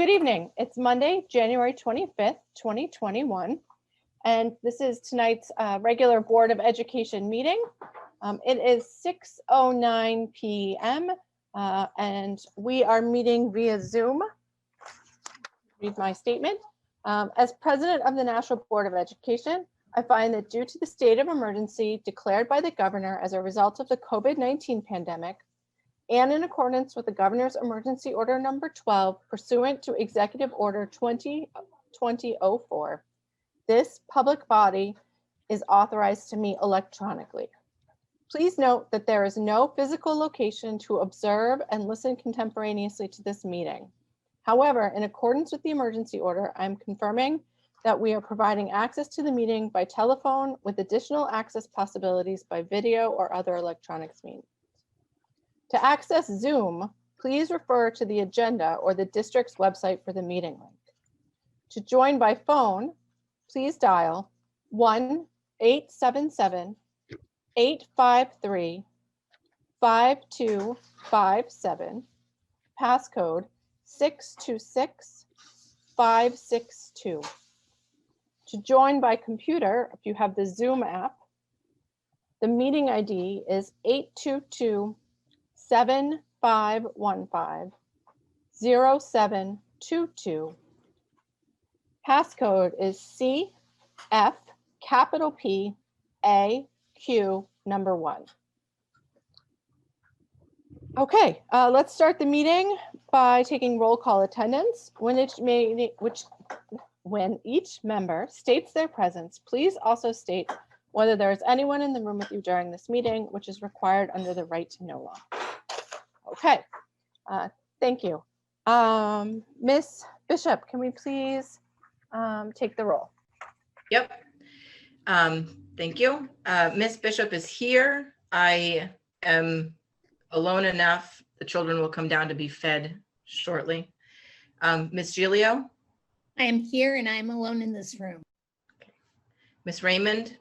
Good evening. It's Monday, January 25th, 2021. And this is tonight's regular Board of Education meeting. It is 6:09 p.m. And we are meeting via Zoom. Read my statement. As president of the Nashua Board of Education, I find that due to the state of emergency declared by the governor as a result of the COVID-19 pandemic, and in accordance with the governor's emergency order number 12, pursuant to executive order 2020-04, this public body is authorized to meet electronically. Please note that there is no physical location to observe and listen contemporaneously to this meeting. However, in accordance with the emergency order, I'm confirming that we are providing access to the meeting by telephone with additional access possibilities by video or other electronics means. To access Zoom, please refer to the agenda or the district's website for the meeting link. To join by phone, please dial 1-877-853-5257, passcode 626562. To join by computer, if you have the Zoom app, the meeting ID is 822-7515-0722. Passcode is CF capital P AQ number 1. Okay, let's start the meeting by taking roll call attendance. When each member states their presence, please also state whether there is anyone in the room with you during this meeting, which is required under the right to know law. Okay, thank you. Miss Bishop, can we please take the roll? Yep. Thank you. Miss Bishop is here. I am alone enough. The children will come down to be fed shortly. Miss Giglio? I am here and I'm alone in this room. Okay. Miss Raymond?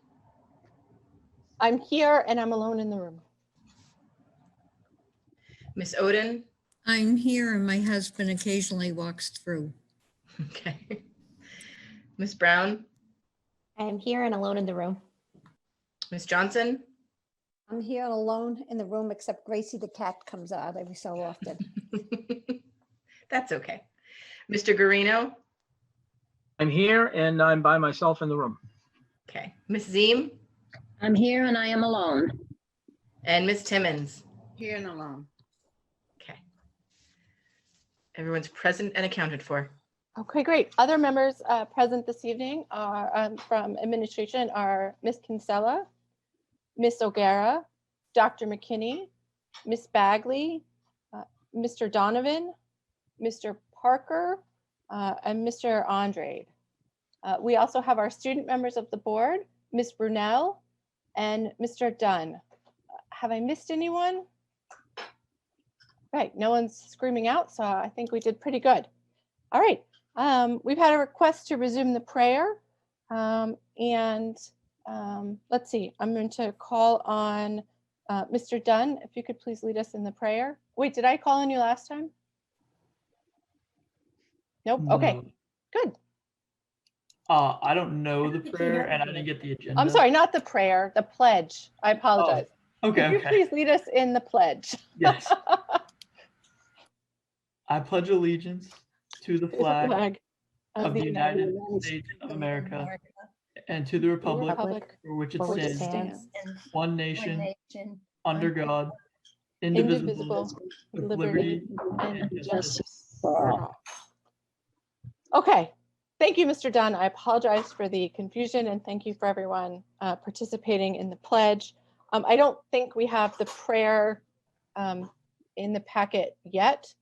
I'm here and I'm alone in the room. Miss Oden? I'm here and my husband occasionally walks through. Okay. Miss Brown? I am here and alone in the room. Miss Johnson? I'm here and alone in the room, except Gracie the cat comes out every so often. That's okay. Mr. Guarino? I'm here and I'm by myself in the room. Okay. Miss Zeem? I'm here and I am alone. And Miss Timmons? Here and alone. Okay. Everyone's present and accounted for. Okay, great. Other members present this evening are from administration are Miss Kinsella, Miss O'Gara, Dr. McKinney, Miss Bagley, Mr. Donovan, Mr. Parker, and Mr. Andrade. We also have our student members of the board, Miss Brunel and Mr. Dunn. Have I missed anyone? Right, no one's screaming out, so I think we did pretty good. All right, we've had a request to resume the prayer, let's see, I'm going to call on Mr. Dunn, if you could please lead us in the prayer. Wait, did I call on you last time? Nope, okay, No. good. I don't know the prayer and I didn't get the agenda. I'm sorry, not the prayer, the pledge. I apologize. Okay, Could you okay. please lead us in the pledge? Yes. I pledge allegiance to the flag of the United States of America and to the republic for which it for which it stands, stands, one nation, under God, indivisible, indivisible, with liberty and and justice justice for all. Okay, thank you, Mr. Dunn. I apologize for the confusion and thank you for everyone participating in the pledge. I don't think we have the prayer in the packet yet.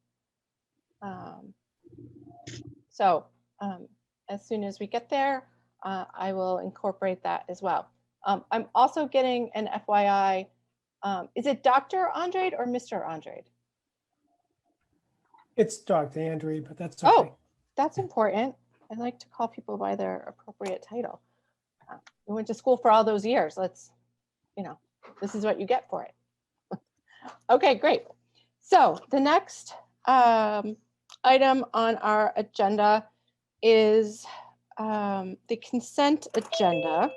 As soon as we get there, I will incorporate that as well. I'm also getting an FYI. Is it Dr. Andrade or Mr. Andrade? It's Dr. Andrade, but that's okay. Oh, that's important. I like to call people by their appropriate title. We went to school for all those years. Let's, this is what you get for it. Okay, great. So the next item on our agenda is the consent agenda.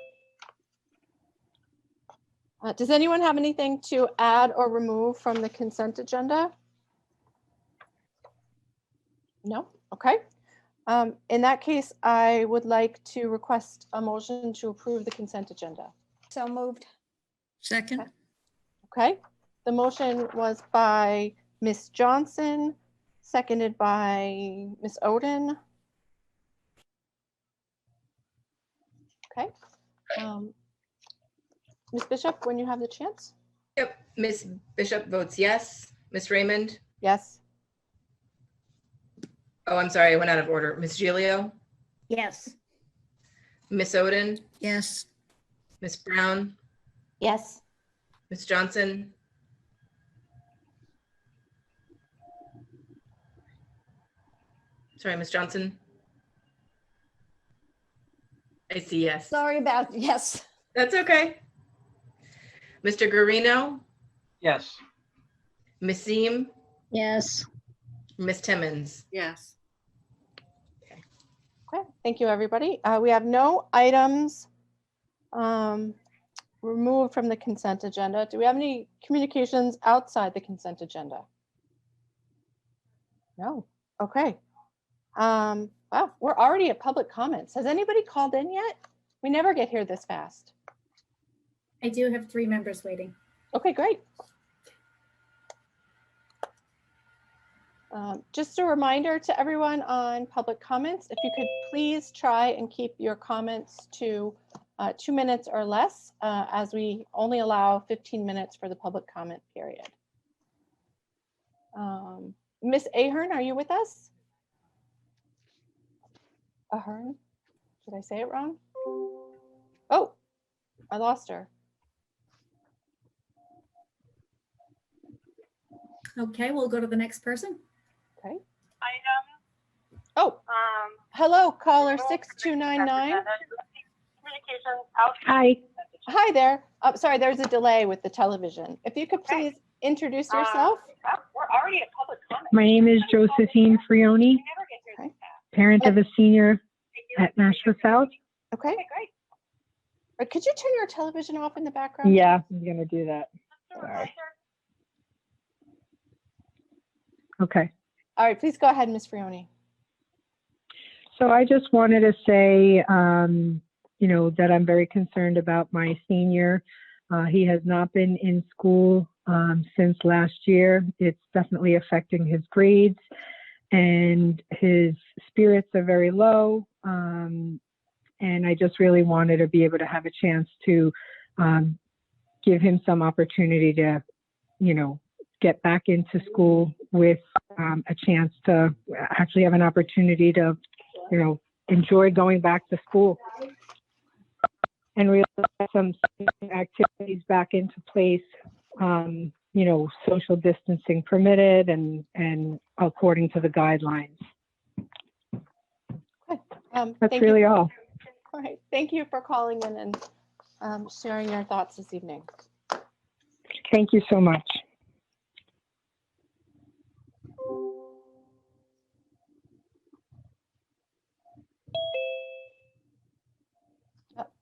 Does anyone have anything to add or remove from the consent agenda? No? Okay. In that case, I would like to request a motion to approve the consent agenda. So moved. Second, Okay. The motion was by Ms. Johnson, seconded by Ms. Oden. Okay. Ms. Bishop, when you have the chance? Yep, Ms. Bishop votes yes. Ms. Raymond? Yes. Oh, I'm sorry, I went out of order. Ms. Gilio? Yes. Ms. Oden? yes, Ms. Brown? Yes. Ms. Johnson? Sorry, Ms. Johnson? I see yes. Sorry about, yes. That's okay. Mr. Guarino? Yes. Ms. Seem? Yes. Ms. Timmons? Yes. Okay. Thank you, everybody. We have no items removed from the consent agenda. Do we have any communications outside the consent agenda? No. Okay. Wow, we're already at public comments. Has anybody called in yet? We never get here this fast. I do have 3 members waiting. Okay, great. Just a reminder to everyone on public comments, if you could please try and keep your comments to 2 minutes or less, as we only allow 15 minutes for the public comment period. Miss Ahern, are you with us? Ahern? Did I say it wrong? Oh, I lost her. Okay, we'll go to the next person. Okay. Oh, hello, caller 6299. Hi, Hi there. Sorry, there's a delay with the television. If you could please introduce yourself. my name is Josephine Frioni, Okay. parent of a senior at Nashua South. Okay. Could you turn your television off in the background? Yeah, I'm gonna do that. Sorry. Okay, All right, please go ahead, Ms. Frioni. so I just wanted to say, that I'm very concerned about my senior. He has not been in school since last year. It's definitely affecting his grades, and his spirits are very low. And I just really wanted to be able to have a chance to give him some opportunity to, get back into school with a chance to actually have an opportunity to, enjoy going back to school. And really get some activities back into place, social distancing permitted and according to the guidelines. Okay. That's Thank really you. all. All right. Thank you for calling in and sharing your thoughts this evening. Thank you so much.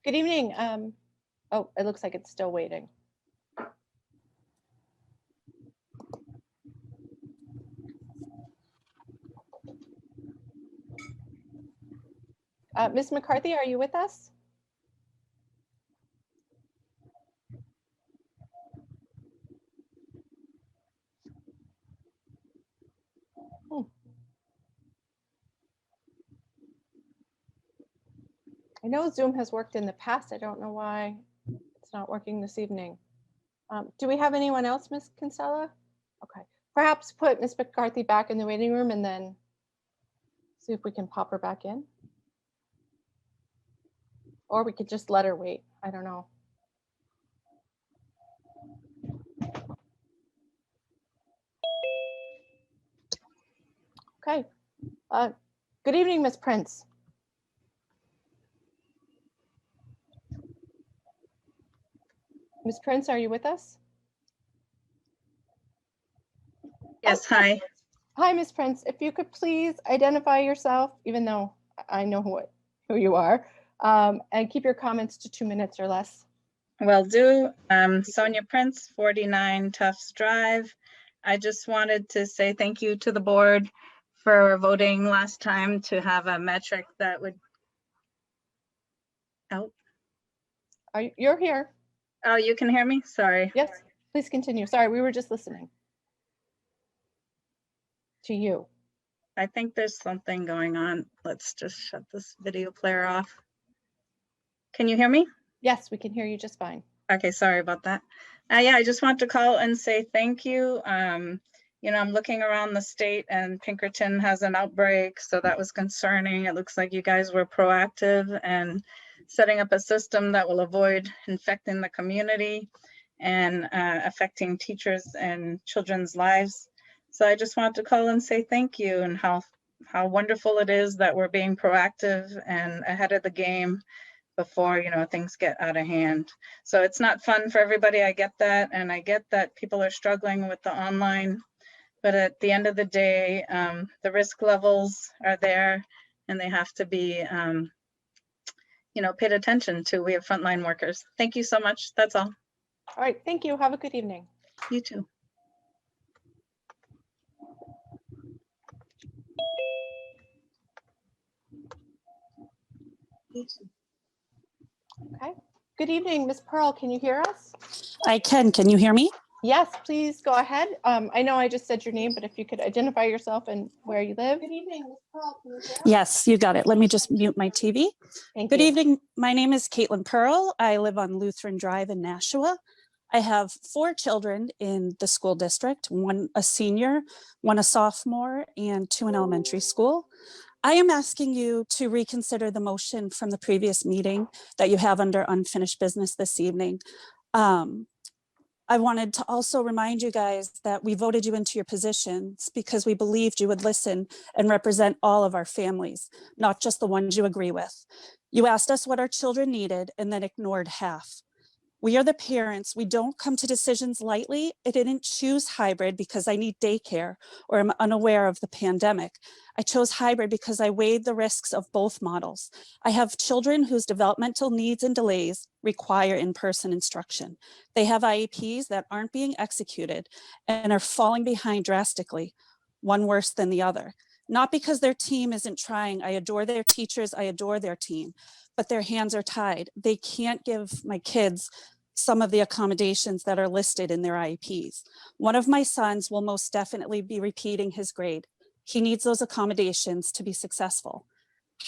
Good evening. Oh, it looks like it's still waiting. Ms. McCarthy, are you with us? I know Zoom has worked in the past. I don't know why it's not working this evening. Do we have anyone else, Ms. Kinsella? Okay, perhaps put Ms. McCarthy back in the waiting room and then see if we can pop her back in. Or we could just let her wait. I don't know. Okay. Good evening, Ms. Prince. Ms. Prince, are you with us? Yes, hi. Hi, Ms. Prince. If you could please identify yourself, even though I know who you are, and keep your comments to 2 minutes or less. Will do. Sonia Prince, 49 Tufts Drive. I just wanted to say thank you to the board for voting last time to have a metric that would. Oh, You're here. oh, you can hear me? Sorry. Yes, please continue. Sorry, we were just listening to you. I think there's something going on. Let's just shut this video player off. Can you hear me? Yes, we can hear you just fine. Okay, sorry about that. Yeah, I just want to call and say thank you. You know, I'm looking around the state and Pinkerton has an outbreak, so that was concerning. It looks like you guys were proactive and setting up a system that will avoid infecting the community and affecting teachers and children's lives. So I just want to call and say thank you, and how wonderful it is that we're being proactive and ahead of the game before, you know, things get out of hand. So it's not fun for everybody. I get that. And I get that people are struggling with the online, but at the end of the day, the risk levels are there and they have to be, you know, paid attention to. We have frontline workers. Thank you so much. That's all. All right, thank you. Have a good evening. You too. Okay. Good evening, Ms. Pearl. Can you hear us? I can. Can you hear me? Yes, please go ahead. I know I just said your name, but if you could identify yourself and where you live. Good evening, Ms. Pearl. Can you hear us? Yes, you got it. Let me just mute my TV. Thank Good you. evening. My name is Caitlin Pearl. I live on Lutheran Drive in Nashua. I have 4 children in the school district, 1 a senior, 1 a sophomore, and 2 in elementary school. I am asking you to reconsider the motion from the previous meeting that you have under unfinished business this evening. I wanted to also remind you guys that we voted you into your positions because we believed you would listen and represent all of our families, not just the ones you agree with. You asked us what our children needed and then ignored half. We are the parents. We don't come to decisions lightly. I didn't choose hybrid because I need daycare or am unaware of the pandemic. I chose hybrid because I weighed the risks of both models. I have children whose developmental needs and delays require in-person instruction. They have IEPs that aren't being executed and are falling behind drastically, one worse than the other. Not because their team isn't trying. I adore their teachers. I adore their team, but their hands are tied. They can't give my kids some of the accommodations that are listed in their IEPs. One of my sons will most definitely be repeating his grade. He needs those accommodations to be successful.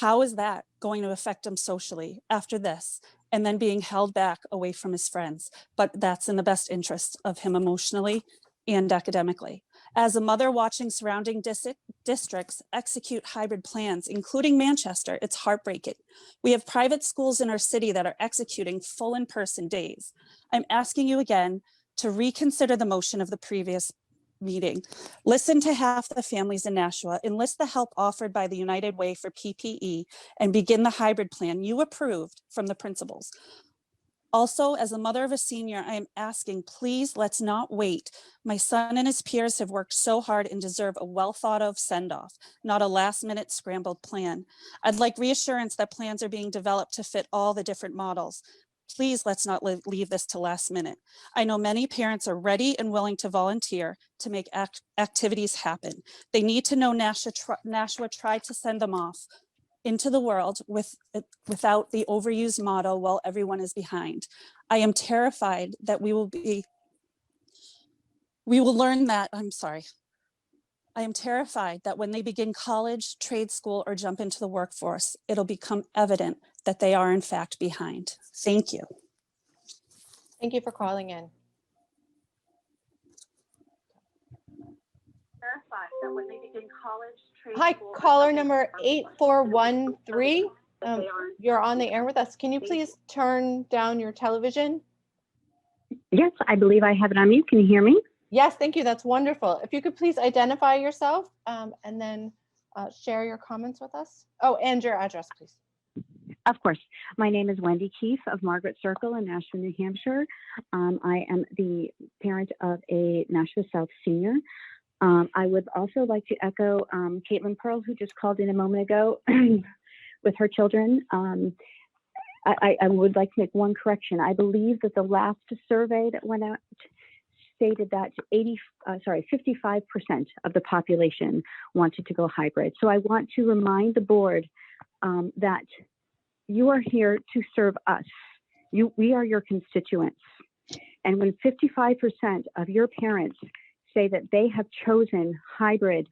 How is that going to affect him socially after this and then being held back away from his friends? But that's in the best interest of him emotionally and academically. As a mother watching surrounding districts execute hybrid plans, including Manchester, it's heartbreaking. We have private schools in our city that are executing full in-person days. I'm asking you again to reconsider the motion of the previous meeting. Listen to half the families in Nashua, enlist the help offered by the United Way for PPE, and begin the hybrid plan you approved from the principals. Also, as a mother of a senior, I am asking, please, let's not wait. My son and his peers have worked so hard and deserve a well thought of send-off, not a last minute scrambled plan. I'd like reassurance that plans are being developed to fit all the different models. Please, let's not leave this to last minute. I know many parents are ready and willing to volunteer to make activities happen. They need to know Nashua tried to send them off into the world without the overused model while everyone is behind. I am terrified that we will learn that, I am terrified that when they begin college, trade school, or jump into the workforce, it'll become evident that they are in fact behind. Thank you. Thank you for calling in. That when they begin college, Hi, caller number 8413. You're on the air with us. Can you please turn down your television? Yes, I believe I have it on mute. Can you hear me? Yes, thank you. That's wonderful. If you could please identify yourself and then share your comments with us. Oh, and your address, please. Of course. My name is Wendy Keefe of Margaret Circle in Nashua, New Hampshire. I am the parent of a Nashua South senior. I would also like to echo Caitlin Pearl, who just called in a moment ago with her children. I would like to make one correction. I believe that the last survey that went out stated that 55% of the population wanted to go hybrid. So I want to remind the board that you are here to serve us. We are your constituents. And when 55% of your parents say that they have chosen hybrid,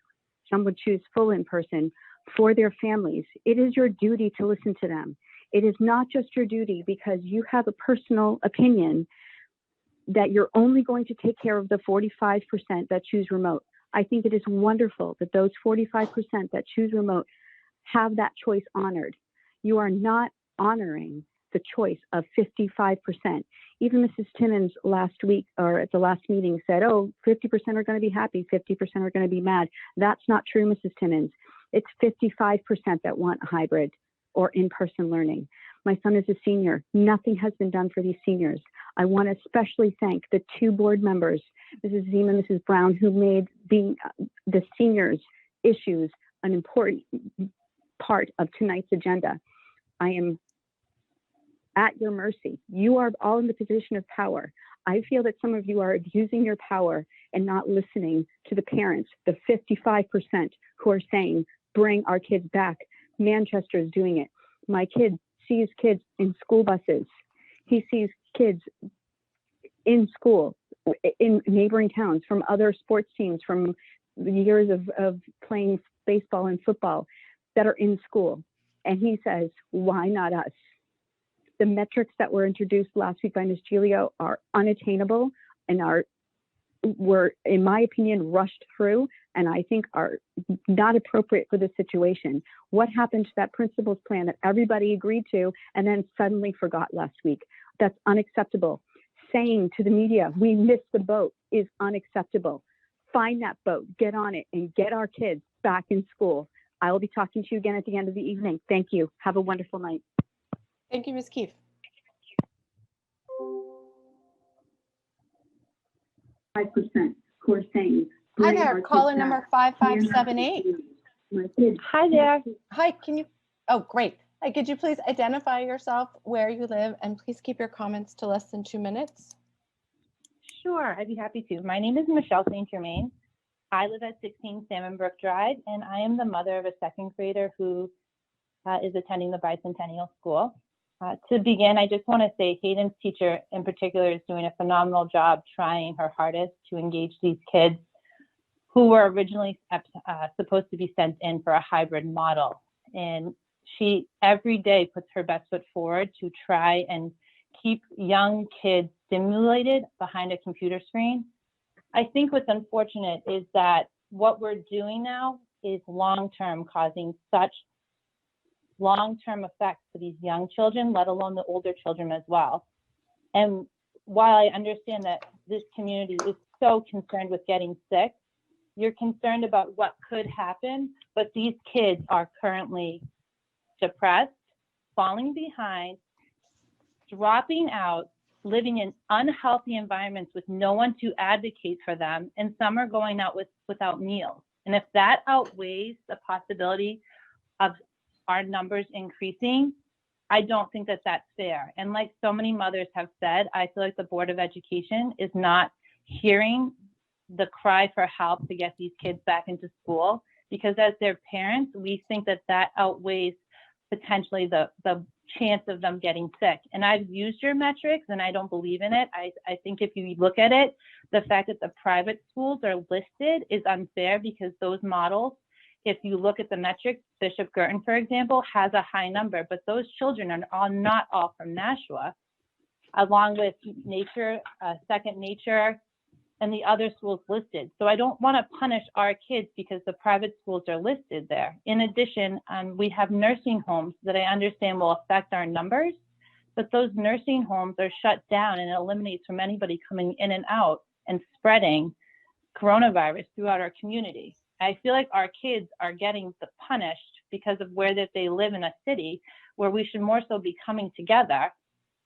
some would choose full in-person for their families, it is your duty to listen to them. It is not just your duty because you have a personal opinion that you're only going to take care of the 45% that choose remote. I think it is wonderful that those 45% that choose remote have that choice honored. You are not honoring the choice of 55%. Even Mrs. Timmons last week or at the last meeting said, oh, 50% are going to be happy, 50% are going to be mad. That's not true, Mrs. Timmons. It's 55% that want hybrid or in-person learning. My son is a senior. Nothing has been done for these seniors. I want to especially thank the two board members, Mrs. Zima and Mrs. Brown, who made the seniors' issues an important part of tonight's agenda. I am at your mercy. You are all in the position of power. I feel that some of you are abusing your power and not listening to the parents, the 55% who are saying, bring our kids back. Manchester is doing it. My kid sees kids in school buses. He sees kids in school, in neighboring towns, from other sports teams, from years of playing baseball and football that are in school. And he says, why not us? The metrics that were introduced last week by Ms. Giglio are unattainable and were, in my opinion, rushed through, and I think are not appropriate for this situation. What happened to that principal's plan that everybody agreed to and then suddenly forgot last week? That's unacceptable. Saying to the media, we missed the boat, is unacceptable. Find that boat, get on it, and get our kids back in school. I will be talking to you again at the end of the evening. Thank you. Have a wonderful night. Thank you, Ms. Keefe. Who are saying, Hi there, caller number 5578. Hi there. Hi, can you, oh, great. Hi, could you please identify yourself, where you live, and please keep your comments to less than 2 minutes? Sure, I'd be happy to. My name is Michelle St. Germain. I live at 16 Salmon Brook Drive, and I am the mother of a second grader who is attending the Bicentennial School. To begin, I just want to say Hayden's teacher in particular is doing a phenomenal job trying her hardest to engage these kids who were originally supposed to be sent in for a hybrid model. And she every day puts her best foot forward to try and keep young kids stimulated behind a computer screen. I think what's unfortunate is that what we're doing now is long-term, causing such long-term effects to these young children, let alone the older children as well. And while I understand that this community is so concerned with getting sick, you're concerned about what could happen, but these kids are currently depressed, falling behind, dropping out, living in unhealthy environments with no one to advocate for them, and some are going out without meals. And if that outweighs the possibility of our numbers increasing, I don't think that that's fair. And like so many mothers have said, I feel like the Board of Education is not hearing the cry for help to get these kids back into school, because as their parents, we think that that outweighs potentially the chance of them getting sick. And I've used your metrics and I don't believe in it. I think if you look at it, the fact that the private schools are listed is unfair, because those models, if you look at the metrics, Bishop Girton, for example, has a high number, but those children are not all from Nashua, along with Nature, Second Nature, and the other schools listed. So I don't want to punish our kids because the private schools are listed there. In addition, we have nursing homes that I understand will affect our numbers, but those nursing homes are shut down and it eliminates from anybody coming in and out and spreading coronavirus throughout our community. I feel like our kids are getting punished because of where that they live in a city where we should more so be coming together.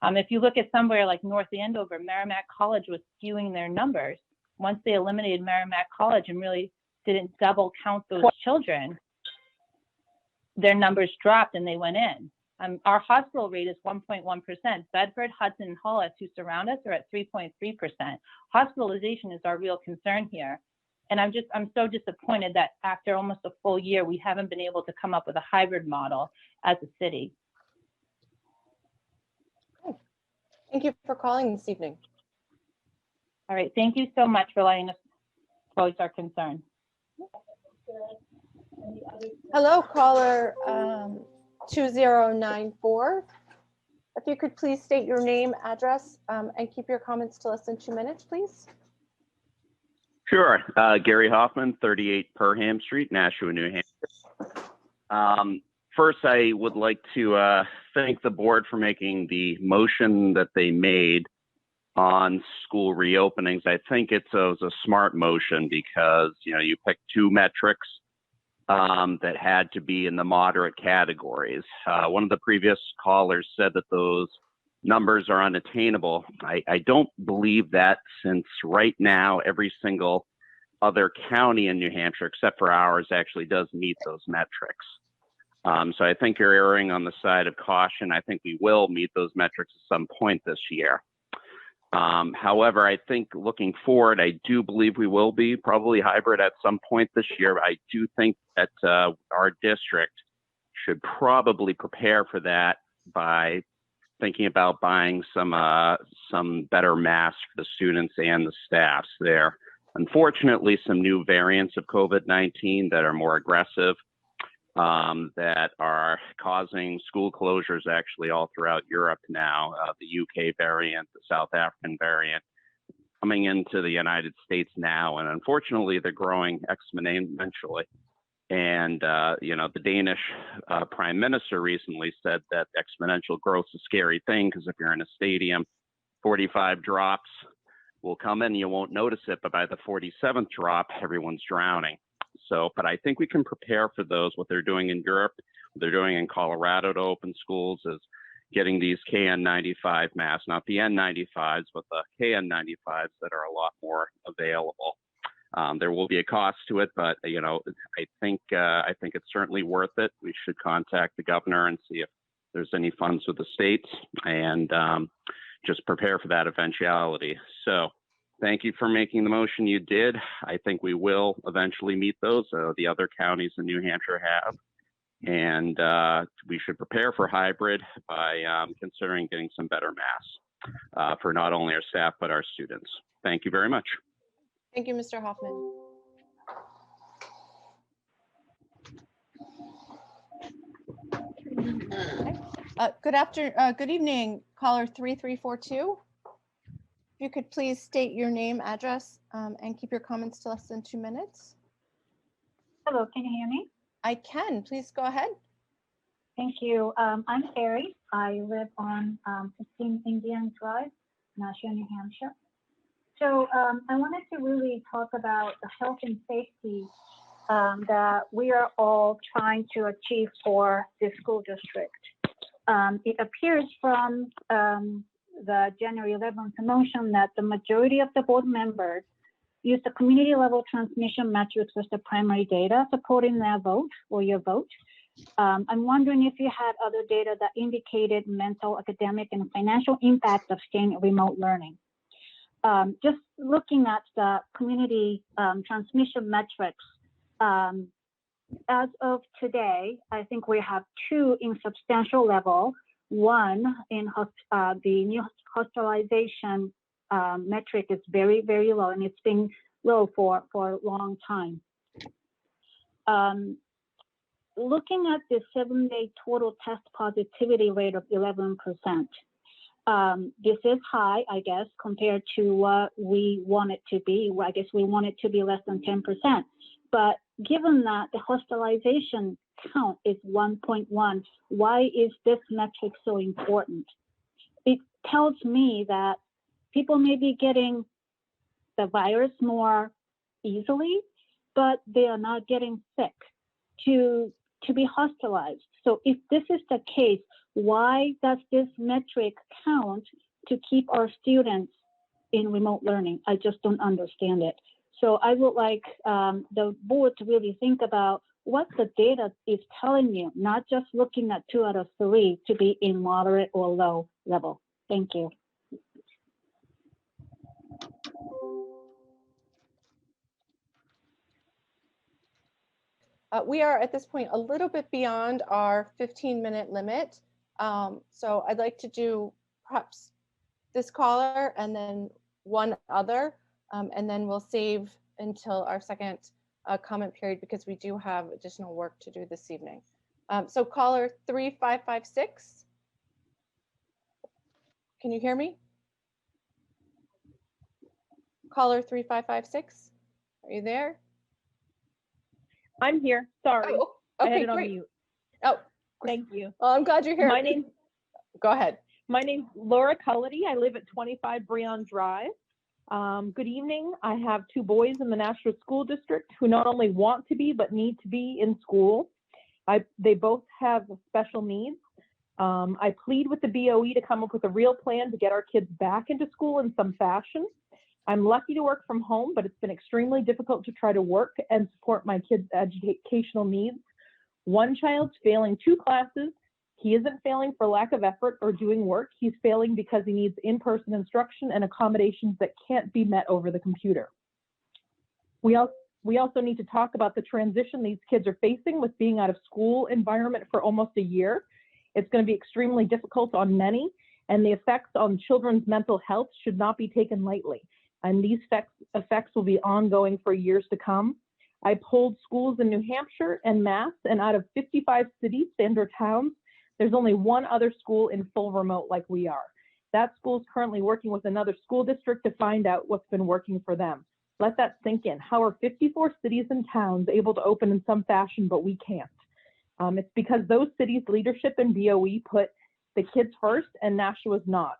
If you look at somewhere like North Andover, Merrimack College was skewing their numbers. once they eliminated Merrimack College and really didn't double count those children, their numbers dropped and they went in. Our hospital rate is 1.1%. Bedford, Hudson, and Hollis, who surround us, are at 3.3%. Hospitalization is our real concern here. And I'm so disappointed that after almost a full year, we haven't been able to come up with a hybrid model as a city. Thank you for calling this evening. All right, thank you so much for letting us voice our concern. Hello, caller 2094. If you could please state your name, address, and keep your comments to less than 2 minutes, please. Sure. Gary Hoffman, 38 Perham Street, Nashua, New Hampshire. First, I would like to thank the board for making the motion that they made on school reopenings. I think it was a smart motion because, you know, you picked two metrics that had to be in the moderate categories. One of the previous callers said that those numbers are unattainable. I don't believe that, since right now every single other county in New Hampshire, except for ours, actually does meet those metrics. So I think you're erring on the side of caution. I think we will meet those metrics at some point this year. However, I think looking forward, I do believe we will be probably hybrid at some point this year. I do think that our district should probably prepare for that by thinking about buying some better masks for the students and the staffs there. Unfortunately, some new variants of COVID-19 that are more aggressive, that are causing school closures actually all throughout Europe now. The UK variant, the South African variant, coming into the United States now, and unfortunately they're growing exponentially. And you know, the Danish Prime Minister recently said that exponential growth is a scary thing, because if you're in a stadium, 45 drops will come in, you won't notice it, but by the 47th drop, everyone's drowning. So, but I think we can prepare for those. What they're doing in Europe, what they're doing in Colorado to open schools, is getting these KN95 masks, not the N95s, but the KN95s that are a lot more available. There will be a cost to it, but you know, I think it's certainly worth it. We should contact the governor and see if there's any funds with the states, and just prepare for that eventuality. So thank you for making the motion you did. I think we will eventually meet those. The other counties in New Hampshire have. And we should prepare for hybrid by considering getting some better masks for not only our staff, but our students. Thank you very much. Thank you, Mr. Hoffman. Good evening, caller 3342. If you could please state your name, address, and keep your comments to less than 2 minutes. Hello, can you hear me? I can. Please go ahead. Thank you. I'm Carrie. I live on 15 Indian Drive, Nashua, New Hampshire. So I wanted to really talk about the health and safety that we are all trying to achieve for the school district. It appears from the January 11th motion that the majority of the board members use the community level transmission metrics as the primary data supporting their vote or your vote. I'm wondering if you had other data that indicated mental, academic, and financial impact of staying remote learning. Just looking at the community transmission metrics, as of today, I think we have two in substantial level. One in the new hospitalization metric is very, very low, and it's been low for a long time. Looking at the 7-day total test positivity rate of 11%, this is high, I guess, compared to what we want it to be. I guess we want it to be less than 10%. But given that the hospitalization count is 1.1, why is this metric so important? It tells me that people may be getting the virus more easily, but they are not getting sick to be hospitalized. So if this is the case, why does this metric count to keep our students in remote learning. I just don't understand it. So I would like the board to really think about what the data is telling you, not just looking at 2 out of 3 to be in moderate or low level. Thank you. We are at this point a little bit beyond our 15-minute limit. So I'd like to do perhaps this caller and then one other, and then we'll save until our second comment period because we do have additional work to do this evening. So caller 3556. Can you hear me? Caller 3556, are you there? I'm here. Sorry. Oh, I had okay, it on great. mute. Oh, Thank you. well, I'm glad you're here. My name. Go ahead. My name's Laura Cullity. I live at 25 Breon Drive. Good evening. I have 2 boys in the Nashua School District who not only want to be, but need to be in school. They both have special needs. I plead with the BOE to come up with a real plan to get our kids back into school in some fashion. I'm lucky to work from home, but it's been extremely difficult to try to work and support my kids' educational needs. One child's failing 2 classes. He isn't failing for lack of effort or doing work. He's failing because he needs in-person instruction and accommodations that can't be met over the computer. We also need to talk about the transition these kids are facing with being out of school environment for almost a year. It's going to be extremely difficult on many, and the effects on children's mental health should not be taken lightly. And these effects will be ongoing for years to come. I polled schools in New Hampshire and Mass, and out of 55 cities and/or towns, there's only 1 other school in full remote like we are. That school is currently working with another school district to find out what's been working for them. Let that sink in. How are 54 cities and towns able to open in some fashion, but we can't? It's because those cities' leadership and BOE put the kids first, and Nashua's not.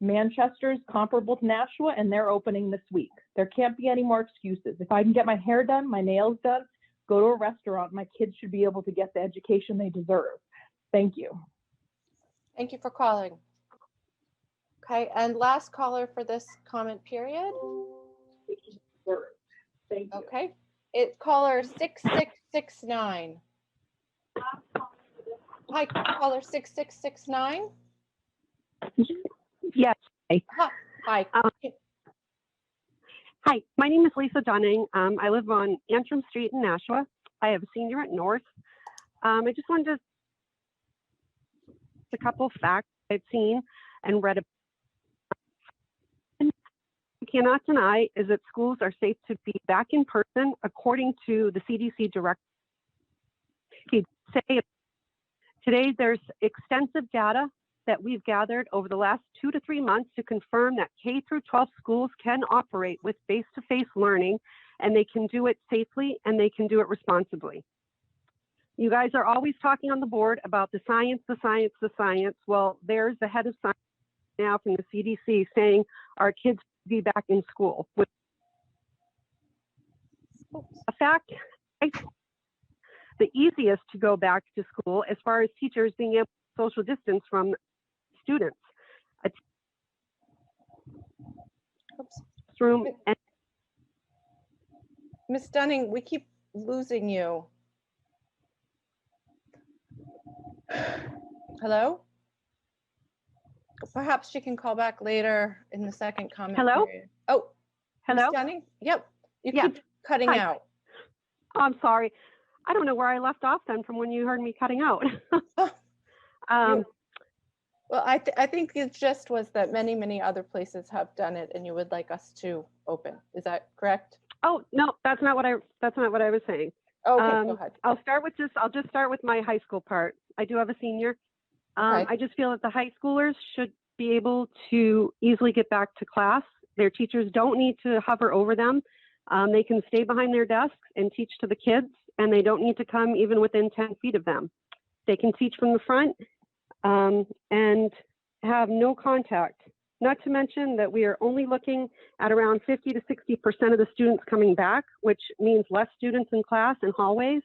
Manchester's comparable to Nashua, and they're opening this week. There can't be any more excuses. If I can get my hair done, my nails done, go to a restaurant, my kids should be able to get the education they deserve. Thank you. Thank you for calling. Okay, and last caller for this comment period. Thank you. Okay, it's caller 6669. Hi, caller 6669. Yes. Hi. Hi, my name is Lisa Dunning. I live on Antrim Street in Nashua. I have a senior at North. I just wanted to a couple facts I've seen and read about. We cannot deny is that schools are safe to be back in person according to the CDC directive. Today there's extensive data that we've gathered over the last 2 to 3 months to confirm that K through 12 schools can operate with face-to-face learning, and they can do it safely and they can do it responsibly. You guys are always talking on the board about the science, the science, the science. Well, there's the head of science now from the CDC saying our kids will be back in school. A fact, the easiest to go back to school as far as teachers being able to social distance from students. Room and Ms. Dunning, we keep losing you. Hello? Perhaps she can call back later in the second comment. Hello? Period. Oh, hello? Ms. Dunning? Yep. You keep cutting Hi. out. Oh, I'm sorry. I don't know where I left off then from when you heard me cutting out. Well, I think the gist was that many other places have done it and you would like us to open. Is that correct? Oh, no, that's not what I was saying. Okay, go ahead. I'll just start with my high school part. I do have a senior. Okay. I just feel that the high schoolers should be able to easily get back to class. Their teachers don't need to hover over them. They can stay behind their desks and teach to the kids, and they don't need to come even within 10 feet of them. They can teach from the front and have no contact. Not to mention that we are only looking at around 50 to 60% of the students coming back, which means less students in class and hallways.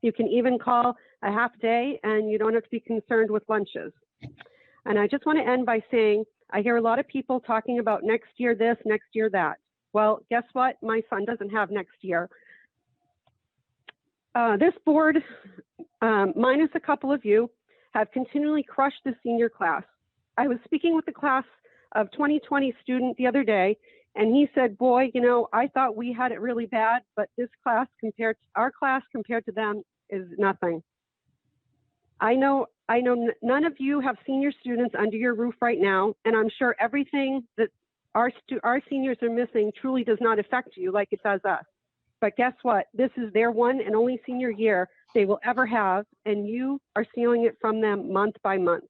You can even call a half day and you don't have to be concerned with lunches. And I just want to end by saying I hear a lot of people talking about next year this, next year that. Well, guess what? My son doesn't have next year. This board, minus a couple of you, have continually crushed the senior class. I was speaking with the class of 2020 student the other day, and he said, boy, you know, I thought we had it really bad, but this class compared to our class compared to them is nothing. I know none of you have senior students under your roof right now, and I'm sure everything that our seniors are missing truly does not affect you like it does us. But guess what? This is their one and only senior year they will ever have, and you are stealing it from them month by month.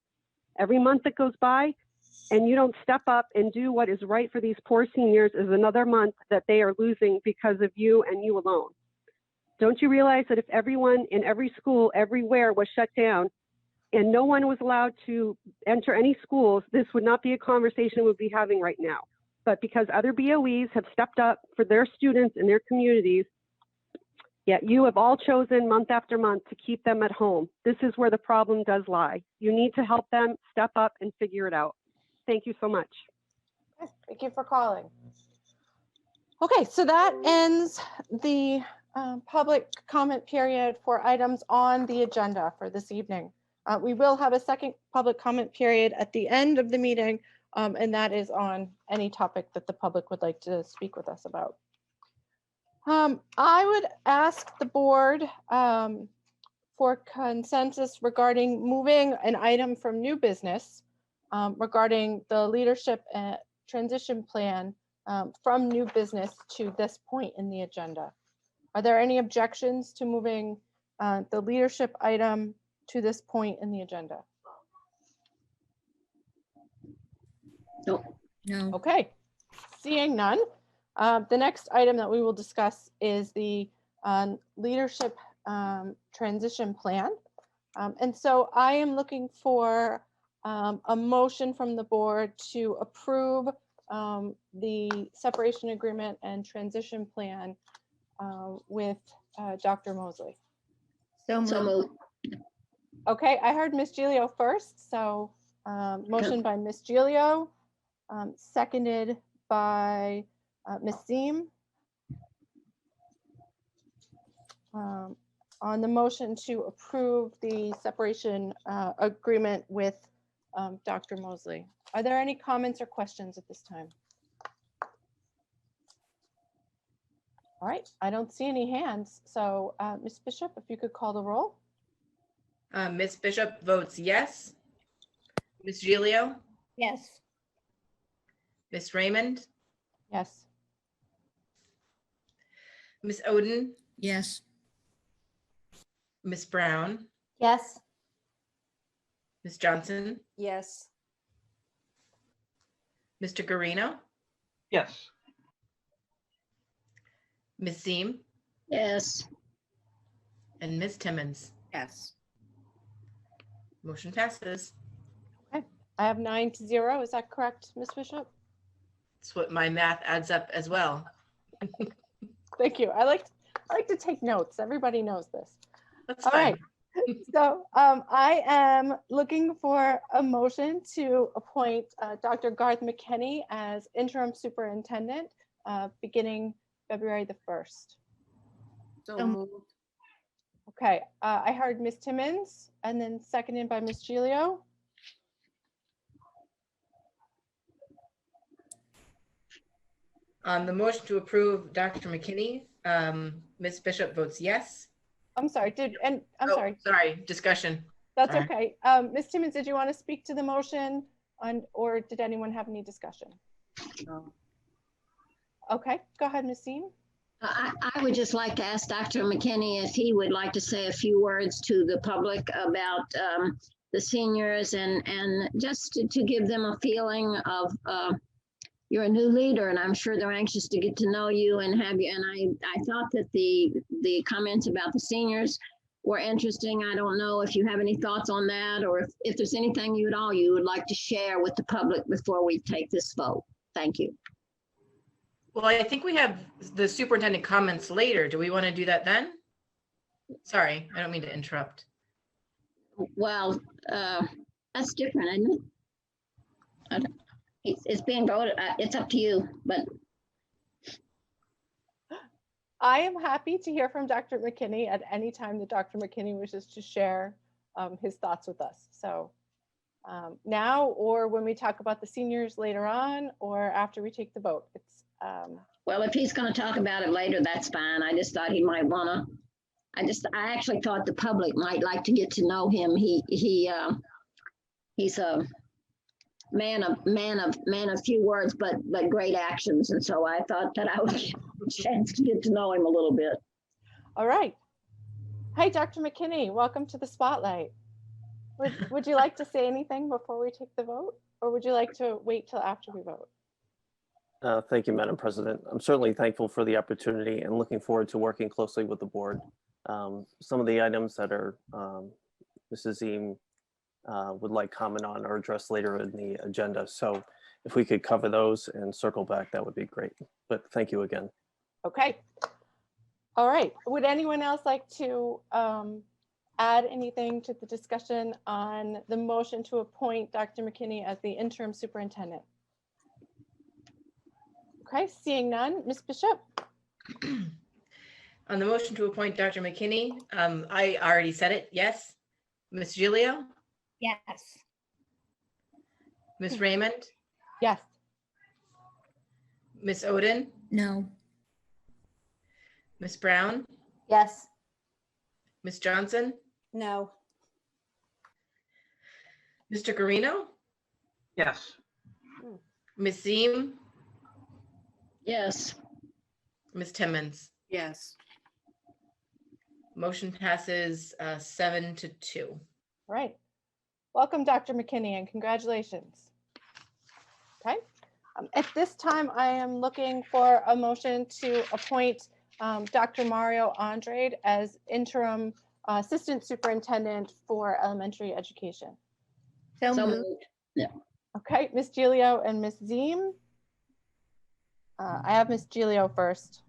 Every month that goes by and you don't step up and do what is right for these poor seniors is another month that they are losing because of you and you alone. Don't you realize that if everyone in every school everywhere was shut down and no one was allowed to enter any schools, this would not be a conversation we'd be having right now. But because other BOEs have stepped up for their students in their communities, yet you have all chosen month after month to keep them at home. This is where the problem does lie. You need to help them step up and figure it out. Thank you so much. Thank you for calling. Okay, so that ends the public comment period for items on the agenda for this evening. We will have a second public comment period at the end of the meeting, and that is on any topic that the public would like to speak with us about. I would ask the board for consensus regarding moving an item from new business regarding the leadership transition plan from new business to this point in the agenda. Are there any objections to moving the leadership item to this point in the agenda? No. Okay, seeing none. The next item that we will discuss is the leadership transition plan. And so I am looking for a motion from the board to approve the separation agreement and transition plan with Dr. Mosley. So moved. Okay, I heard Ms. Gilio first, so motion by Ms. Gilio, seconded by Ms. Ziem. On the motion to approve the separation agreement with Dr. Mosley. Are there any comments or questions at this time? All right, I don't see any hands. So Ms. Bishop, if you could call the roll. Ms. Bishop votes yes. Ms. Gilio, Yes. Ms. Raymond, Yes. Ms. Oden, Yes. Ms. Brown, Yes. Ms. Johnson, Yes. Mr. Garino, Yes. Ms. Ziem, Yes. and Ms. Timmons. Yes. Motion passes. Okay, I have 9-0. Is that correct, Ms. Bishop? That's what my math adds up as well. Thank you. I like to take notes. Everybody knows this. That's All fine. right. So I am looking for a motion to appoint Dr. Garth McKinney as interim superintendent beginning February the 1st. So moved. Okay, I heard Ms. Timmons and then seconded by Ms. Gilio. On the motion to approve Dr. McKinney, Ms. Bishop votes yes. I'm sorry, I'm sorry. Sorry, discussion. That's Sorry. okay. Ms. Timmons, did you want to speak to the motion or did anyone have any discussion? No. Okay, go ahead, Ms. Ziem. I would just like to ask Dr. McKinney if he would like to say a few words to the public about the seniors and just to give them a feeling of you're a new leader, and I'm sure they're anxious to get to know you and have you. And I thought that the comments about the seniors were interesting. I don't know if you have any thoughts on that, or if there's anything you would like to share with the public before we take this vote. Thank you. Well, I think we have the superintendent comments later. Do we want to do that then? Sorry, I don't mean to interrupt. Well, that's different, isn't it? It's being voted, it's up to you, but I am happy to hear from Dr. McKinney at any time that Dr. McKinney wishes to share his thoughts with us. So now, or when we talk about the seniors later on, or after we take the vote. It's well, if he's going to talk about it later, that's fine. I just thought he might want to. I actually thought the public might like to get to know him. He's a man of few words, but great actions. And so I thought that I would give him a chance to get to know him a little bit. all right. Hi, Dr. McKinney. Welcome to the spotlight. Would you like to say anything before we take the vote, or would you like to wait till after we vote? Thank you, Madam President. I'm certainly thankful for the opportunity and looking forward to working closely with the board. Some of the items that are Mrs. Ziem would like comment on or address later in the agenda. So if we could cover those and circle back, that would be great. But thank you again. Okay. All right. Would anyone else like to add anything to the discussion on the motion to appoint Dr. McKinney as the interim superintendent? Okay, seeing none. Ms. Bishop? On the motion to appoint Dr. McKinney, I already said it, yes. Ms. Gilio? Yes. Ms. Raymond? Yes. Ms. Oden? No. Ms. Brown? Yes. Ms. Johnson? No. Mr. Guarino? Yes. Ms. Ziem? Yes. Ms. Timmons? Yes. Motion passes 7-2. All right. Welcome, Dr. McKinney, and congratulations. Okay. At this time, I am looking for a motion to appoint Dr. Mario Andrade as interim assistant superintendent for elementary education. So moved. Yeah. Okay, Ms. Gilio and Ms. Ziem. I have Ms. Gilio first.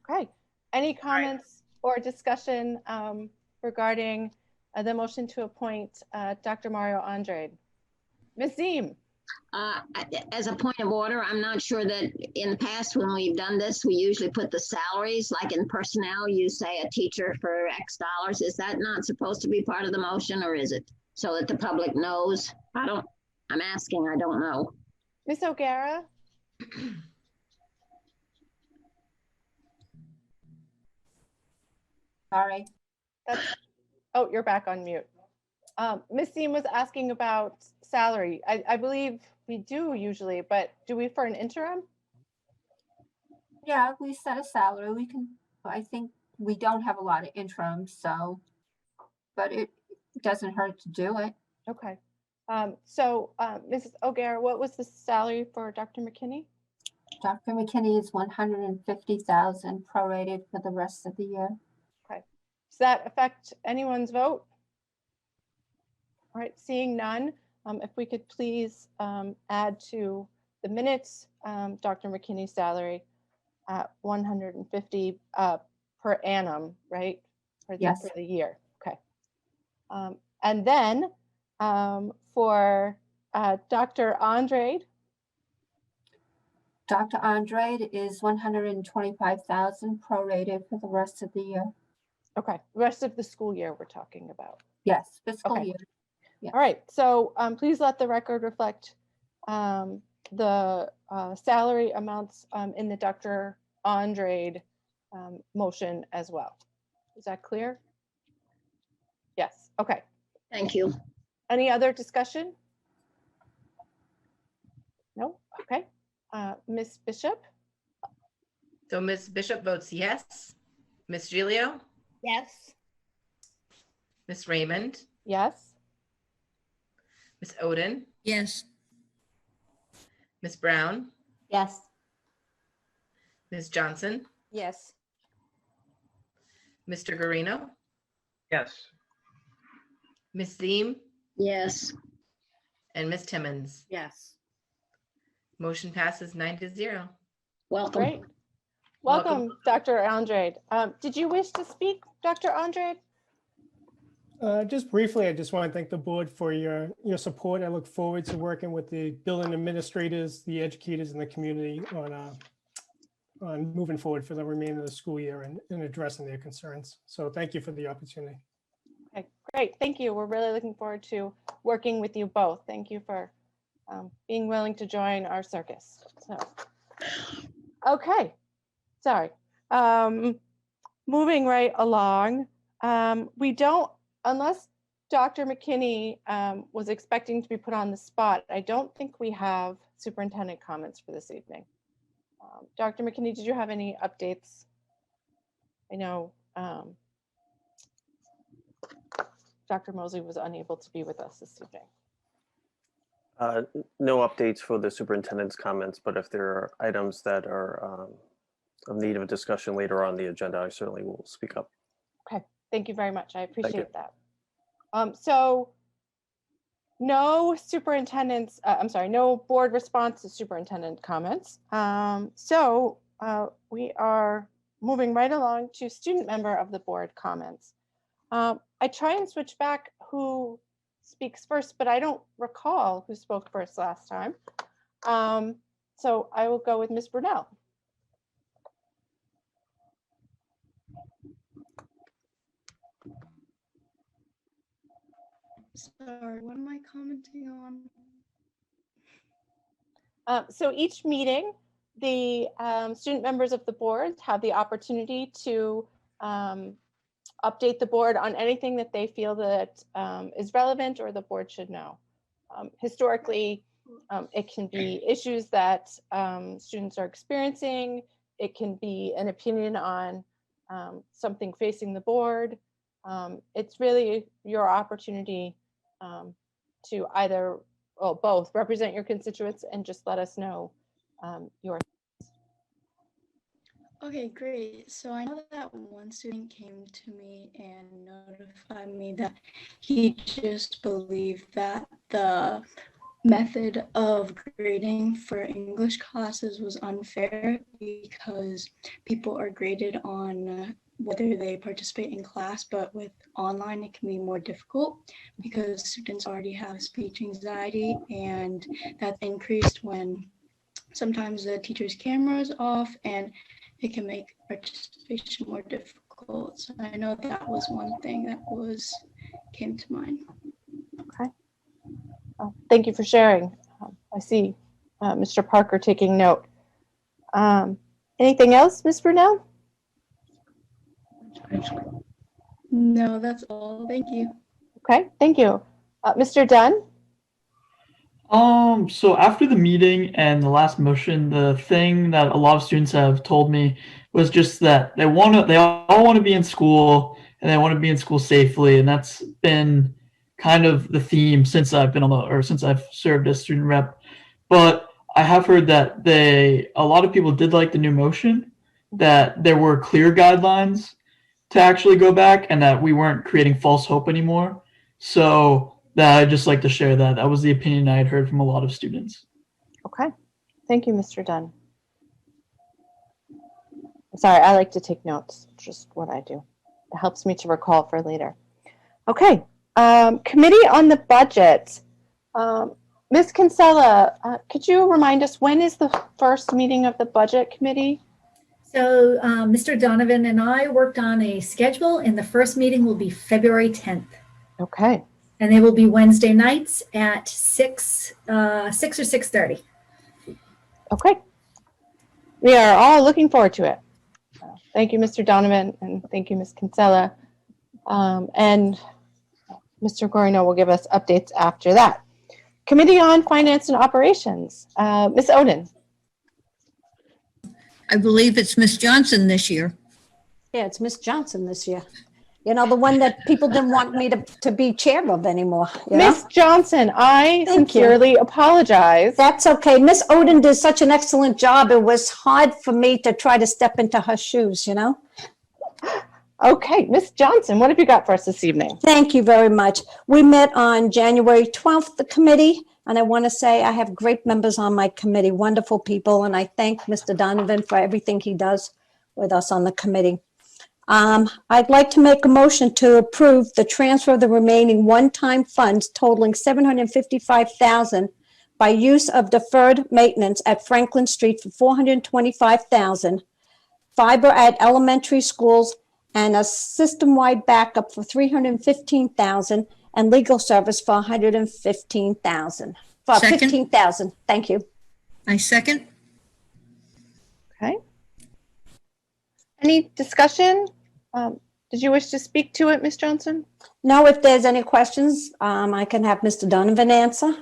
Okay, any comments or discussion regarding the motion to appoint Dr. Mario Andrade? Ms. Ziem. As a point of order, I'm not sure that in the past when we've done this, we usually put the salaries, like in personnel, you say a teacher for X dollars. Is that not supposed to be part of the motion, or is it? So that the public knows? I'm asking, I don't know. Ms. O'Gara? Sorry. Oh, you're back on mute. Ms. Ziem was asking about salary. I believe we do usually, but do we for an interim? Yeah, we set a salary. We can, I think we don't have a lot of interims, so, but it doesn't hurt to do it. Okay. So Mrs. O'Gara, what was the salary for Dr. McKinney? Dr. McKinney is 150,000 prorated for the rest of the year. Okay. Does that affect anyone's vote? All right, seeing none, if we could please add to the minutes, Dr. McKinney's salary at 150 per annum, right? Yes. For the year. Okay. And then for Dr. Andrade. Dr. Andrade is 125,000 prorated for the rest of the year. Okay, rest of the school year we're talking about. Yes, fiscal Okay. year. Yeah. All right, so please let the record reflect the salary amounts in the Dr. Andrade motion as well. Is that clear? Yes, okay. Thank you. Any other discussion? No, okay. Ms. Bishop? So Ms. Bishop votes yes. Ms. Gilio? Yes. Ms. Raymond? Yes. Ms. Oden? Yes. Ms. Brown? Yes. Ms. Johnson? Yes. Mr. Guarino? Yes. Ms. Ziem? Yes. And Ms. Timmons? Yes. Motion passes 9-0. Welcome. Great. Welcome, Dr. Andrade. Did you wish to speak, Dr. Andrade? Just briefly, I just want to thank the board for your support. I look forward to working with the building administrators, the educators, and the community on moving forward for the remainder of the school year and addressing their concerns. So thank you for the opportunity. Okay, great. Thank you. We're really looking forward to working with you both. Thank you for being willing to join our circus. So, okay, sorry. Moving right along. We don't, unless Dr. McKinney was expecting to be put on the spot, I don't think we have superintendent comments for this evening. Dr. McKinney, did you have any updates? I know Dr. Mosley was unable to be with us this evening. No updates for the superintendent's comments, but if there are items that are of need of a discussion later on the agenda, I certainly will speak up. Okay, thank you very much. I appreciate that. So no superintendent's, I'm sorry, no board response to superintendent comments. So we are moving right along to student member of the board comments. I try and switch back who speaks first, but I don't recall who spoke first last time. So I will go with Ms. Brunel. Sorry, what am I commenting on? So each meeting, the student members of the board have the opportunity to update the board on anything that they feel that is relevant or the board should know. Historically, it can be issues that students are experiencing. It can be an opinion on something facing the board. It's really your opportunity to either, well, both represent your constituents and just let us know your. Okay, great. So I know that one student came to me and notified me that he just believed that the method of grading for English classes was unfair because people are graded on whether they participate in class, but with online it can be more difficult because students already have speech anxiety, and that's increased when sometimes the teacher's camera is off and it can make participation more difficult. So I know that was one thing that came to mind. Okay. Thank you for sharing. I see Mr. Parker taking note. Anything else, Ms. Brunel? No, that's all. Thank you. Okay, thank you. Mr. Dunn? So after the meeting and the last motion, the thing that a lot of students have told me was just that they all want to be in school and they want to be in school safely. And that's been kind of the theme since I've been since I've served as student rep. But I have heard that a lot of people did like the new motion, that there were clear guidelines to actually go back and that we weren't creating false hope anymore. So that I'd just like to share that. That was the opinion I had heard from a lot of students. Okay, thank you, Mr. Dunn. I'm sorry, I like to take notes, just what I do. It helps me to recall for later. Okay, committee on the budget. Ms. Kinsella, could you remind us when is the first meeting of the budget committee? So Mr. Donovan and I worked on a schedule, and the first meeting will be February 10th. Okay. And they will be Wednesday nights at 6 or 6:30. Okay. We are all looking forward to it. Thank you, Mr. Donovan, and thank you, Ms. Kinsella. And Mr. Guarino will give us updates after that. Committee on Finance and Operations. Ms. Oden. I believe it's Miss Johnson this year. Yeah, it's Miss Johnson this year. You know, the one that people didn't want me to be chair of anymore. Miss Johnson, I sincerely apologize. That's okay. Miss Oden did such an excellent job. It was hard for me to try to step into her shoes, you know? Okay, Miss Johnson, what have you got for us this evening? Thank you very much. We met on January 12th, the committee, and I want to say I have great members on my committee, wonderful people, and I thank Mr. Donovan for everything he does with us on the committee. I'd like to make a motion to approve the transfer of the remaining one-time funds totaling $755,000 by use of deferred maintenance at Franklin Street for $425,000, fiber at elementary schools, and a system-wide backup for $315,000, and legal service for $115,000. For Second. $15,000. Thank you. I second. Okay. Any discussion? Did you wish to speak to it, Ms. Johnson? No, if there's any questions, I can have Mr. Donovan answer.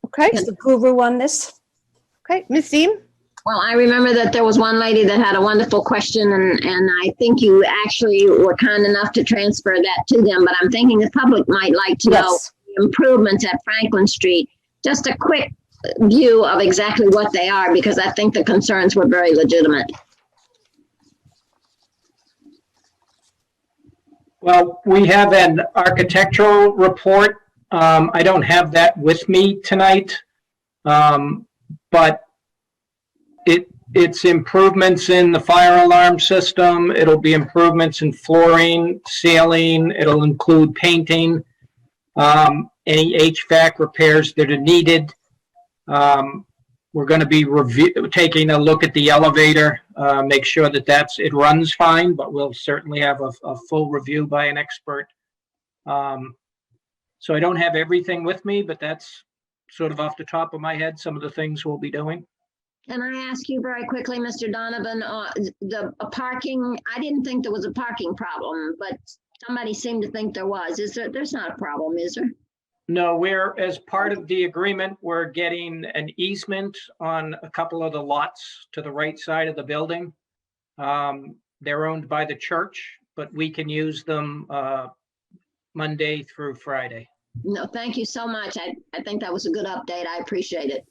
Okay. He's the guru on this. Okay, Ms. Seem? Well, I remember that there was one lady that had a wonderful question, and I think you actually were kind enough to transfer that to them, but I'm thinking the public might like to know Yes. the improvements at Franklin Street. Just a quick view of exactly what they are, because I think the concerns were very legitimate. Well, we have an architectural report. I don't have that with me tonight. But it's improvements in the fire alarm system. It'll be improvements in flooring, ceiling. It'll include painting, any HVAC repairs that are needed. We're going to be taking a look at the elevator, make sure that it runs fine, but we'll certainly have a full review by an expert. So I don't have everything with me, but that's sort of off the top of my head, some of the things we'll be doing. Can I ask you very quickly, Mr. Donovan, the parking, I didn't think there was a parking problem, but somebody seemed to think there was. There's not a problem, is there? No, as part of the agreement, we're getting an easement on a couple of the lots to the right side of the building. They're owned by the church, but we can use them Monday through Friday. No, thank you so much. I think that was a good update. I appreciate it.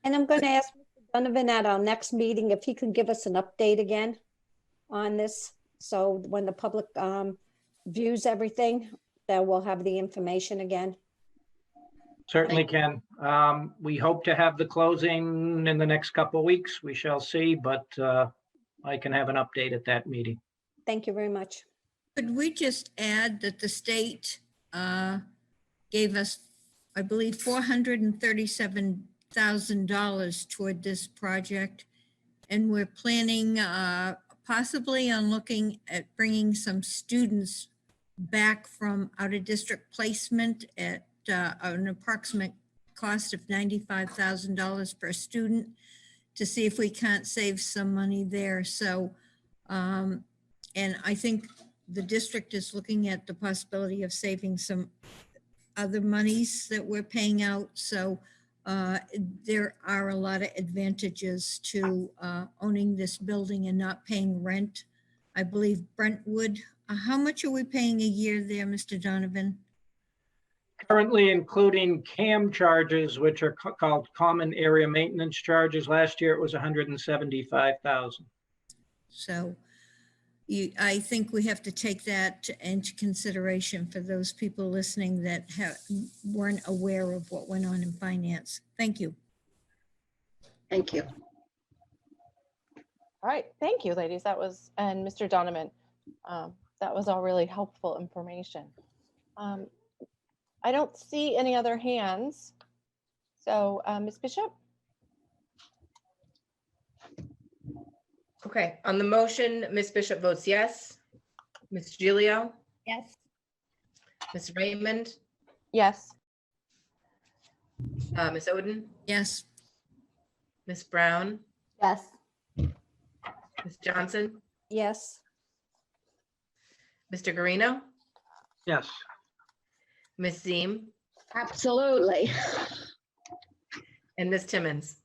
And I'm going to ask Mr. Donovan at our next meeting if he could give us an update again on this. So when the public views everything, that we'll have the information again. Certainly can. We hope to have the closing in the next couple of weeks. We shall see, but I can have an update at that meeting. Thank you very much. Could we just add that the state gave us, I believe, $437,000 toward this project. And we're planning possibly on looking at bringing some students back from out-of-district placement at an approximate cost of $95,000 per student to see if we can't save some money there. So, and I think the district is looking at the possibility of saving some other monies that we're paying out. So there are a lot of advantages to owning this building and not paying rent. I believe Brentwood, how much are we paying a year there, Mr. Donovan? Currently including CAM charges, which are called common area maintenance charges. Last year it was $175,000. So I think we have to take that into consideration for those people listening that weren't aware of what went on in finance. Thank you. Thank you. All right, thank you, ladies. That was, and Mr. Donovan, that was all really helpful information. I don't see any other hands. So Ms. Bishop? Okay, on the motion, Ms. Bishop votes yes. Ms. Gilio, Yes. Ms. Raymond, Yes. Ms. Oden, Yes. Ms. Brown, Yes. Ms. Johnson, Yes. Mr. Garino, Yes. Ms. Ziem, Absolutely. and Ms. Timmons.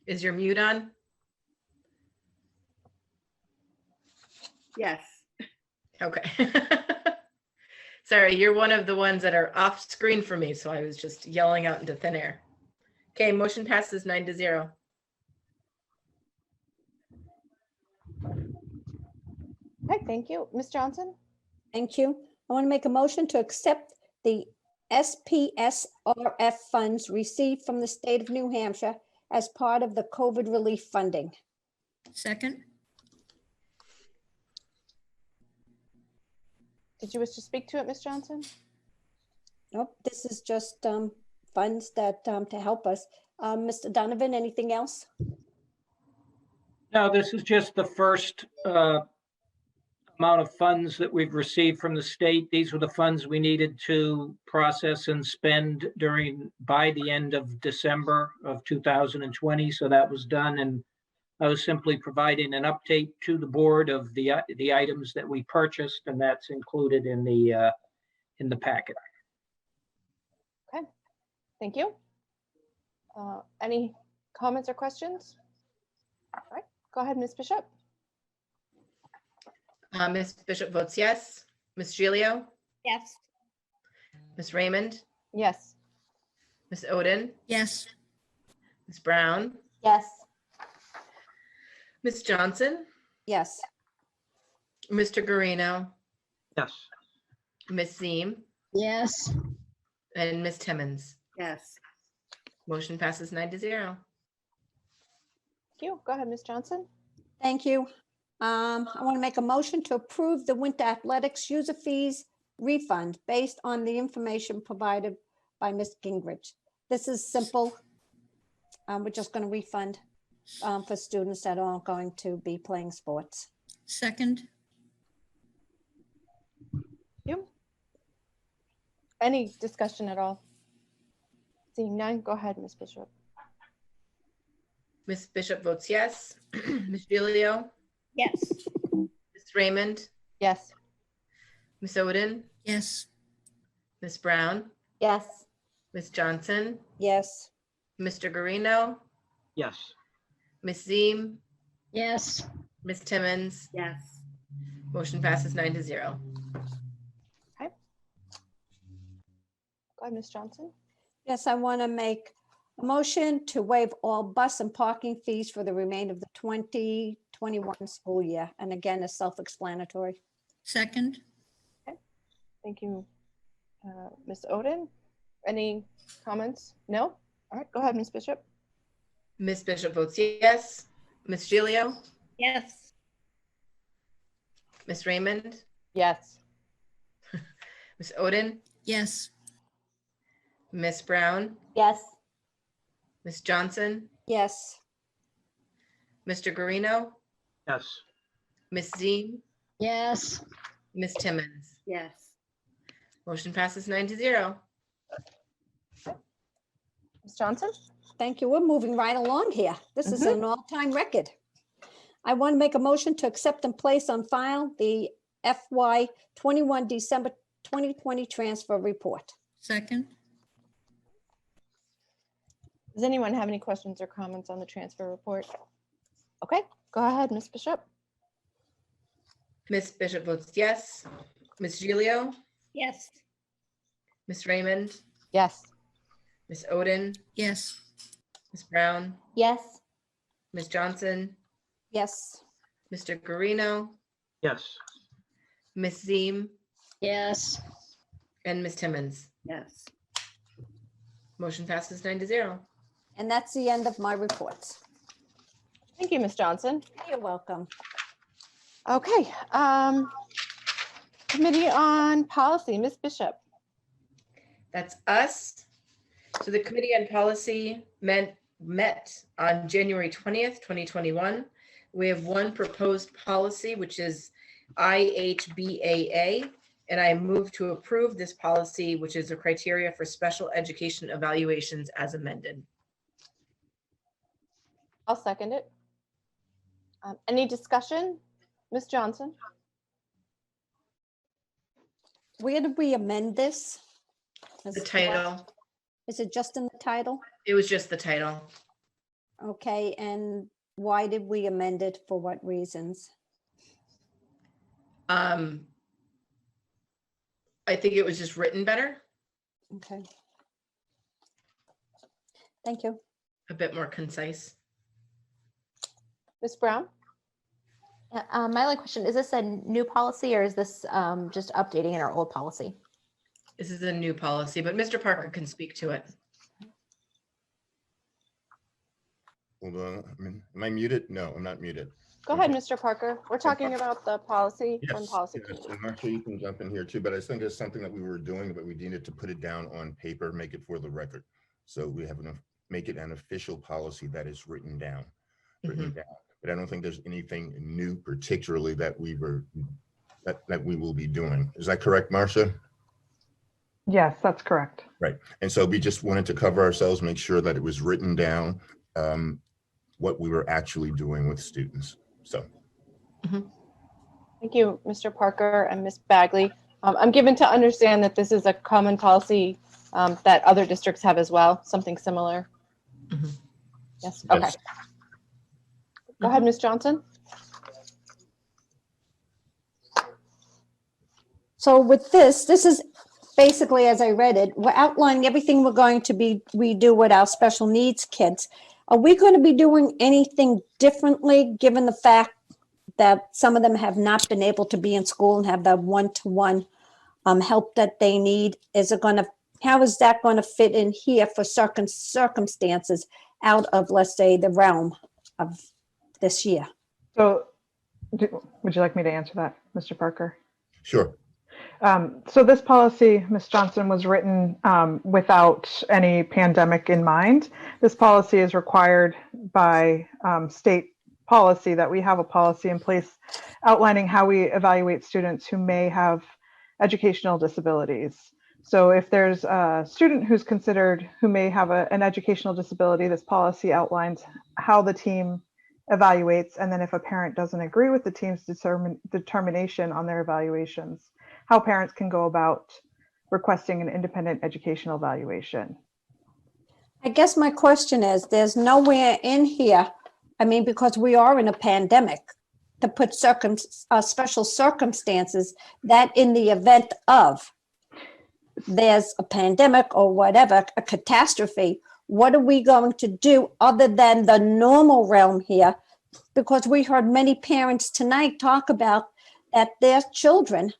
Is your mute on? Yes. Okay. Sorry, you're one of the ones that are off screen for me, so I was just yelling out into thin air. Okay, motion passes 9-0. Okay, thank you. Ms. Johnson? Thank you. I want to make a motion to accept the SPSRF funds received from the state of New Hampshire as part of the COVID relief funding. Second? Did you wish to speak to it, Ms. Johnson? Nope, this is just funds that to help us. Mr. Donovan, anything else? No, this is just the first amount of funds that we've received from the state. These were the funds we needed to process and spend by the end of December of 2020. So that was done, and I was simply providing an update to the board of the items that we purchased, and that's included in the packet. Okay, thank you. Any comments or questions? All right, go ahead, Ms. Bishop. Ms. Bishop votes yes. Ms. Gilio, Yes. Ms. Raymond, Yes. Ms. Oden, Yes. Ms. Brown, Yes. Ms. Johnson, Yes. Mr. Guarino, Yes. Ms. Ziem, Yes. and Ms. Timmons. Yes. Motion passes 9-0. Thank you. Go ahead, Ms. Johnson. Thank you. I want to make a motion to approve the winter athletics user fees refund based on the information provided by Ms. Gingrich. This is simple. We're just going to refund for students that aren't going to be playing sports. Second? You. Any discussion at all? Seeing none, go ahead, Ms. Bishop. Ms. Bishop votes yes. Ms. Gilio, Yes. Ms. Raymond, Yes. Ms. Oden, Yes. Ms. Brown, Yes. Ms. Johnson, Yes. Mr. Guarino, Yes. Ms. Ziem, Yes. Ms. Timmons. Yes. Motion passes 9-0. Okay. Go ahead, Ms. Johnson. Yes, I want to make a motion to waive all bus and parking fees for the remainder of the 2021 school year. And again, it's self-explanatory. Second? Thank you, Ms. Oden. Any comments? No? All right, go ahead, Ms. Bishop. Ms. Bishop votes yes. Ms. Gilio, Yes. Ms. Raymond, Yes. Ms. Oden, Yes. Ms. Brown, Yes. Ms. Johnson, Yes. Mr. Guarino, Yes. Ms. Ziem, Yes. Ms. Timmons. Yes. Motion passes 9-0. Ms. Johnson? Thank you. We're moving right along here. This is an all-time record. I want to make a motion to accept and place on file the FY 21 December 2020 transfer report. Second? Does anyone have any questions or comments on the transfer report? Okay, go ahead, Ms. Bishop. Ms. Bishop votes yes. Ms. Gilio, Yes. Ms. Raymond, Yes. Ms. Oden, Yes. Ms. Brown, Yes. Ms. Johnson, Yes. Mr. Guarino, Yes. Ms. Ziem, Yes. and Ms. Timmons. Yes. Motion passes 9-0. And that's the end of my reports. Thank you, Ms. Johnson. You're welcome. Okay, Committee on Policy, Ms. Bishop. That's us. So the Committee on Policy met on January 20th, 2021. We have one proposed policy, which is IHBAA, and I move to approve this policy, which is a criteria for special education evaluations as amended. I'll second it. Any discussion? Ms. Johnson? Where did we amend this? The title, Is it just in the title? it was just the title. Okay, and why did we amend it? For what reasons? I think it was just written better, Okay. Thank you. a bit more concise. Ms. Brown? My only question, is this a new policy or is this just updating in our old policy? This is a new policy, but Mr. Parker can speak to it. Hold on, am I muted? No, I'm not muted. Go ahead, Mr. Parker. We're talking about the policy from policy Yes, committee. and Marcia, you can jump in here too, but I think it's something that we were doing, but we needed to put it down on paper, make it for the record. So we have enough, make it an official policy that is written down. But I don't think there's anything new particularly that we will be doing. Is that correct, Marcia? Yes, that's correct. Right. And so we just wanted to cover ourselves, make sure that it was written down, what we were actually doing with students. So. Thank you, Mr. Parker and Ms. Bagley. I'm given to understand that this is a common policy that other districts have as well, something similar. Yes, okay. Go ahead, Ms. Johnson. So with this is basically, as I read it, we're outlining everything we're going to redo with our special needs kids. Are we going to be doing anything differently, given the fact that some of them have not been able to be in school and have that one-to-one help that they need? How is that going to fit in here for certain circumstances out of, let's say, the realm of this year? So would you like me to answer that, Mr. Parker? Sure. So this policy, Ms. Johnson, was written without any pandemic in mind. This policy is required by state policy, that we have a policy in place outlining how we evaluate students who may have educational disabilities. So if there's a student who's considered who may have an educational disability, this policy outlines how the team evaluates, and then if a parent doesn't agree with the team's determination on their evaluations, how parents can go about requesting an independent educational evaluation. I guess my question is, there's nowhere in here, I mean, because we are in a pandemic, to put special circumstances that in the event of there's a pandemic or whatever, a catastrophe, what are we going to do other than the normal realm here? Because we heard many parents tonight talk about that their children,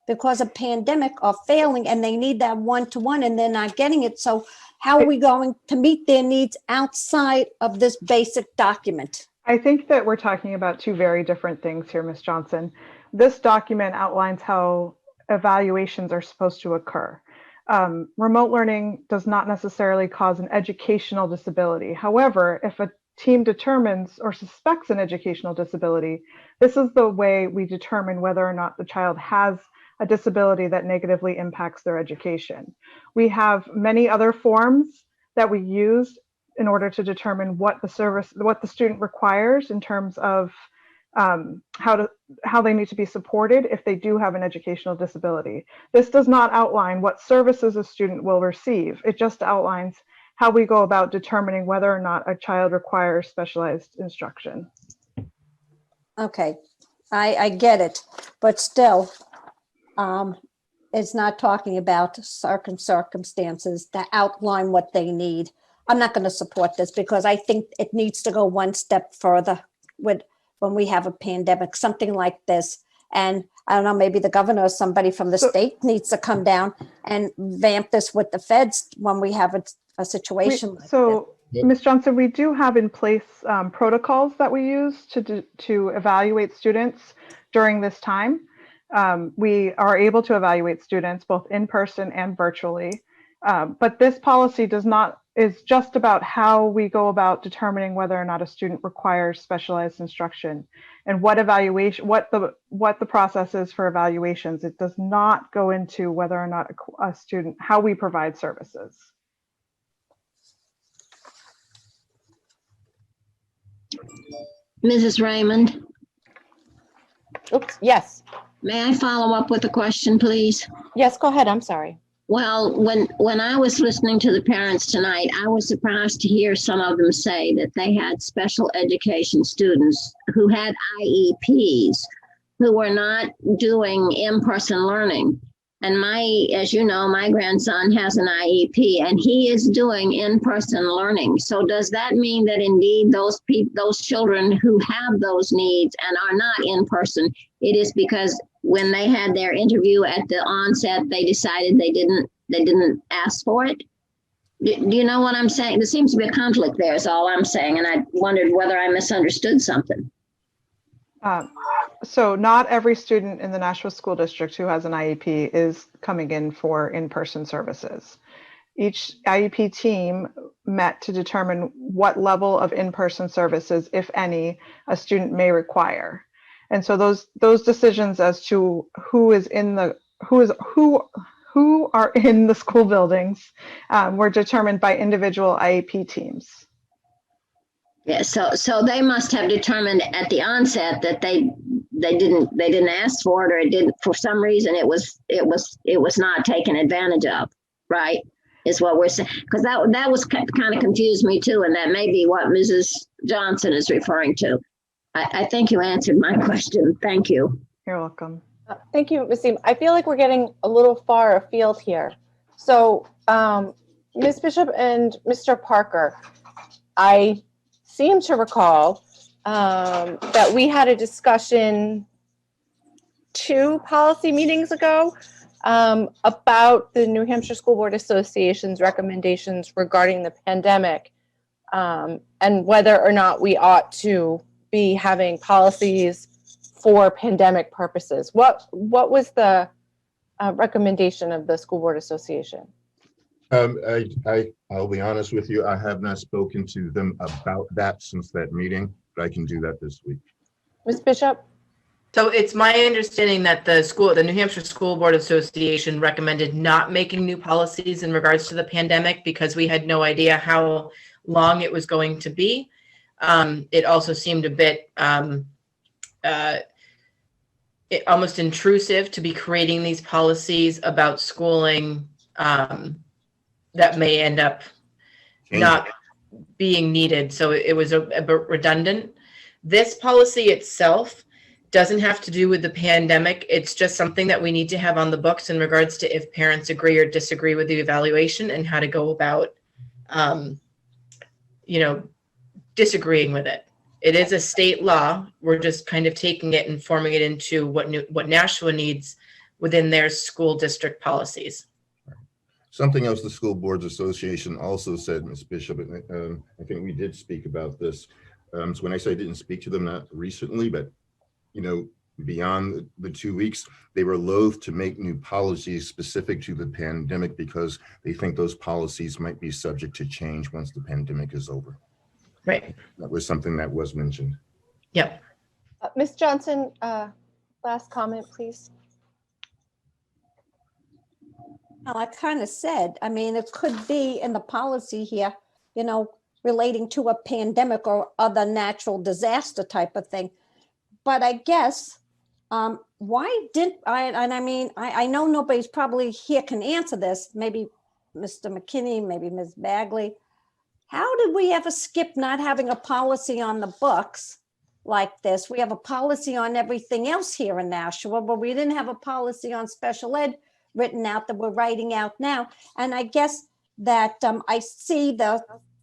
because of pandemic, are failing and they need that one-to-one and they're not getting it. So how are we going to meet their needs outside of this basic document? I think that we're talking about two very different things here, Ms. Johnson. This document outlines how evaluations are supposed to occur. Remote learning does not necessarily cause an educational disability. However, if a team determines or suspects an educational disability, this is the way we determine whether or not the child has a disability that negatively impacts their education. We have many other forms that we use in order to determine what the student requires in terms of how they need to be supported if they do have an educational disability. This does not outline what services a student will receive. It just outlines how we go about determining whether or not a child requires specialized instruction. Okay, I get it, but still, it's not talking about certain circumstances that outline what they need. I'm not going to support this because I think it needs to go one step further with when we have a pandemic, something like this. And I don't know, maybe the governor or somebody from the state needs to come down and vamp this with the feds when we have a situation like this. Ms. Johnson, we do have in place protocols that we use to evaluate students during this time. We are able to evaluate students both in person and virtually, but this policy is just about how we go about determining whether or not a student requires specialized instruction and what the process is for evaluations. It does not go into whether or not a student, how we provide services. Mrs. Raymond? Oops, yes. May I follow up with a question, please? Yes, go ahead. I'm sorry. Well, when I was listening to the parents tonight, I was surprised to hear some of them say that they had special education students who had IEPs, who were not doing in-person learning. And as you know, my grandson has an IEP and he is doing in-person learning. So does that mean that indeed those children who have those needs and are not in person, it is because when they had their interview at the onset, they decided they didn't ask for it? Do you know what I'm saying? There seems to be a conflict there is all I'm saying. And I wondered whether I misunderstood something. So not every student in the Nashua School District who has an IEP is coming in for in-person services. Each IEP team met to determine what level of in-person services, if any, a student may require. And so those decisions as to who are in the school buildings were determined by individual IEP teams. Yeah, so they must have determined at the onset that they didn't ask for it, or it didn't, for some reason it was not taken advantage of, right? Is what we're saying, because that was kind of confused me too, and that may be what Mrs. Johnson is referring to. I think you answered my question. Thank you. You're welcome. Thank you, Ms. Seam. I feel like we're getting a little far afield here. So, Ms. Bishop and Mr. Parker, I seem to recall that we had a discussion 2 policy meetings ago about the New Hampshire School Board Association's recommendations regarding the pandemic, and whether or not we ought to be having policies for pandemic purposes. What was the recommendation of the School Board Association? I'll be honest with you, I have not spoken to them about that since that meeting, but I can do that this week. Ms. Bishop? So it's my understanding that the New Hampshire School Board Association recommended not making new policies in regards to the pandemic because we had no idea how long it was going to be. It also seemed a bit almost intrusive to be creating these policies about schooling that may end up not being needed. So it was a bit redundant. This policy itself doesn't have to do with the pandemic. It's just something that we need to have on the books in regards to if parents agree or disagree with the evaluation and how to go about, disagreeing with it. It is a state law. We're just kind of taking it and forming it into what Nashua needs within their school district policies. Something else the School Boards Association also said, Ms. Bishop, and I think we did speak about this. So when I say I didn't speak to them, not recently, but beyond the 2 weeks, they were loath to make new policies specific to the pandemic because they think those policies might be subject to change once the pandemic is over. Right. That was something that was mentioned. Yep. Ms. Johnson, last comment, please. Well, I kind of said, I mean, it could be in the policy here, relating to a pandemic or other natural disaster type of thing. But I guess, why didn't I know nobody's probably here can answer this, maybe Mr. McKinney, maybe Ms. Bagley. How did we ever skip not having a policy on the books like this? We have a policy on everything else here in Nashua, but we didn't have a policy on special ed written out that we're writing out now. And I guess that I see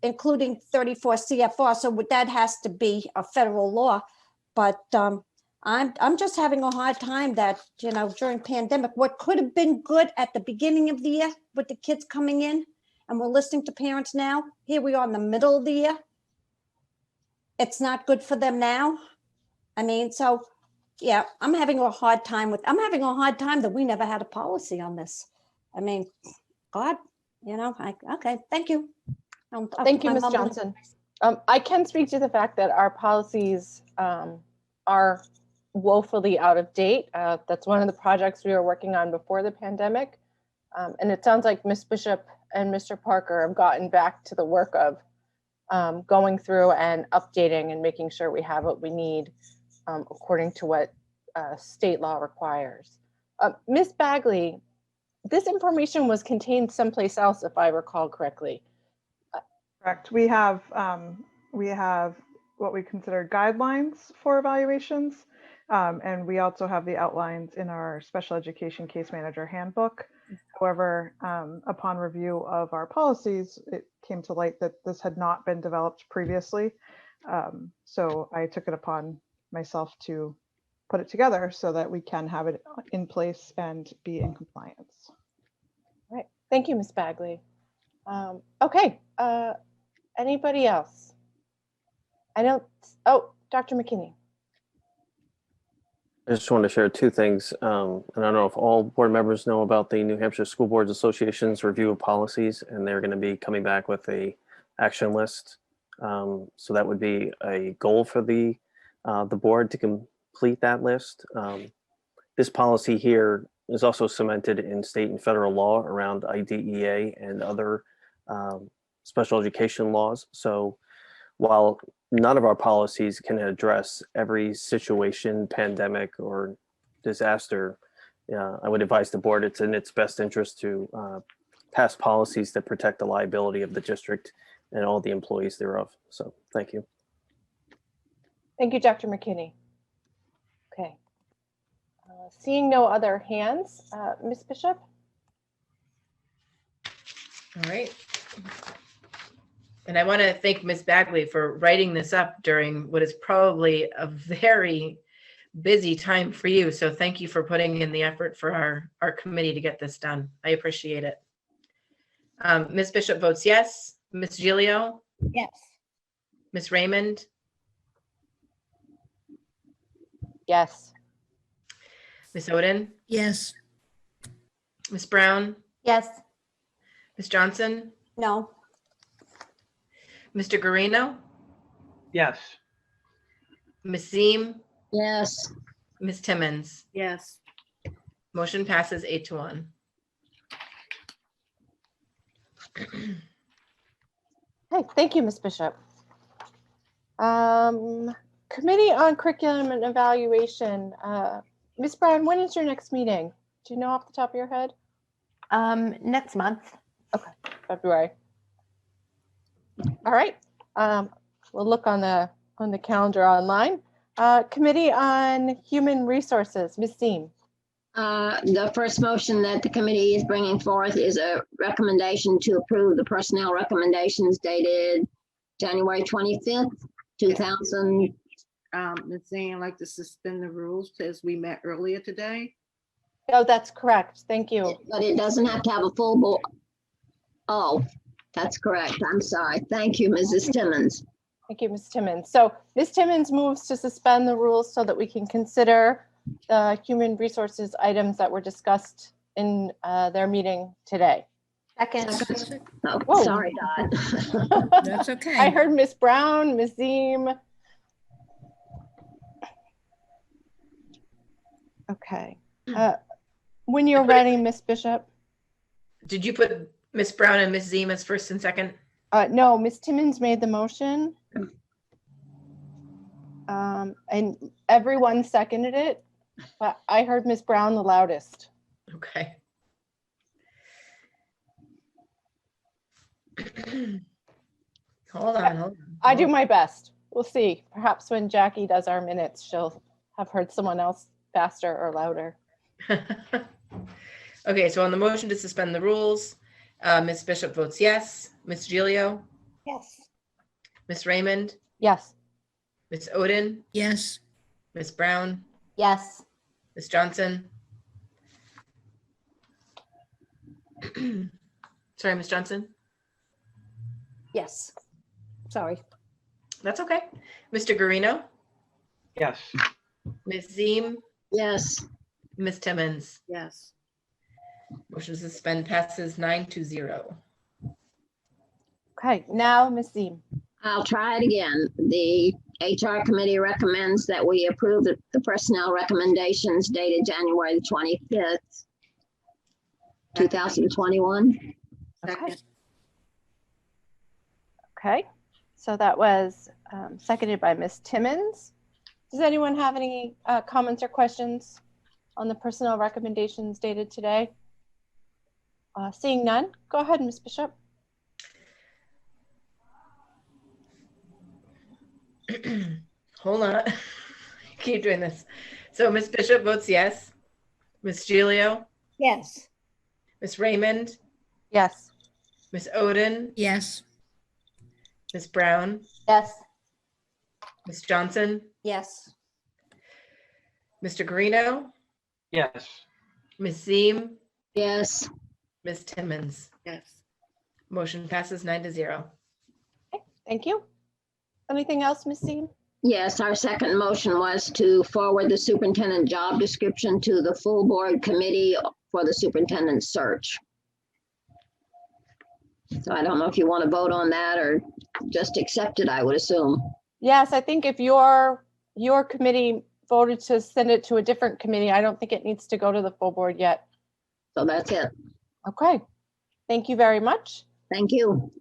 including 34 CFR, so that has to be a federal law. But I'm just having a hard time that, during pandemic, what could have been good at the beginning of the year with the kids coming in, and we're listening to parents now, here we are in the middle of the year. It's not good for them now. I mean, so yeah, I'm having a hard time that we never had a policy on this. I mean, God, okay, thank you. Thank you, Ms. Johnson. I can speak to the fact that our policies are woefully out of date. That's one of the projects we were working on before the pandemic. And it sounds like Ms. Bishop and Mr. Parker have gotten back to the work of going through and updating and making sure we have what we need according to what state law requires. Ms. Bagley, this information was contained someplace else, if I recall correctly. Correct. We have what we consider guidelines for evaluations, and we also have the outlines in our special education case manager handbook. However, upon review of our policies, it came to light that this had not been developed previously. So I took it upon myself to put it together so that we can have it in place and be in compliance. All right. Thank you, Ms. Bagley. Okay. Anybody else? I don't. Oh, Dr. McKinney. I just wanted to share two things. And I don't know if all board members know about the New Hampshire School Boards Association's review of policies, and they're going to be coming back with a action list. So that would be a goal for the board to complete that list. This policy here is also cemented in state and federal law around IDEA and other special education laws. So while none of our policies can address every situation, pandemic, or disaster, I would advise the board it's in its best interest to pass policies that protect the liability of the district and all the employees thereof. So thank you. Thank you, Dr. McKinney. Okay. Seeing no other hands, Ms. Bishop? All right. And I want to thank Ms. Bagley for writing this up during what is probably a very busy time for you. So thank you for putting in the effort for our committee to get this done. I appreciate it. Ms. Bishop votes yes. Ms. Gilio? Yes. Ms. Raymond? Yes. Ms. Oden? Yes. Ms. Brown? Yes. Ms. Johnson? No. Mr. Guarino? Yes. Ms. Ziem? Yes. Ms. Timmons? Yes. Motion passes 8-1. Okay, thank you, Ms. Bishop. Committee on Curriculum and Evaluation. Ms. Brown, when is your next meeting? Do you know off the top of your head? Next month. Okay, February. All right. We'll look on the calendar online. Committee on Human Resources, Ms. Ziem. The first motion that the committee is bringing forth is a recommendation to approve the personnel recommendations dated January 25th, 2000. Ms. Zane, I'd like to suspend the rules as we met earlier today. Oh, that's correct. Thank you. But it doesn't have to have a full board. Oh, that's correct. I'm sorry. Thank you, Mrs. Timmons. Thank you, Ms. Timmons. So Ms. Timmons moves to suspend the rules so that we can consider the human resources items that were discussed in their meeting today. Second. Oh, Whoa. sorry, Dot. That's okay. I heard Ms. Brown, Ms. Ziem. Okay. When you're ready, Ms. Bishop. Did you put Ms. Brown and Ms. Ziem as first and second? No, Ms. Timmons made the motion. And everyone seconded it, but I heard Ms. Brown the loudest. Okay. Hold on. I do my best. We'll see. Perhaps when Jackie does our minutes, she'll have heard someone else faster or louder. Okay, so on the motion to suspend the rules, Ms. Bishop votes yes. Ms. Gilio? Yes. Ms. Raymond? Yes. Ms. Oden? Yes. Ms. Brown? Yes. Ms. Johnson? Sorry, Ms. Johnson? Yes. Sorry. That's okay. Mr. Guarino? Yes. Ms. Ziem? Yes. Ms. Timmons? Yes. Motion to suspend passes 9-0. Okay, now Ms. Ziem. I'll try it again. The HR committee recommends that we approve the personnel recommendations dated January the 25th, 2021. Okay. Okay, so that was seconded by Ms. Timmons. Does anyone have any comments or questions on the personnel recommendations dated today? Seeing none, go ahead, Ms. Bishop. Hold on. Keep doing this. So Ms. Bishop votes yes. Ms. Gilio? Yes. Ms. Raymond? Yes. Ms. Oden? Yes. Ms. Brown? Yes. Ms. Johnson? Yes. Mr. Guarino, Yes. Ms. Ziem, Yes. Ms. Timmons. Yes. Motion passes 9-0. Thank you. Anything else, Ms. Seem? Yes, our second motion was to forward the superintendent job description to the full board committee for the superintendent search. So I don't know if you want to vote on that or just accept it, I would assume. Yes, I think if your committee voted to send it to a different committee, I don't think it needs to go to the full board yet. So that's it. Okay. Thank you very much. Thank you.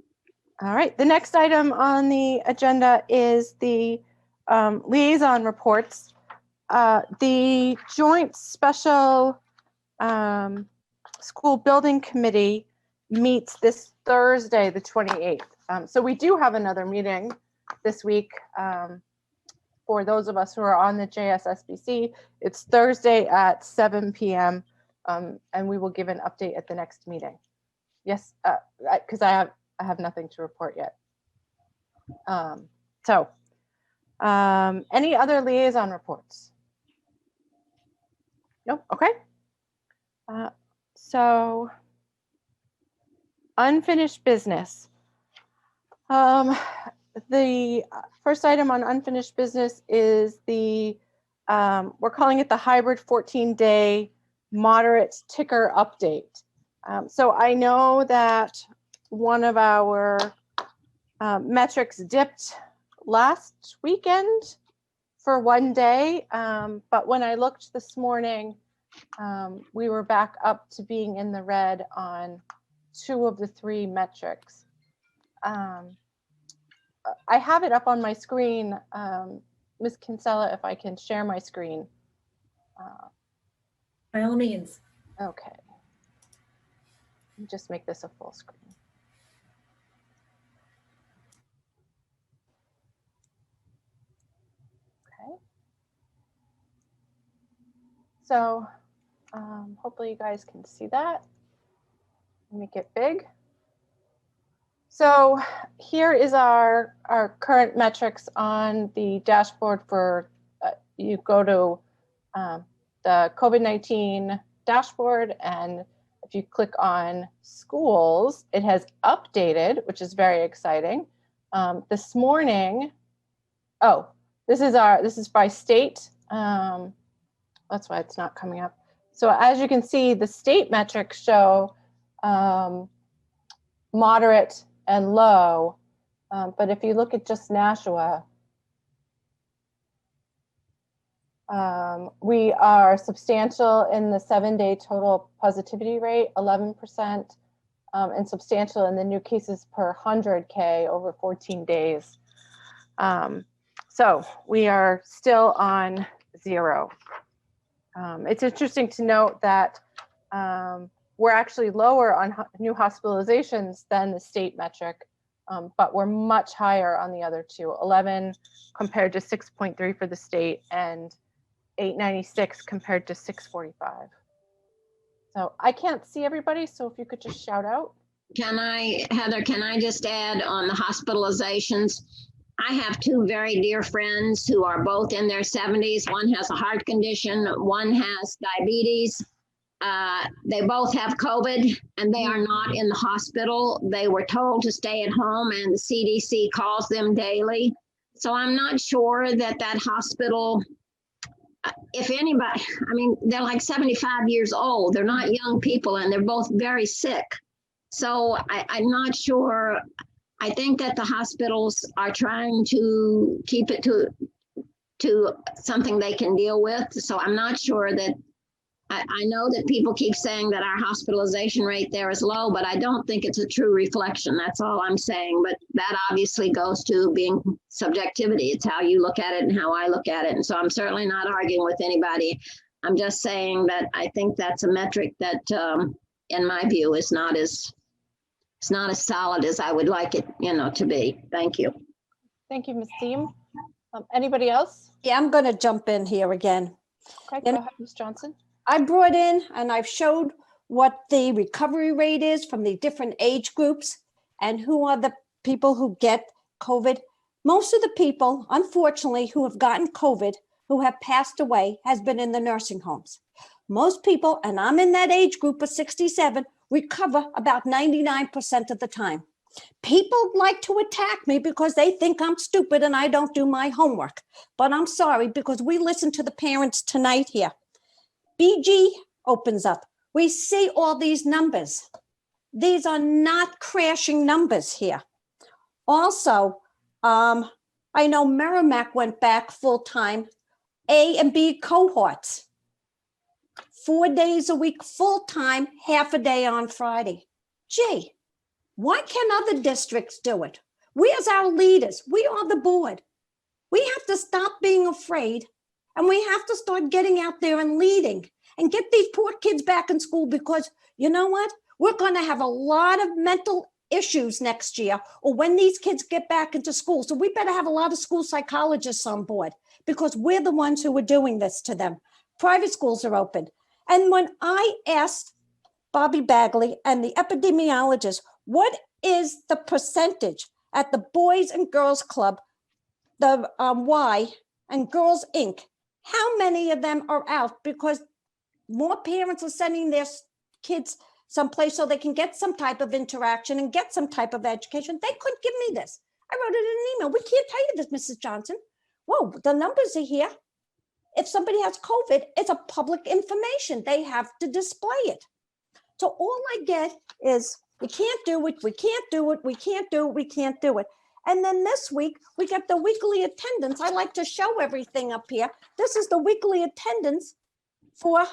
All right. The next item on the agenda is the liaison reports. The Joint Special School Building Committee meets this Thursday, the 28th. So we do have another meeting this week. For those of us who are on the JSSBC, it's Thursday at 7 p.m. And we will give an update at the next meeting. Yes, because I have nothing to report yet. Any other liaison reports? Nope. Okay. So unfinished business. The first item on unfinished business is the, we're calling it the hybrid 14-day moderate ticker update. So I know that one of our metrics dipped last weekend for one day, but when I looked this morning, we were back up to being in the red on 2 of the 3 metrics. I have it up on my screen, Ms. Kinsella, if I can share my screen. By all means. Okay. Let me just make this a full screen. Okay. So hopefully you guys can see that. Make it big. So here is our current metrics on the dashboard for, you go to the COVID-19 dashboard, and if you click on schools, it has updated, which is very exciting. This morning, this is by state. That's why it's not coming up. So as you can see, the state metrics show moderate and low, but if you look at just Nashua, we are substantial in the 7-day total positivity rate, 11%, and substantial in the new cases per 100K over 14 days. So we are still on 0. It's interesting to note that we're actually lower on new hospitalizations than the state metric, but we're much higher on the other 2, 11 compared to 6.3 for the state and 896 compared to 645. So I can't see everybody, so if you could just shout out. Heather, can I just add on the hospitalizations? I have 2 very dear friends who are both in their 70s. One has a heart condition, one has diabetes. They both have COVID and they are not in the hospital. They were told to stay at home and the CDC calls them daily. So I'm not sure that hospital, if anybody, I mean, they're like 75 years old. They're not young people and they're both very sick. So I'm not sure. I think that the hospitals are trying to keep it to something they can deal with. So I'm not sure that, I know that people keep saying that our hospitalization rate there is low, but I don't think it's a true reflection. That's all I'm saying. But that obviously goes to being subjectivity. It's how you look at it and how I look at it. And so I'm certainly not arguing with anybody. I'm just saying that I think that's a metric that, in my view, is not as solid as I would like it, to be. Thank you. Thank you, Ms. Seem. Anybody else? Yeah, I'm going to jump in here again. Okay, go ahead, Ms. Johnson. I brought in and I've showed what the recovery rate is from the different age groups and who are the people who get COVID. Most of the people, unfortunately, who have gotten COVID, who have passed away has been in the nursing homes. Most people, and I'm in that age group of 67, recover about 99% of the time. People like to attack me because they think I'm stupid and I don't do my homework. But I'm sorry, because we listen to the parents tonight here. BG opens up. We see all these numbers. These are not crashing numbers here. Also, I know Merrimack went back full-time, A and B cohorts. 4 days a week, full-time, half a day on Friday. Gee, why can't other districts do it? We as our leaders, we are the board. We have to stop being afraid, and we have to start getting out there and leading and get these poor kids back in school, because you know what? We're going to have a lot of mental issues next year, or when these kids get back into school. So we better have a lot of school psychologists on board, because we're the ones who are doing this to them. Private schools are open. And when I asked Bobby Bagley and the epidemiologist, what is the percentage at the Boys and Girls Club, the Y and Girls Inc., how many of them are out? Because more parents are sending their kids someplace so they can get some type of interaction and get some type of education. They couldn't give me this. I wrote it in an email. We can't tell you this, Mrs. Johnson. Whoa, the numbers are here. If somebody has COVID, it's a public information. They have to display it. So all I get is, we can't do it, we can't do it, we can't do it, we can't do it. And then this week, we got the weekly attendance. I like to show everything up here. This is the weekly attendance for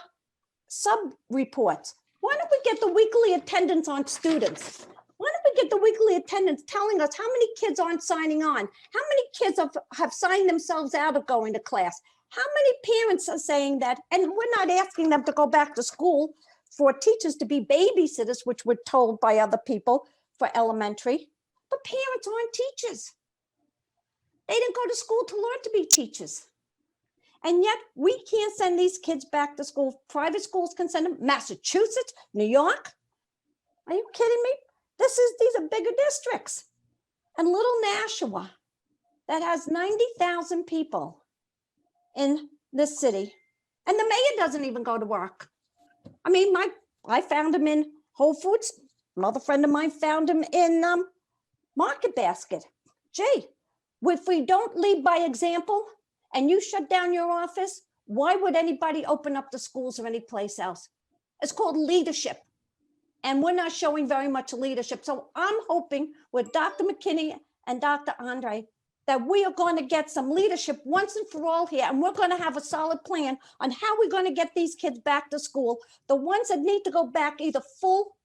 sub-reports. Why don't we get the weekly attendance on students? Why don't we get the weekly attendance telling us how many kids aren't signing on? How many kids have signed themselves out of going to class? How many parents are saying that? And we're not asking them to go back to school for teachers to be babysitters, which we're told by other people for elementary, but parents aren't teachers. They didn't go to school to learn to be teachers. And yet we can't send these kids back to school. Private schools can send them. Massachusetts, New York. Are you kidding me? These are bigger districts. And little Nashua that has 90,000 people in this city. And the mayor doesn't even go to work. I mean, I found him in Whole Foods. Another friend of mine found him in Market Basket. Gee, if we don't lead by example and you shut down your office, why would anybody open up the schools or any place else? It's called leadership. And we're not showing very much leadership. So I'm hoping with Dr. McKinney and Dr. Andre that we are going to get some leadership once and for all here. And we're going to have a solid plan on how we're going to get these kids back to school. The ones that need to go back either full,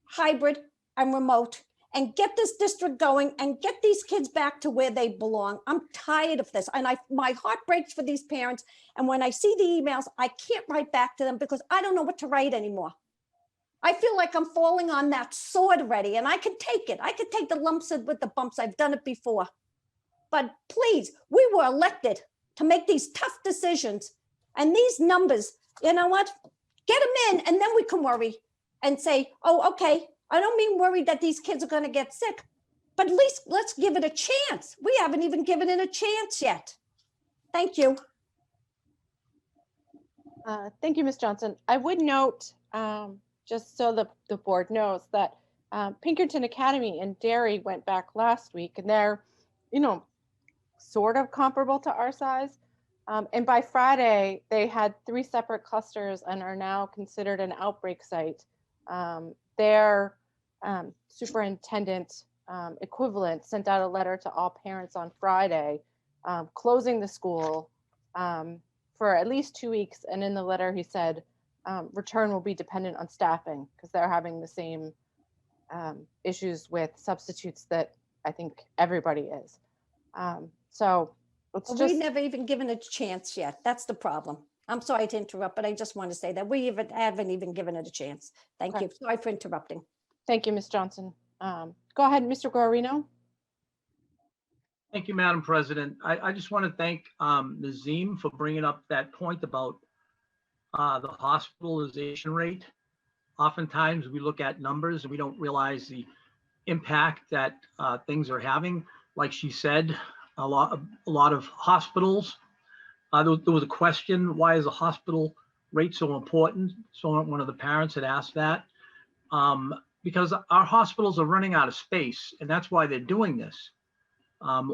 hybrid, and remote, and get this district going and get these kids back to where they belong. I'm tired of this. And my heart breaks for these parents. And when I see the emails, I can't write back to them because I don't know what to write anymore. I feel like I'm falling on that sword already, and I can take it. I can take the lumps with the bumps. I've done it before. But please, we were elected to make these tough decisions. And these numbers, you know what? Get them in, and then we can worry and say, oh, okay, I don't mean worried that these kids are going to get sick, but at least let's give it a chance. We haven't even given it a chance yet. Thank you. Thank you, Ms. Johnson. I would note, just so the board knows, that Pinkerton Academy in Derry went back last week, and they're, sort of comparable to our size. And by Friday, they had 3 separate clusters and are now considered an outbreak site. Their superintendent equivalent sent out a letter to all parents on Friday, closing the school for at least 2 weeks. And in the letter, he said, return will be dependent on staffing because they're having the same issues with substitutes that I think everybody is. So it's Well, just, we've never even given it a chance yet. That's the problem. I'm sorry to interrupt, but I just want to say that we haven't even given it a chance. Thank Okay. you. Sorry for interrupting. Thank you, Ms. Johnson. Go ahead, Mr. Guarino. Thank you, Madam President. I just want to thank Nazim for bringing up that point about the hospitalization rate. Oftentimes we look at numbers and we don't realize the impact that things are having. Like she said, a lot of hospitals There was a question, why is the hospital rate so important? So one of the parents had asked that. Because our hospitals are running out of space, and that's why they're doing this.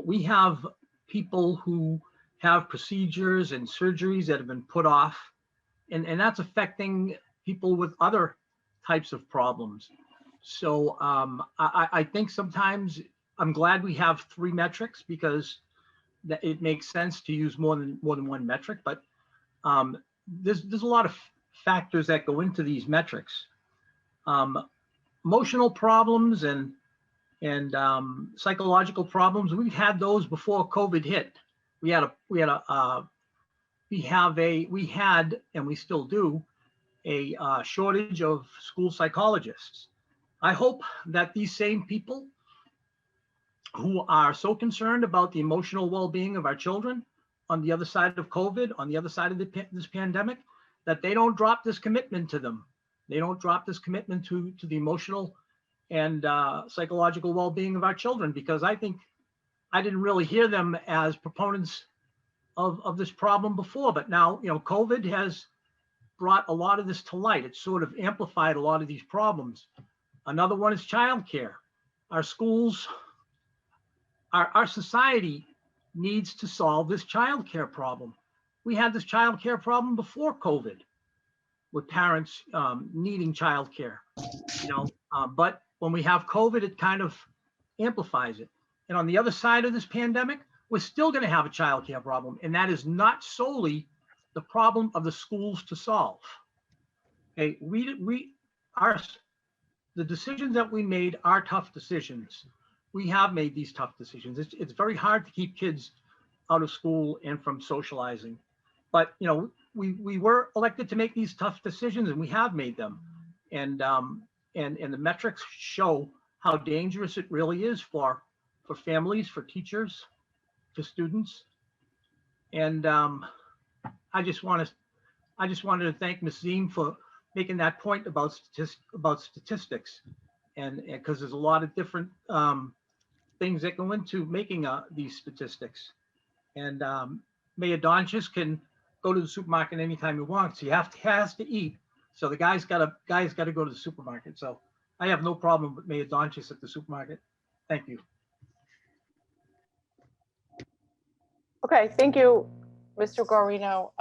We have people who have procedures and surgeries that have been put off, and that's affecting people with other types of problems. So I think sometimes I'm glad we have 3 metrics, because that it makes sense to use more than one metric. But there's a lot of factors that go into these metrics. Emotional problems and psychological problems, we've had those before COVID hit. We had and we still do a shortage of school psychologists. I hope that these same people who are so concerned about the emotional well-being of our children on the other side of COVID, on the other side of this pandemic, that they don't drop this commitment to them. They don't drop this commitment to the emotional and psychological well-being of our children, because I think I didn't really hear them as proponents of this problem before. But now, COVID has brought a lot of this to light. It's sort of amplified a lot of these problems. Another one is childcare. Our schools, our society needs to solve this childcare problem. We had this childcare problem before COVID, with parents needing childcare, but when we have COVID, it kind of amplifies it. And on the other side of this pandemic, we're still going to have a childcare problem, and that is not solely the problem of the schools to solve. Okay, the decisions that we made are tough decisions. We have made these tough decisions. It's very hard to keep kids out of school and from socializing, but we were elected to make these tough decisions, and we have made them. And the metrics show how dangerous it really is for families, for teachers, for students. And I just wanted to thank Ms. Ziem for making that point about statistics, and because there's a lot of different things that go into making these statistics. And Mayor Donchis can go to the supermarket anytime he wants. He has to eat. So the guy's got to go to the supermarket. So I have no problem with Mayor Donchis at the supermarket. Thank you. Okay, thank you, Mr. Guarino.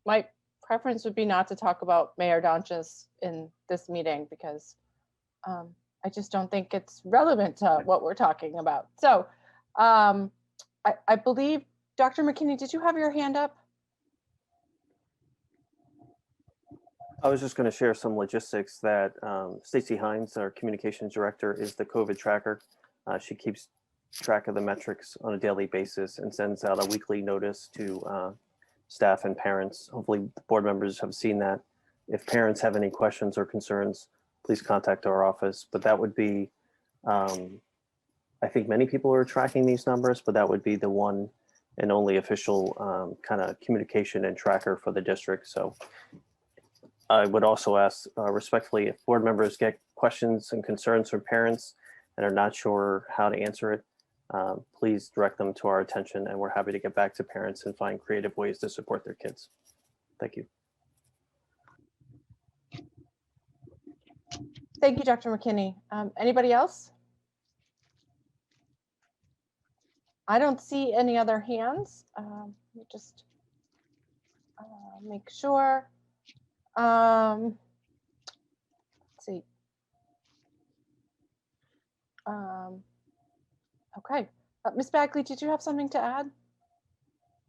My preference would be not to talk about Mayor Donchis in this meeting, because I just don't think it's relevant to what we're talking about. So I believe, Dr. McKinney, did you have your hand up? I was just going to share some logistics that Stacy Hines, our communications director, is the COVID tracker. She keeps track of the metrics on a daily basis and sends out a weekly notice to staff and parents. Hopefully board members have seen that. If parents have any questions or concerns, please contact our office. But that would be, I think many people are tracking these numbers, but that would be the one and only official kind of communication and tracker for the district. So I would also ask respectfully, if board members get questions and concerns from parents and are not sure how to answer it, please direct them to our attention, and we're happy to get back to parents and find creative ways to support their kids. Thank you. Thank you, Dr. McKinney. Anybody else? I don't see any other hands. Let me just make sure. Let's see. Okay. Ms. Bagley, did you have something to add?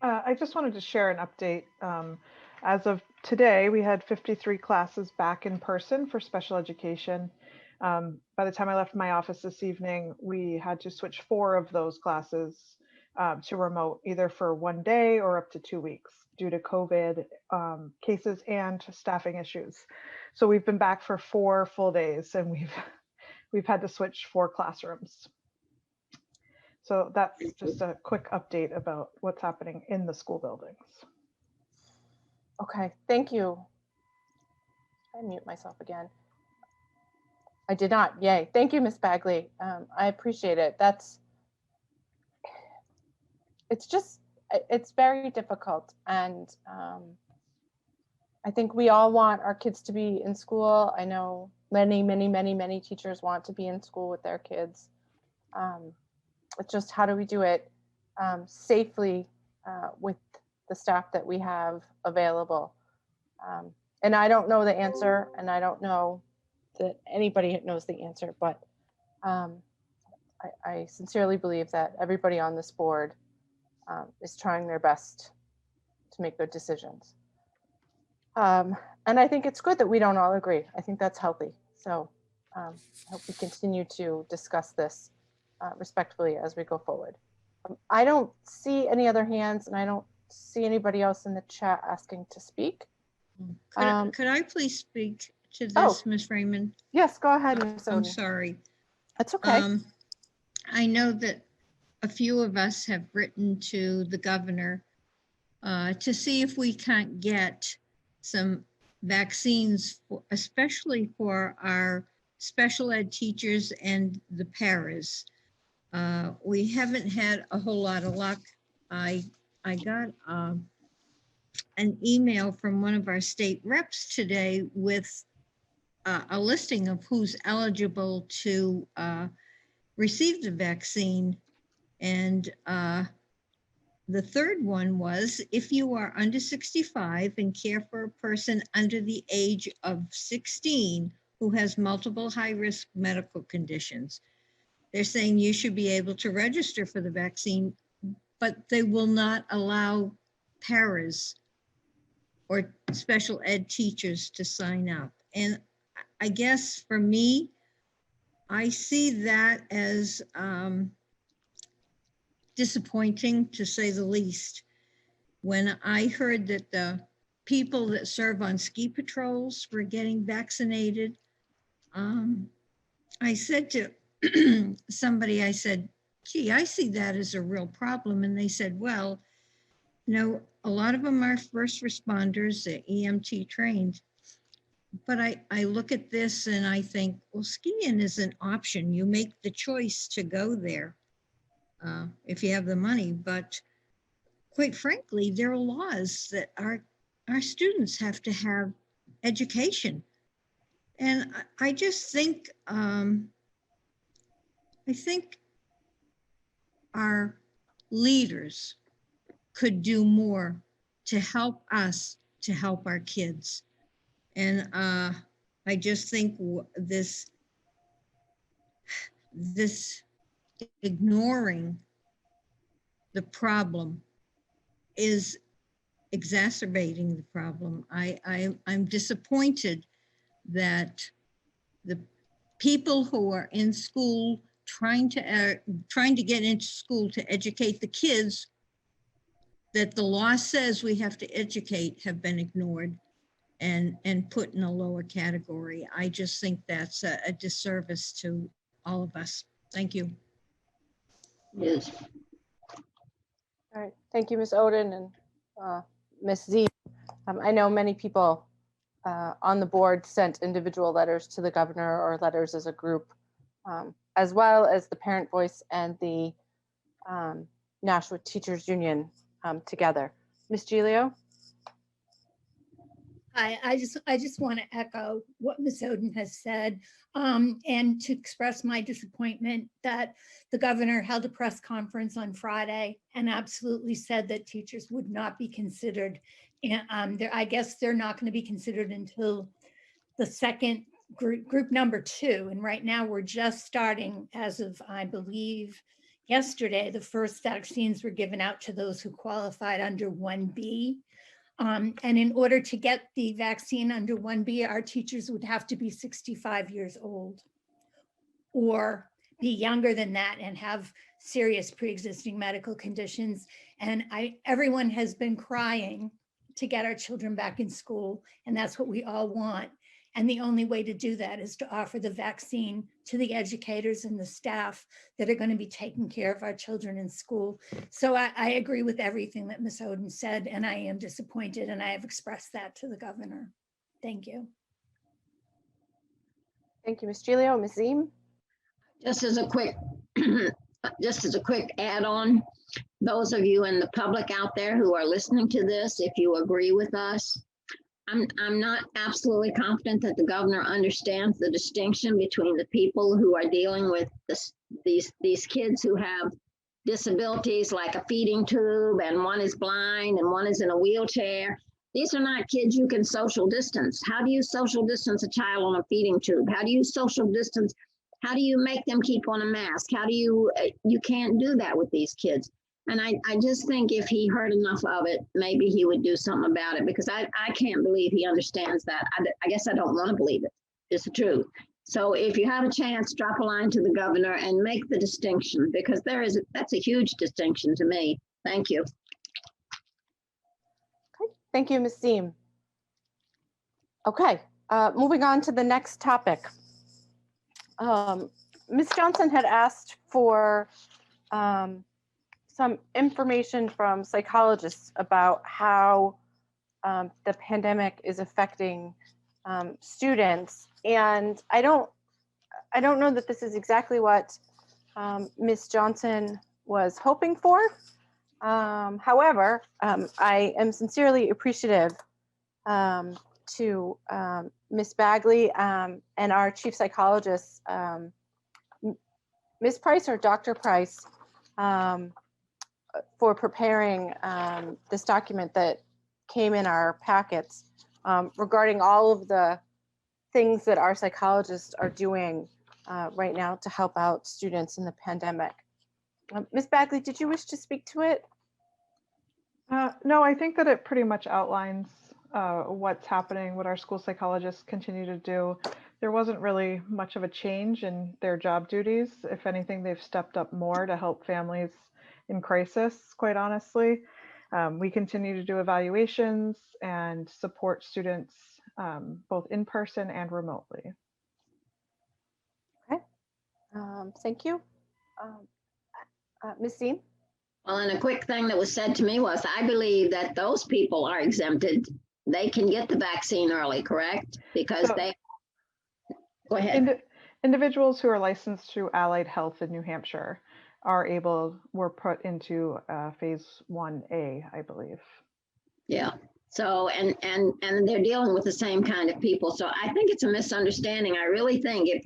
I just wanted to share an update. As of today, we had 53 classes back in person for special education. By the time I left my office this evening, we had to switch 4 of those classes to remote, either for 1 day or up to 2 weeks due to COVID cases and staffing issues. So we've been back for 4 full days, and we've had to switch 4 classrooms. So that's just a quick update about what's happening in the school buildings. Okay, thank you. I mute myself again. I did not. Yay. Thank you, Ms. Bagley. I appreciate it. It's just it's very difficult. And I think we all want our kids to be in school. I know many teachers want to be in school with their kids. It's just, how do we do it safely with the staff that we have available? And I don't know the answer, and I don't know that anybody knows the answer, but I sincerely believe that everybody on this board is trying their best to make good decisions. And I think it's good that we don't all agree. I think that's healthy. So I hope we continue to discuss this respectfully as we go forward. I don't see any other hands, and I don't see anybody else in the chat asking to speak. Could I please speak to this, Ms. Raymond? Yes, go ahead, Ms. I'm Oden. sorry. That's okay. I know that a few of us have written to the governor to see if we can't get some vaccines, especially for our special ed teachers and the paras. We haven't had a whole lot of luck. I got an email from one of our state reps today with a listing of who's eligible to receive the vaccine. And the third one was, if you are under 65 and care for a person under the age of 16 who has multiple high-risk medical conditions, they're saying you should be able to register for the vaccine, but they will not allow paras or special ed teachers to sign up. And I guess for me, I see that as disappointing, to say the least. When I heard that the people that serve on ski patrols were getting vaccinated, I said to somebody, I said, gee, I see that as a real problem. And they said, well, you know, a lot of them are first responders, they're EMT trained. But I look at this and I think, well, skiing is an option. You make the choice to go there if you have the money. But quite frankly, there are laws that our students have to have education. And I just think, I think our leaders could do more to help us to help our kids. And I just think this ignoring the problem is exacerbating the problem. I'm disappointed that the people who are in school trying to get into school to educate the kids that the law says we have to educate have been ignored and put in a lower category. I just think that's a disservice to all of us. Thank you. Yes. All right, thank you, Ms. Oden and Ms. Z. I know many people on the board sent individual letters to the governor or letters as a group, as well as the Parent Voice and the Nashua Teachers Union together. Ms. Giglio? I just want to echo what Ms. Oden has said, and to express my disappointment that the governor held a press conference on Friday and absolutely said that teachers would not be considered. And I guess they're not going to be considered until the second group number 2. And right now we're just starting, as of, I believe, yesterday, the first vaccines were given out to those who qualified under 1B. And in order to get the vaccine under 1B, our teachers would have to be 65 years old or be younger than that and have serious pre-existing medical conditions. And everyone has been crying to get our children back in school, and that's what we all want. And the only way to do that is to offer the vaccine to the educators and the staff that are going to be taking care of our children in school. So I agree with everything that Ms. Oden said, and I am disappointed, and I have expressed that to the governor. Thank you. Thank you, Ms. Giglio. Ms. Ziem? Just as a quick just as a quick add-on, those of you in the public out there who are listening to this, if you agree with us, I'm not absolutely confident that the governor understands the distinction between the people who are dealing with these kids who have disabilities like a feeding tube, and one is blind and one is in a wheelchair. These are not kids you can social distance. How do you social distance a child on a feeding tube? How do you social distance? How do you make them keep on a mask? How do you can't do that with these kids. And I just think if he heard enough of it, maybe he would do something about it, because I can't believe he understands that. I guess I don't want to believe it. It's the truth. So if you have a chance, drop a line to the governor and make the distinction, because that's a huge distinction to me. Thank you. Okay, thank you, Ms. Seem. Okay, moving on to the next topic. Ms. Johnson had asked for some information from psychologists about how the pandemic is affecting students, and I don't know that this is exactly what Ms. Johnson was hoping for. However, I am sincerely appreciative to Ms. Bagley and our chief psychologist, Ms. Price or Dr. Price, for preparing this document that came in our packets regarding all of the things that our psychologists are doing right now to help out students in the pandemic. Ms. Bagley, did you wish to speak to it? No, I think that it pretty much outlines what's happening, what our school psychologists continue to do. There wasn't really much of a change in their job duties. If anything, they've stepped up more to help families in crisis, quite honestly. We continue to do evaluations and support students both in person and remotely. Okay, thank you. Ms. Seem? Well, and a quick thing that was said to me was, I believe that those people are exempted. They can get the vaccine early, correct? Because go ahead. Individuals who are licensed through Allied Health in New Hampshire were put into phase 1A, I believe. Yeah. So, and they're dealing with the same kind of people. So I think it's a misunderstanding. I really think if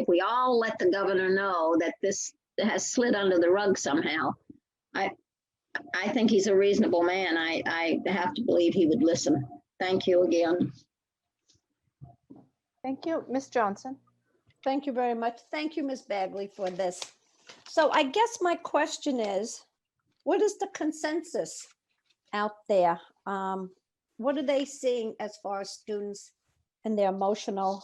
we all let the governor know that this has slid under the rug somehow, I think he's a reasonable man. I have to believe he would listen. Thank you again. Thank you. Ms. Johnson? Thank you very much. Thank you, Ms. Bagley, for this. So I guess my question is, what is the consensus out there? What are they seeing as far as students and their emotional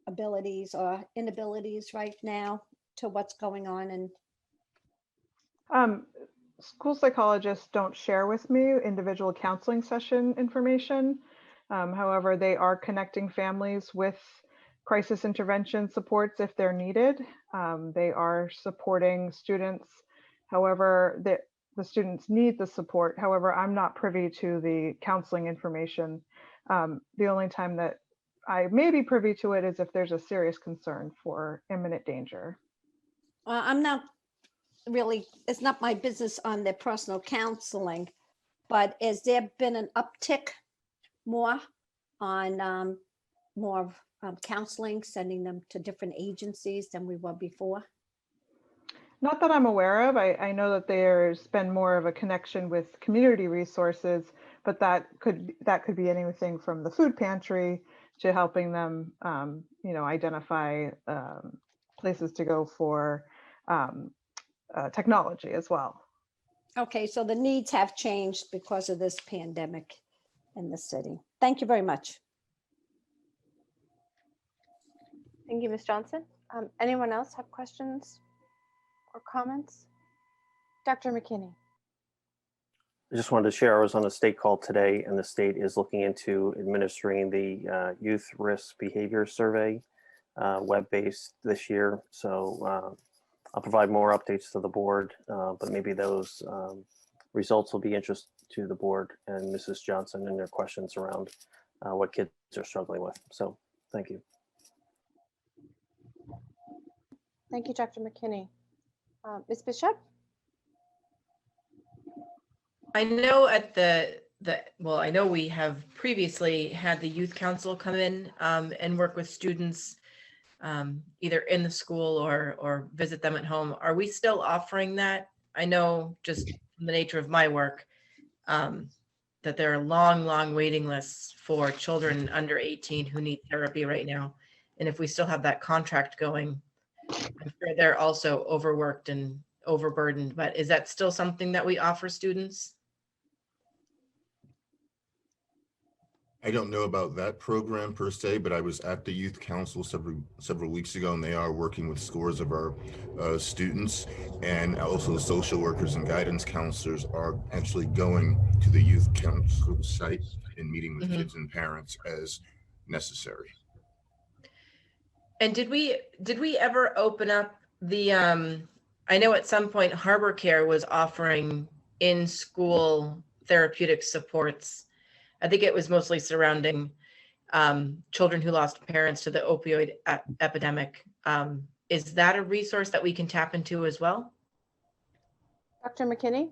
abilities or inabilities right now to what's going on? And school psychologists don't share with me individual counseling session information. However, they are connecting families with crisis intervention supports if they're needed. They are supporting students. However, the students need the support. However, I'm not privy to the counseling information. The only time that I may be privy to it is if there's a serious concern for imminent danger. I'm not really, it's not my business on their personal counseling, but has there been an uptick more on more counseling, sending them to different agencies than we were before? Not that I'm aware of. I know that there's been more of a connection with community resources, but that could be anything from the food pantry to helping them, identify places to go for technology as well. Okay, so the needs have changed because of this pandemic in the city. Thank you very much. Thank you, Ms. Johnson. Anyone else have questions or comments? Dr. McKinney. I just wanted to share, I was on a state call today, and the state is looking into administering the Youth Risk Behavior Survey, web-based this year. So I'll provide more updates to the board, but maybe those results will be interest to the board and Mrs. Johnson and their questions around what kids are struggling with. So thank you. Thank you, Dr. McKinney. Ms. Bishop? I know at well, I know we have previously had the youth council come in and work with students either in the school or visit them at home. Are we still offering that? I know just from the nature of my work that there are long waiting lists for children under 18 who need therapy right now. And if we still have that contract going, I'm sure they're also overworked and overburdened, but is that still something that we offer students? I don't know about that program per se, but I was at the youth council several weeks ago, and they are working with scores of our students, and also social workers and guidance counselors are actually going to the youth council site and meeting with kids and parents as necessary. And did we ever open up the I know at some point Harbor Care was offering in-school therapeutic supports. I think it was mostly surrounding children who lost parents to the opioid epidemic. Is that a resource that we can tap into as well? Dr. McKinney?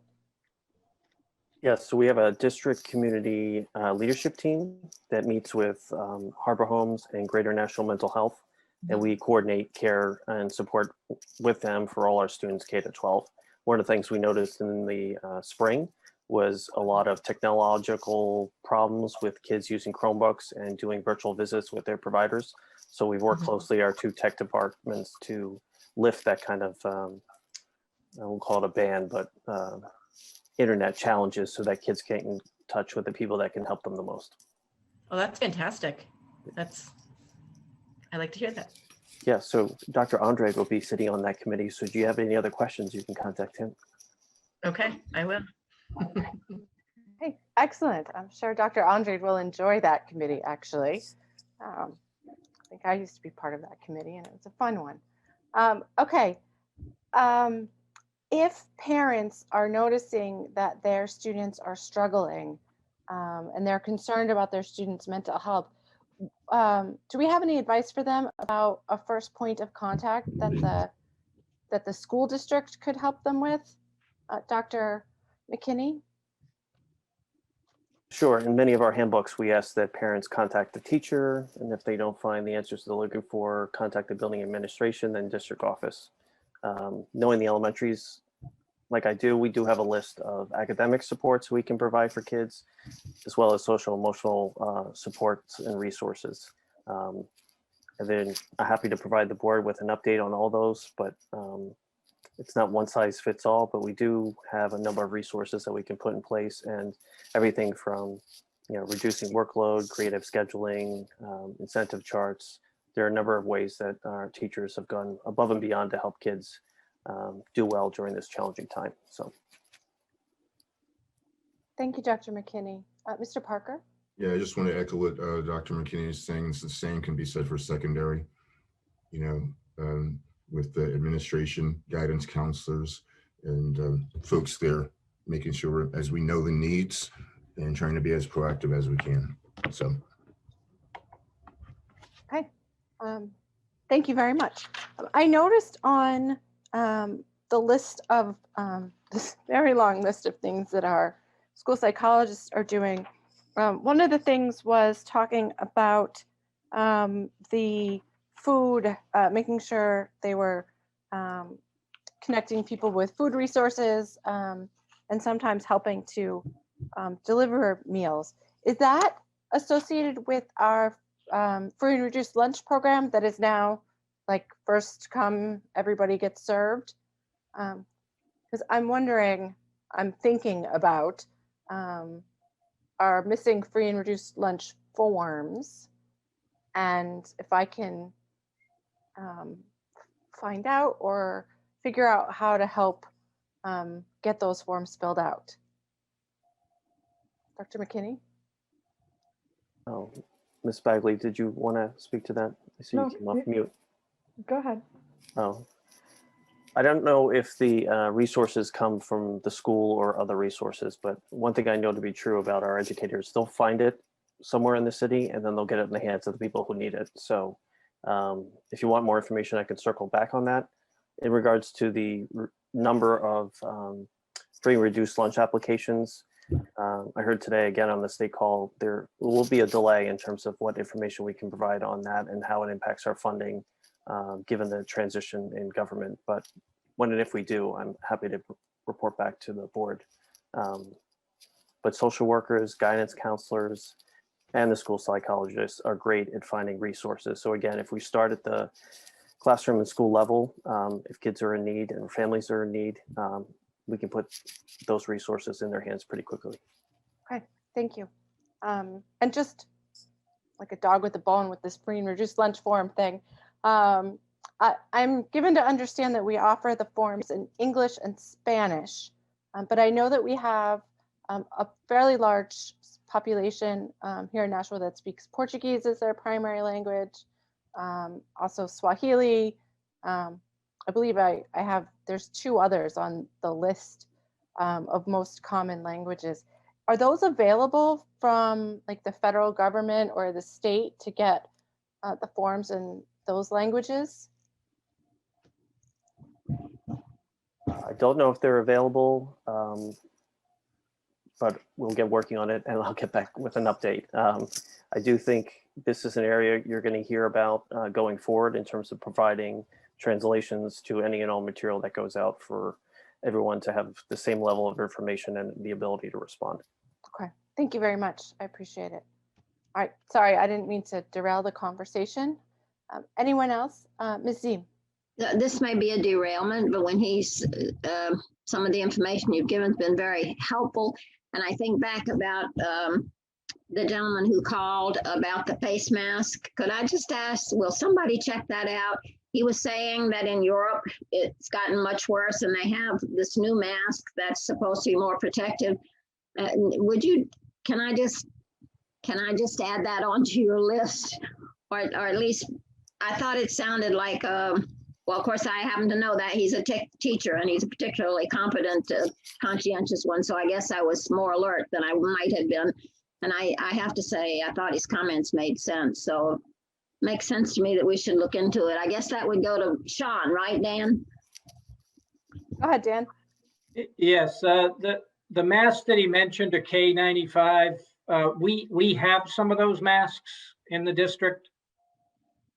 Yes, so we have a district community leadership team that meets with Harbor Homes and Greater National Mental Health, and we coordinate care and support with them for all our students K to 12. One of the things we noticed in the spring was a lot of technological problems with kids using Chromebooks and doing virtual visits with their providers. So we've worked closely, our two tech departments, to lift that kind of, I won't call it a ban, but internet challenges so that kids get in touch with the people that can help them the most. Oh, that's fantastic. I like to hear that. Yeah, so Dr. Andre will be sitting on that committee. So do you have any other questions, you can contact him. Okay, I will. Hey, excellent. I'm sure Dr. Andre will enjoy that committee, actually. I think I used to be part of that committee, and it was a fun one. Okay. If parents are noticing that their students are struggling and they're concerned about their students' mental health, do we have any advice for them about a first point of contact that the school district could help them with? Dr. McKinney? Sure, in many of our handbooks, we ask that parents contact the teacher, and if they don't find the answers they're looking for, contact the building administration, then district office. Knowing the elementaries, like I do, we do have a list of academic supports we can provide for kids, as well as social emotional supports and resources. And then I'm happy to provide the board with an update on all those, but it's not one size fits all, but we do have a number of resources that we can put in place, and everything from, reducing workload, creative scheduling, incentive charts. There are a number of ways that our teachers have gone above and beyond to help kids do well during this challenging time. So. Thank you, Dr. McKinney. Mr. Parker? Yeah, I just want to echo what Dr. McKinney is saying. It's the same can be said for secondary, with the administration, guidance counselors, and folks there, making sure as we know the needs and trying to be as proactive as we can. So. Okay. Thank you very much. I noticed on the list of this very long list of things that our school psychologists are doing, one of the things was talking about the food, making sure they were connecting people with food resources and sometimes helping to deliver meals. Is that associated with our free and reduced lunch program that is now like first come, everybody gets served? Because I'm wondering, I'm thinking about our missing free and reduced lunch forms, and if I can find out or figure out how to help get those forms filled out. Dr. McKinney? Oh, Ms. Bagley, did you want to speak to that? I see you came off mute. Go ahead. Oh, I don't know if the resources come from the school or other resources, but one thing I know to be true about our educators, they'll find it somewhere in the city and then they'll get it in the hands of the people who need it. So if you want more information, I can circle back on that. In regards to the number of free and reduced lunch applications. I heard today again on the state call, there will be a delay in terms of what information we can provide on that and how it impacts our funding, given the transition in government. But when and if we do, I'm happy to report back to the board. But social workers, guidance counselors, and the school psychologists are great at finding resources. So again, if we start at the classroom and school level, if kids are in need and families are in need, we can put those resources in their hands pretty quickly. Okay, thank you. And just like a dog with a bone with this free and reduced lunch form thing, I'm given to understand that we offer the forms in English and Spanish, but I know that we have a fairly large population here in Nashua that speaks Portuguese as their primary language, also Swahili. I believe I have, there's 2 others on the list of most common languages. Are those available from like the federal government or the state to get the forms in those languages? I don't know if they're available, but we'll get working on it and I'll get back with an update. I do think this is an area you're going to hear about going forward in terms of providing translations to any and all material that goes out for everyone to have the same level of information and the ability to respond. Okay, thank you very much. I appreciate it. All right, sorry, I didn't mean to derail the conversation. Anyone else? Ms. Ziem. This may be a derailment, but when some of the information you've given has been very helpful. And I think back about the gentleman who called about the face mask. Could I just ask, will somebody check that out? He was saying that in Europe, it's gotten much worse and they have this new mask that's supposed to be more protective. Can I just add that onto your list? Or at least, I thought it sounded like, well, of course, I happen to know that he's a teacher and he's a particularly competent, conscientious one. So I guess I was more alert than I might have been. And I have to say, I thought his comments made sense. So makes sense to me that we should look into it. I guess that would go to Sean, right, Dan? Go ahead, Dan. Yes, the masks that he mentioned are K95. We have some of those masks in the district.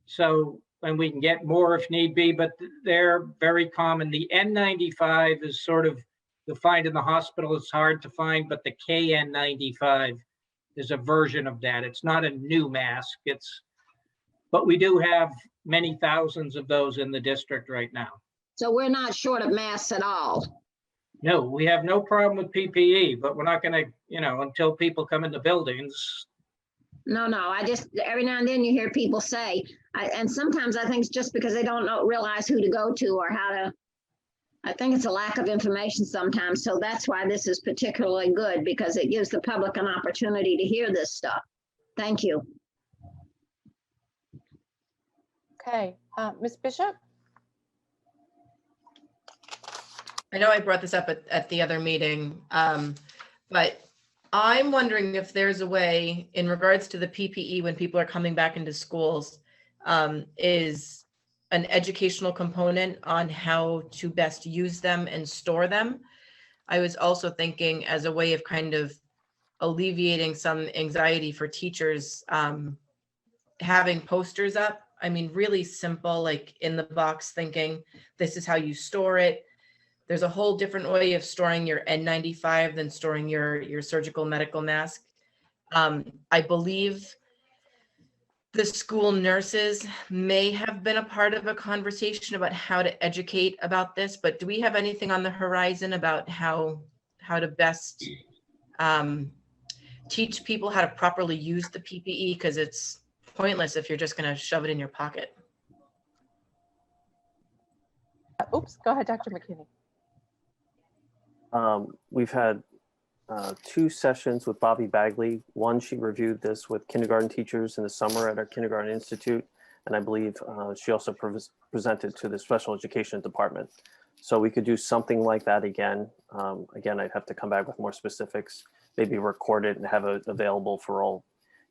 So, and we can get more if need be, but they're very common. The N95 is sort of defined in the hospital. It's hard to find, but the KN95 is a version of that. It's not a new mask. But we do have many thousands of those in the district right now. So we're not short of masks at all. No, we have no problem with PPE, but we're not going to, until people come into buildings. No, I just, every now and then you hear people say, and sometimes I think it's just because they don't realize who to go to or how to, I think it's a lack of information sometimes. So that's why this is particularly good, because it gives the public an opportunity to hear this stuff. Thank you. Okay, Ms. Bishop? I know I brought this up at the other meeting, but I'm wondering if there's a way in regards to the PPE when people are coming back into schools, is an educational component on how to best use them and store them. I was also thinking as a way of kind of alleviating some anxiety for teachers, having posters up. I mean, really simple, like in the box thinking, this is how you store it. There's a whole different way of storing your N95 than storing your surgical medical mask. I believe the school nurses may have been a part of a conversation about how to educate about this, but do we have anything on the horizon about how to best teach people how to properly use the PPE? Because it's pointless if you're just going to shove it in your pocket. Oops, go ahead, Dr. McKinney. We've had 2 sessions with Bobby Bagley. One, she reviewed this with kindergarten teachers in the summer at our Kindergarten Institute. And I believe she also presented to the special education department. So we could do something like that again. Again, I'd have to come back with more specifics, maybe record it and have it available for all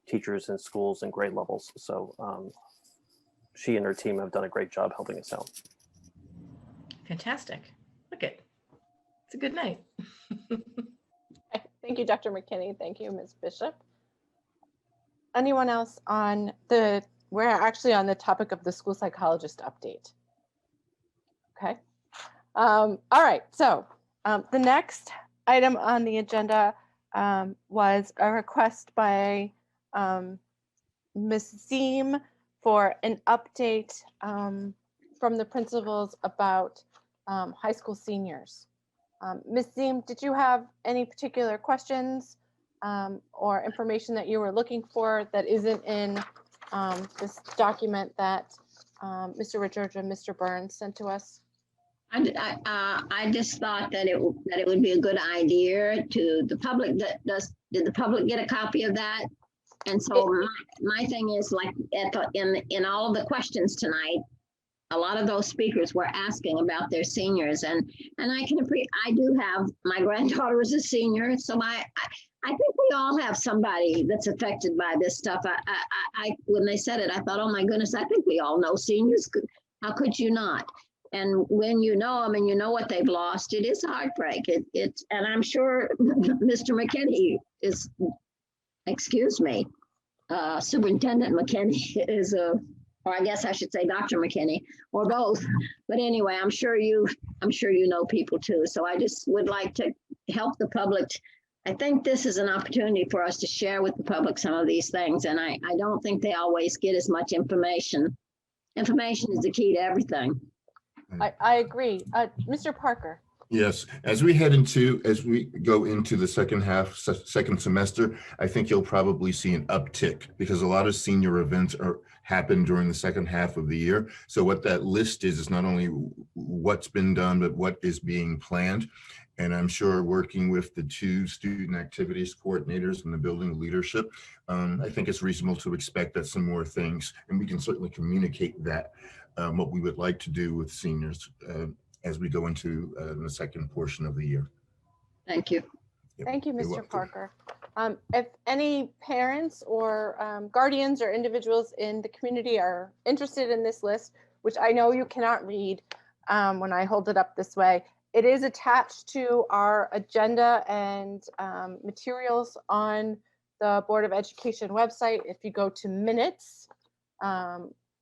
teachers in schools and grade levels. So she and her team have done a great job helping us out. Fantastic. Look at It's a good night. Thank you, Dr. McKinney. Thank you, Ms. Bishop. Anyone else on the, we're actually on the topic of the school psychologist update. Okay. All right, so the next item on the agenda was a request by Ms. Ziem for an update from the principals about high school seniors. Ms. Ziem, did you have any particular questions or information that you were looking for that isn't in this document that Mr. Richards and Mr. Burns sent to us? I just thought that it would be a good idea to the public. Did the public get a copy of that? And so my thing is, like in all of the questions tonight, a lot of those speakers were asking about their seniors, and I can appreciate. I do have, my granddaughter is a senior, so I think we all have somebody that's affected by this stuff. I when they said it, I thought, oh my goodness, I think we all know seniors. How could you not? And when you know them and you know what they've lost, it is a heartbreak. It's and I'm sure Mr. McKinney is, excuse me, Superintendent McKinney is a, or I guess I should say Dr. McKinney, or both. But anyway, I'm sure you know people too. So I just would like to help the public. I think this is an opportunity for us to share with the public some of these things. And I don't think they always get as much information. Information is the key to everything. I agree. Mr. Parker. Yes, as we go into the second semester, I think you'll probably see an uptick because a lot of senior events happen during the second half of the year. So what that list is not only what's been done, but what is being planned. And I'm sure working with the two student activities coordinators and the building leadership, I think it's reasonable to expect that some more things, and we can certainly communicate that, what we would like to do with seniors as we go into the second portion of the year. Thank you. Thank you, You're Mr. welcome. Parker. If any parents or guardians or individuals in the community are interested in this list, which I know you cannot read when I hold it up this way, it is attached to our agenda and materials on the Board of Education website. If you go to minutes,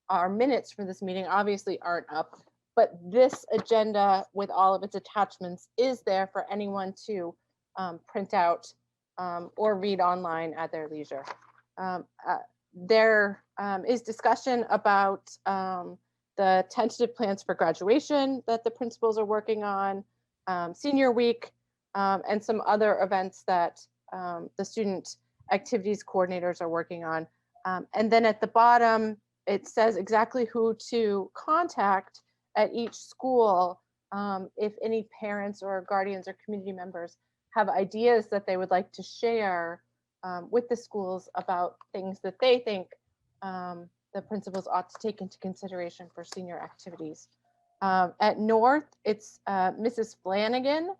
our minutes for this meeting obviously aren't up, but this agenda with all of its attachments is there for anyone to print out or read online at their leisure. There is discussion about the tentative plans for graduation that the principals are working on, senior week, and some other events that the student activities coordinators are working on. And then at the bottom, it says exactly who to contact at each school if any parents or guardians or community members have ideas that they would like to share with the schools about things that they think the principals ought to take into consideration for senior activities. At North, it's Mrs. Flanagan,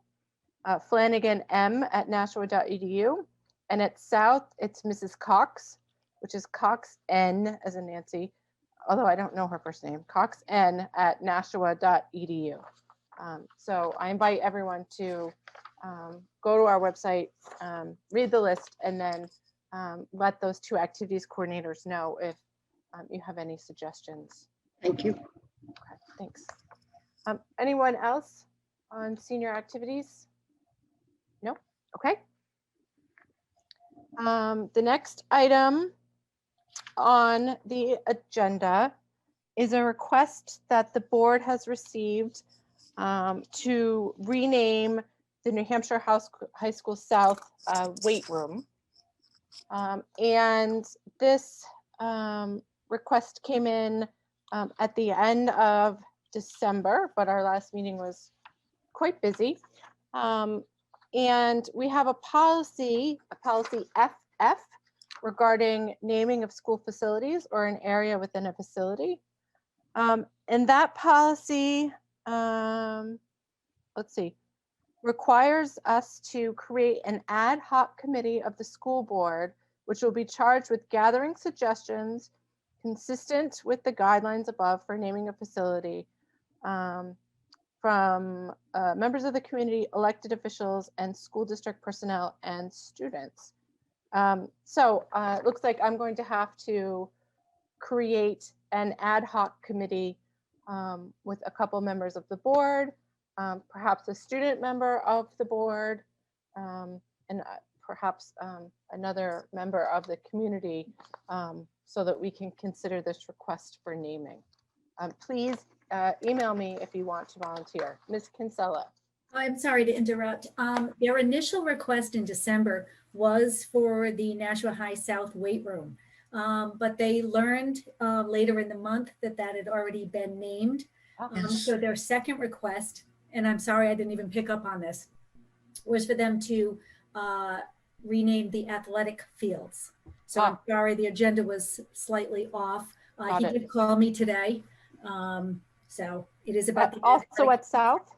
Flanagan M at nashua.edu. And at South, it's Mrs. Cox, which is Cox N as in Nancy, although I don't know her first name, Cox N at nashua.edu. So I invite everyone to go to our website, read the list, and then let those two activities coordinators know if you have any suggestions. Thank you. Okay, thanks. Anyone else on senior activities? No? Okay. The next item on the agenda is a request that the board has received to rename the New Hampshire High School South weight room. And this request came in at the end of December, but our last meeting was quite busy. And we have a policy FF, regarding naming of school facilities or an area within a facility. And that policy, let's see, requires us to create an ad hoc committee of the school board, which will be charged with gathering suggestions consistent with the guidelines above for naming a facility, from members of the community, elected officials, and school district personnel and students. It looks like I'm going to have to create an ad hoc committee with a couple members of the board, perhaps a student member of the board, and perhaps another member of the community, so that we can consider this request for naming. Please email me if you want to volunteer. Ms. Kinsella. I'm sorry to interrupt. Their initial request in December was for the Nashua High South weight room. But they learned later in the month that that had already been named. So their second request, and I'm sorry I didn't even pick up on this, was for them to rename the athletic fields. So I'm sorry, the agenda was slightly off. He did call me today. So it is about the also at South?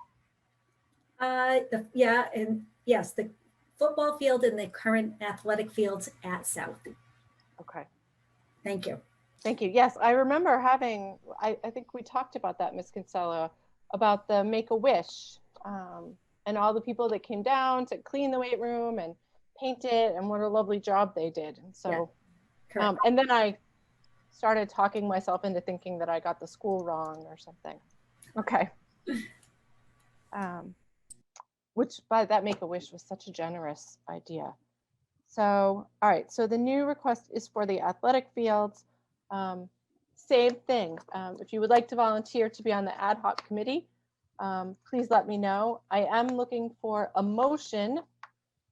Yes, the football field and the current athletic fields at South. Okay. Thank you. Thank you. Yes, I remember having, I think we talked about that, Ms. Kinsella, about the Make-A-Wish and all the people that came down to clean the weight room and paint it, and what a lovely job they did. And so, and then I started talking myself into thinking that I got the school wrong or something. Okay. Which by that Make-A-Wish was such a generous idea. So, all right, so the new request is for the athletic fields. Same thing. If you would like to volunteer to be on the ad hoc committee, please let me know. I am looking for a motion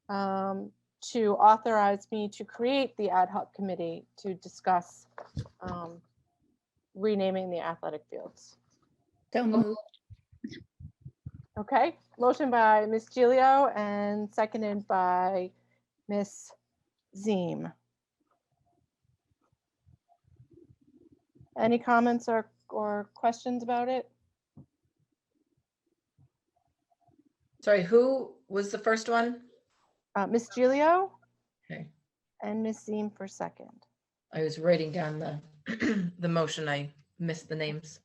to authorize me to create the ad hoc committee to discuss renaming the athletic fields. So moved. Okay, motion by Ms. Gilio and seconded by Ms. Ziem. Any comments or questions about it? Sorry, who was the first one? Ms. Gilio. Okay. And Ms. Ziem for second. I was writing down the the motion. I missed the names.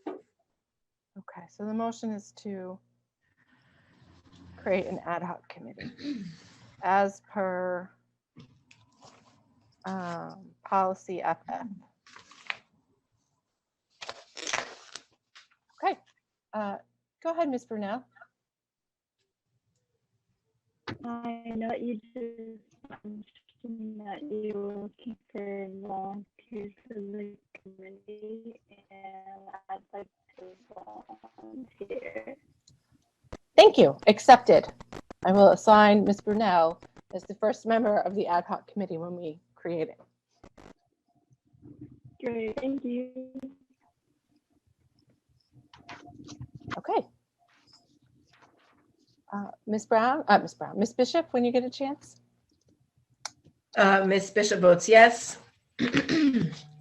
Okay, so the motion is to create an ad hoc committee as per policy FF. Okay, go ahead, Ms. Brunel. I know you just mentioned that you were looking for volunteers for the committee, and I'd like to volunteer. Thank you, accepted. I will assign Ms. Brunel as the first member of the ad hoc committee when we create it. Great, thank you. Okay. Ms. Bishop, when you get a chance. Ms. Bishop votes yes.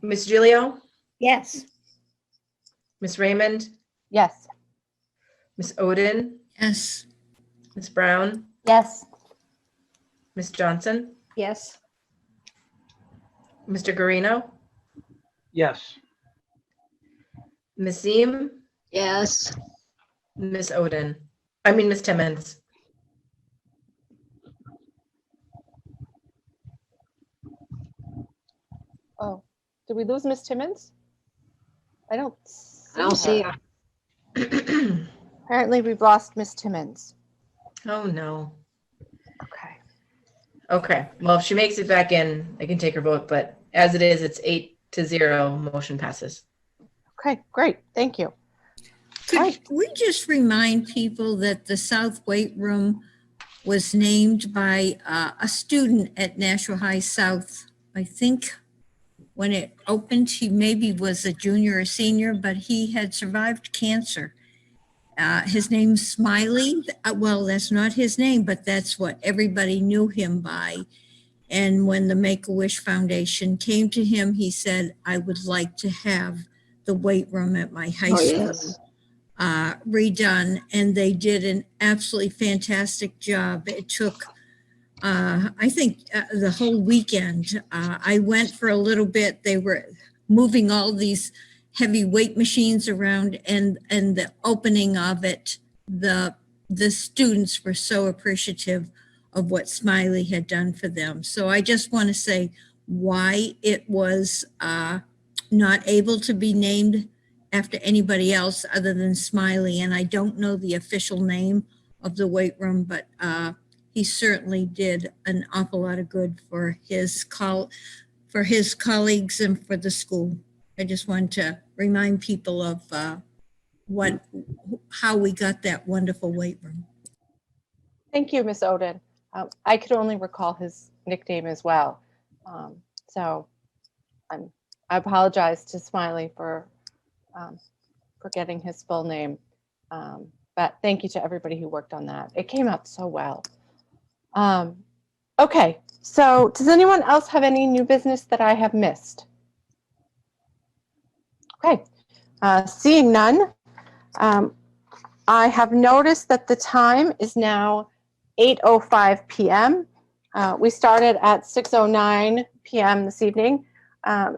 Ms. Gilio? Yes. Ms. Raymond? Yes. Ms. Oden? Yes. Ms. Brown? Yes. Ms. Johnson? Yes. Mr. Guarino? Yes. Ms. Ziem? Yes. Ms. Oden? I mean, Ms. Timmons? Oh, did we lose Ms. Timmons? I don't see her. Apparently we've lost Ms. Timmons. Oh, no. Okay. Okay, well, if she makes it back in, I can take her vote, but as it is, it's 8-0, motion passes. Okay, great, thank you. Could we just remind people that the South Weight Room was named by a student at Nashua High South? I think when it opened, he maybe was a junior or senior, but he had survived cancer. His name's Smiley. Well, that's not his name, but that's what everybody knew him by. And when the Make-A-Wish Foundation came to him, he said, I would like to have the weight room at my high school. Yes. Redone, and they did an absolutely fantastic job. It took, I think, the whole weekend. I went for a little bit. They were moving all these heavy weight machines around and the opening of it, the students were so appreciative of what Smiley had done for them. So I just want to say why it was not able to be named after anybody else other than Smiley. And I don't know the official name of the weight room, but he certainly did an awful lot of good for his colleagues and for the school. I just want to remind people of how we got that wonderful weight room. Thank you, Miss Oden. I could only recall his nickname as well. So I apologize to Smiley for getting his full name. But thank you to everybody who worked on that. It came out so well. Okay, so does anyone else have any new business that I have missed? Okay, seeing none, I have noticed that the time is now 8:05 p.m. We started at 6:09 p.m. this evening.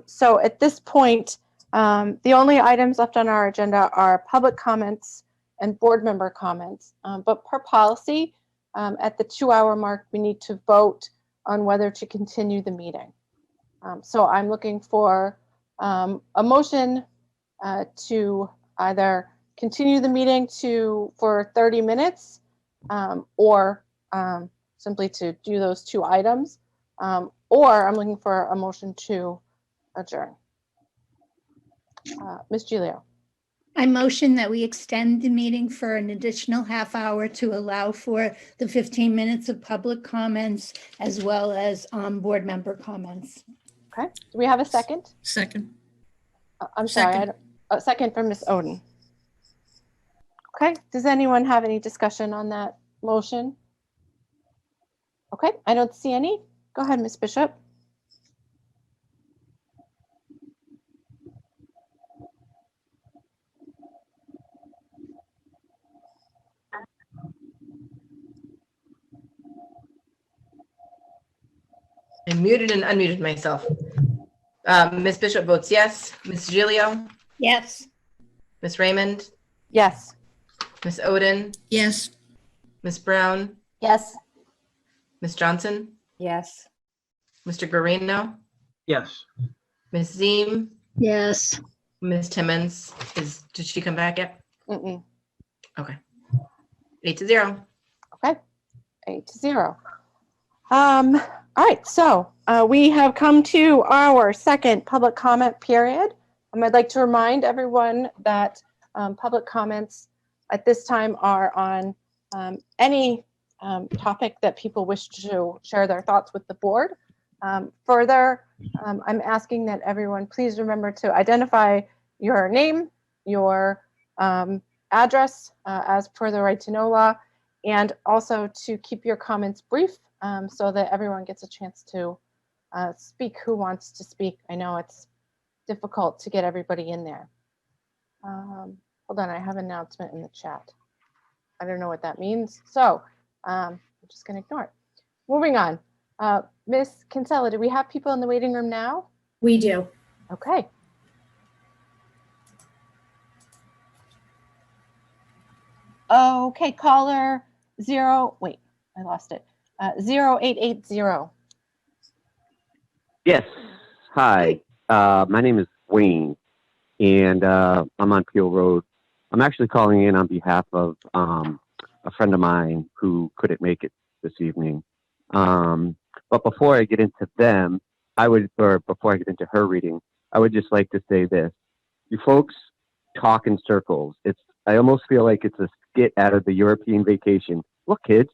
So at this point, the only items left on our agenda are public comments and board member comments. But per policy, at the 2-hour mark, we need to vote on whether to continue the meeting. So I'm looking for a motion to either continue the meeting for 30 minutes or simply to do those 2 items, or I'm looking for a motion to adjourn. Ms. Gilio. I motion that we extend the meeting for an additional half hour to allow for the 15 minutes of public comments as well as board member comments. Okay, do we have a second? Second. I'm sorry, a second from Ms. Oden. Okay, does anyone have any discussion on that motion? Okay, I don't see any. Go ahead, Ms. Bishop. I muted and unmuted myself. Ms. Bishop votes yes. Ms. Gilio? Yes. Ms. Raymond? Yes. Ms. Oden? Yes. Ms. Brown? Yes. Ms. Johnson? Yes. Mr. Guarino? Yes. Ms. Ziem? Yes. Ms. Timmons? Did she come back yet? Mm-mm. Okay. 8-0. Okay, 8-0. All right, so we have come to our second public comment period. I'd like to remind everyone that public comments at this time are on any topic that people wish to share their thoughts with the board. Further, I'm asking that everyone please remember to identify your name, your address as per the right to know law, and also to keep your comments brief so that everyone gets a chance to speak who wants to speak. I know it's difficult to get everybody in there. Hold on, I have an announcement in the chat. I don't know what that means, so I'm just going to ignore it. Moving on. Ms. Kinsella, do we have people in the waiting room now? We do. Okay. Okay, caller 0, wait, I lost it. 0880. Yes. Hi. My name is Wayne, and I'm on Peel Road. I'm actually calling in on behalf of a friend of mine who couldn't make it this evening. But before I get into them, before I get into her reading, I would just like to say this. You folks talk in circles. I almost feel like it's a skit out of the European Vacation. Look, kids,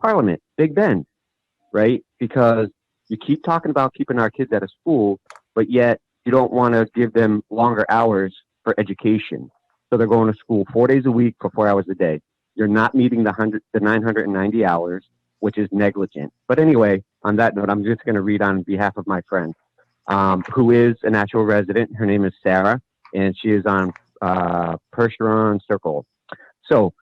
Parliament, Big Ben, right? Because you keep talking about keeping our kids out of school, but yet you don't want to give them longer hours for education. So they're going to school 4 days a week for 4 hours a day. You're not meeting the 990 hours, which is negligent. But anyway, on that note, I'm just going to read on behalf of my friend, who is a Nashua resident. Her name is Sarah, and she is on Percheron Circle. So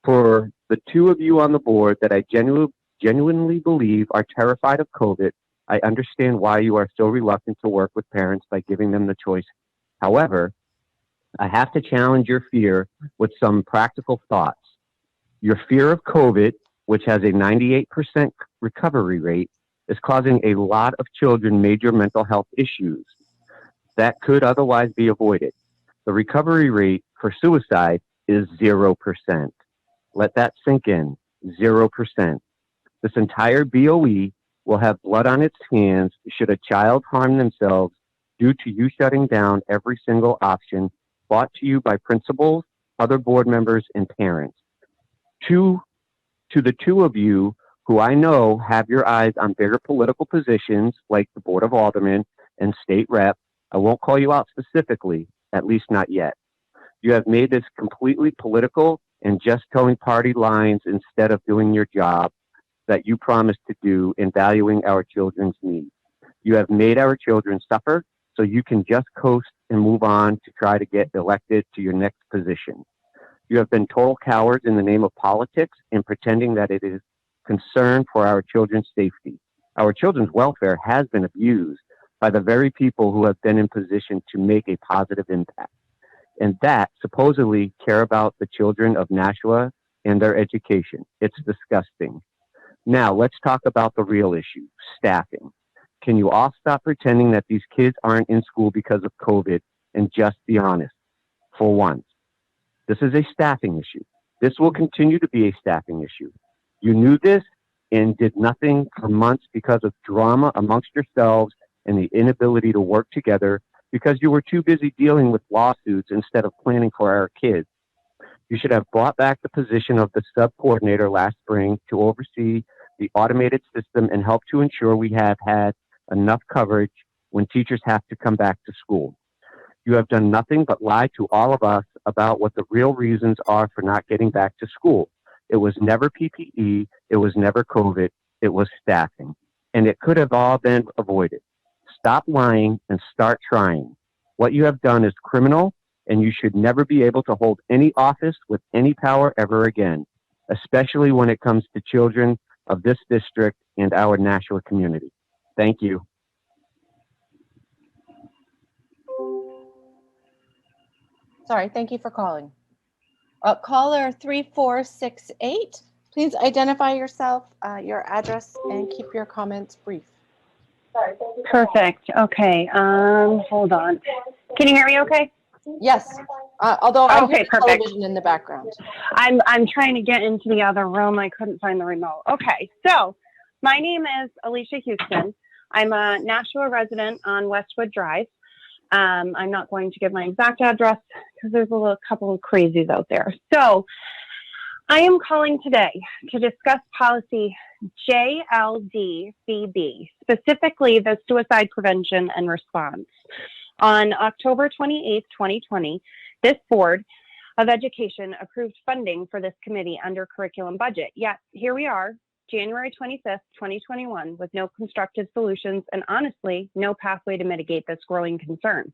for the two of you on the board that I genuinely believe are terrified of COVID, I understand why you are so reluctant to work with parents by giving them the choice. However, I have to challenge your fear with some practical thoughts. Your fear of COVID, which has a 98% recovery rate, is causing a lot of children major mental health issues that could otherwise be avoided. The recovery rate for suicide is 0%. Let that sink in, 0%. This entire BOE will have blood on its hands should a child harm themselves due to you shutting down every single option brought to you by principals, other board members, and parents. To the two of you who I know have your eyes on bigger political positions like the Board of Aldermen and state rep, I won't call you out specifically, at least not yet. You have made this completely political and just towing party lines instead of doing your job that you promised to do in valuing our children's needs. You have made our children suffer so you can just coast and move on to try to get elected to your next position. You have been total cowards in the name of politics and pretending that it is concern for our children's safety. Our children's welfare has been abused by the very people who have been in position to make a positive impact, and that supposedly care about the children of Nashua and their education. It's disgusting. Now, let's talk about the real issue, staffing. Can you all stop pretending that these kids aren't in school because of COVID and just be honest for once? This is a staffing issue. This will continue to be a staffing issue. You knew this and did nothing for months because of drama amongst yourselves and the inability to work together because you were too busy dealing with lawsuits instead of planning for our kids. You should have brought back the position of the sub-coordinator last spring to oversee the automated system and help to ensure we have had enough coverage when teachers have to come back to school. You have done nothing but lie to all of us about what the real reasons are for not getting back to school. It was never PPE, it was never COVID, it was staffing, and it could have all been avoided. Stop lying and start trying. What you have done is criminal, and you should never be able to hold any office with any power ever again, especially when it comes to children of this district and our Nashua community. Thank you. Sorry, thank you for calling. Caller 3468, please identify yourself, your address, and keep your comments brief. Perfect. Okay. Hold on. Can you hear me okay? Yes. Although I Okay, hear the perfect. television in the background. I'm trying to get into the other room. I couldn't find the remote. Okay. So my name is Alicia Houston. I'm a Nashua resident on Westwood Drive. I'm not going to give my exact address because there's a couple of crazies out there. So I am calling today to discuss policy JLDBB, specifically the suicide prevention and response. On October 28th, 2020, this Board of Education approved funding for this committee under curriculum budget. Yet here we are, January 25th, 2021, with no constructive solutions and honestly, no pathway to mitigate this growing concern.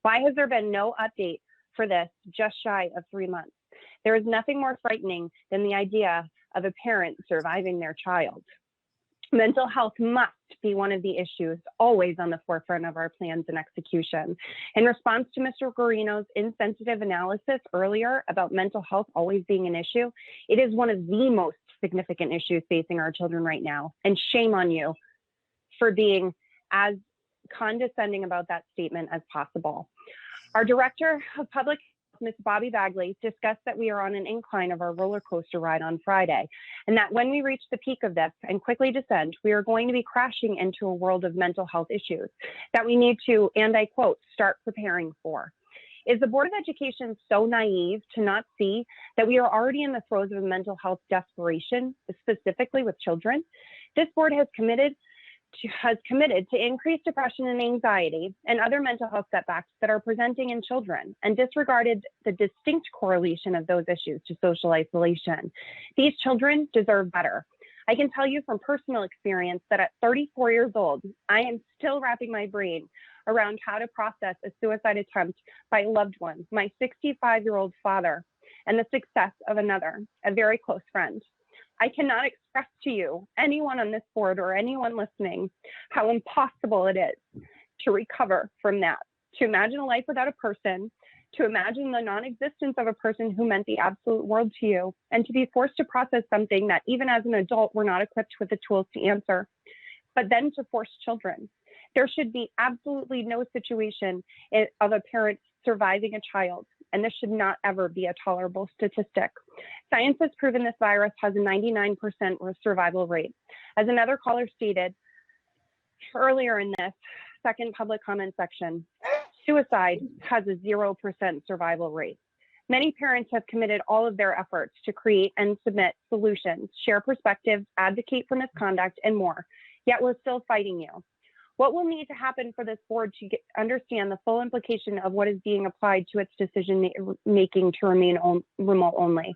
Why has there been no update for this just shy of 3 months? There is nothing more frightening than the idea of a parent surviving their child. Mental health must be one of the issues always on the forefront of our plans and execution. In response to Mr. Guarino's insensitive analysis earlier about mental health always being an issue, it is one of the most significant issues facing our children right now. And shame on you for being as condescending about that statement as possible. Our Director of Public Health, Ms. Bobby Bagley, discussed that we are on an incline of our roller coaster ride on Friday, and that when we reach the peak of this and quickly descend, we are going to be crashing into a world of mental health issues that we need to, and I quote, start preparing for. Is the Board of Education so naive to not see that we are already in the throes of mental health desperation, specifically with children? This board has committed to increase depression and anxiety and other mental health setbacks that are presenting in children and disregarded the distinct correlation of those issues to social isolation. These children deserve better. I can tell you from personal experience that at 34 years old, I am still wrapping my brain around how to process a suicide attempt by a loved one, my 65-year-old father, and the success of another, a very close friend. I cannot express to you, anyone on this board or anyone listening, how impossible it is to recover from that, to imagine a life without a person, to imagine the non-existence of a person who meant the absolute world to you, and to be forced to process something that even as an adult, we're not equipped with the tools to answer, but then to force children. There should be absolutely no situation of a parent surviving a child, and this should not ever be a tolerable statistic. Science has proven this virus has a 99% survival rate. As another caller stated earlier in this second public comment section, suicide has a 0% survival rate. Many parents have committed all of their efforts to create and submit solutions, share perspectives, advocate for misconduct, and more, yet we're still fighting you. What will need to happen for this board to understand the full implication of what is being applied to its decision making to remain remote only?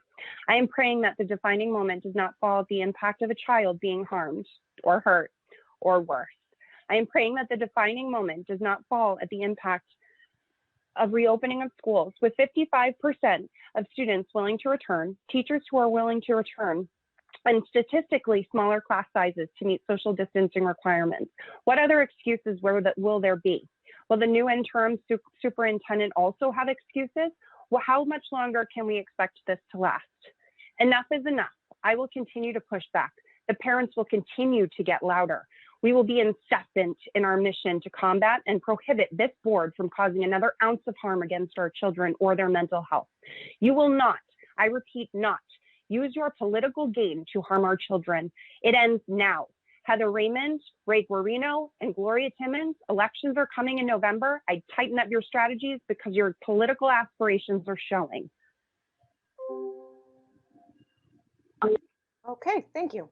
I am praying that the defining moment does not fall at the impact of a child being harmed or hurt or worse. I am praying that the defining moment does not fall at the impact of reopening of schools, with 55% of students willing to return, teachers who are willing to return, and statistically smaller class sizes to meet social distancing requirements. What other excuses will there be? Will the new interim superintendent also have excuses? Well, how much longer can we expect this to last? Enough is enough. I will continue to push back. The parents will continue to get louder. We will be incessant in our mission to combat and prohibit this board from causing another ounce of harm against our children or their mental health. You will not, I repeat, not use your political gain to harm our children. It ends now. Heather Raymond, Ray Guarino, and Gloria Timmons, elections are coming in November. I'd tighten up your strategies because your political aspirations are showing. Okay, thank you.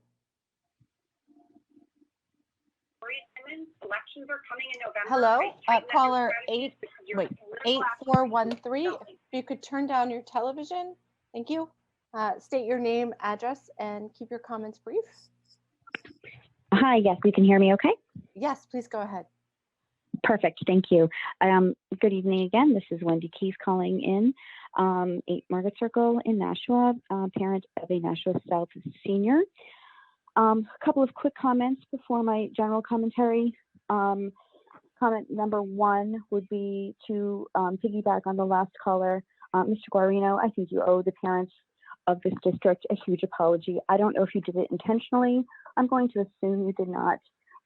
Elections are coming in November. Hello, caller 8413. If you could turn down your television, thank you. State your name, address, and keep your comments brief. Hi, yes, you can hear me okay? Yes, please go ahead. Perfect, thank you. Good evening again. This is Wendy Keys calling in, 8 Margaret Circle in Nashua, parent of a Nashua South senior. A couple of quick comments before my general commentary. Comment number 1 would be to piggyback on the last caller, Mr. Guarino. I think you owe the parents of this district a huge apology. I don't know if you did it intentionally. I'm going to assume you did not,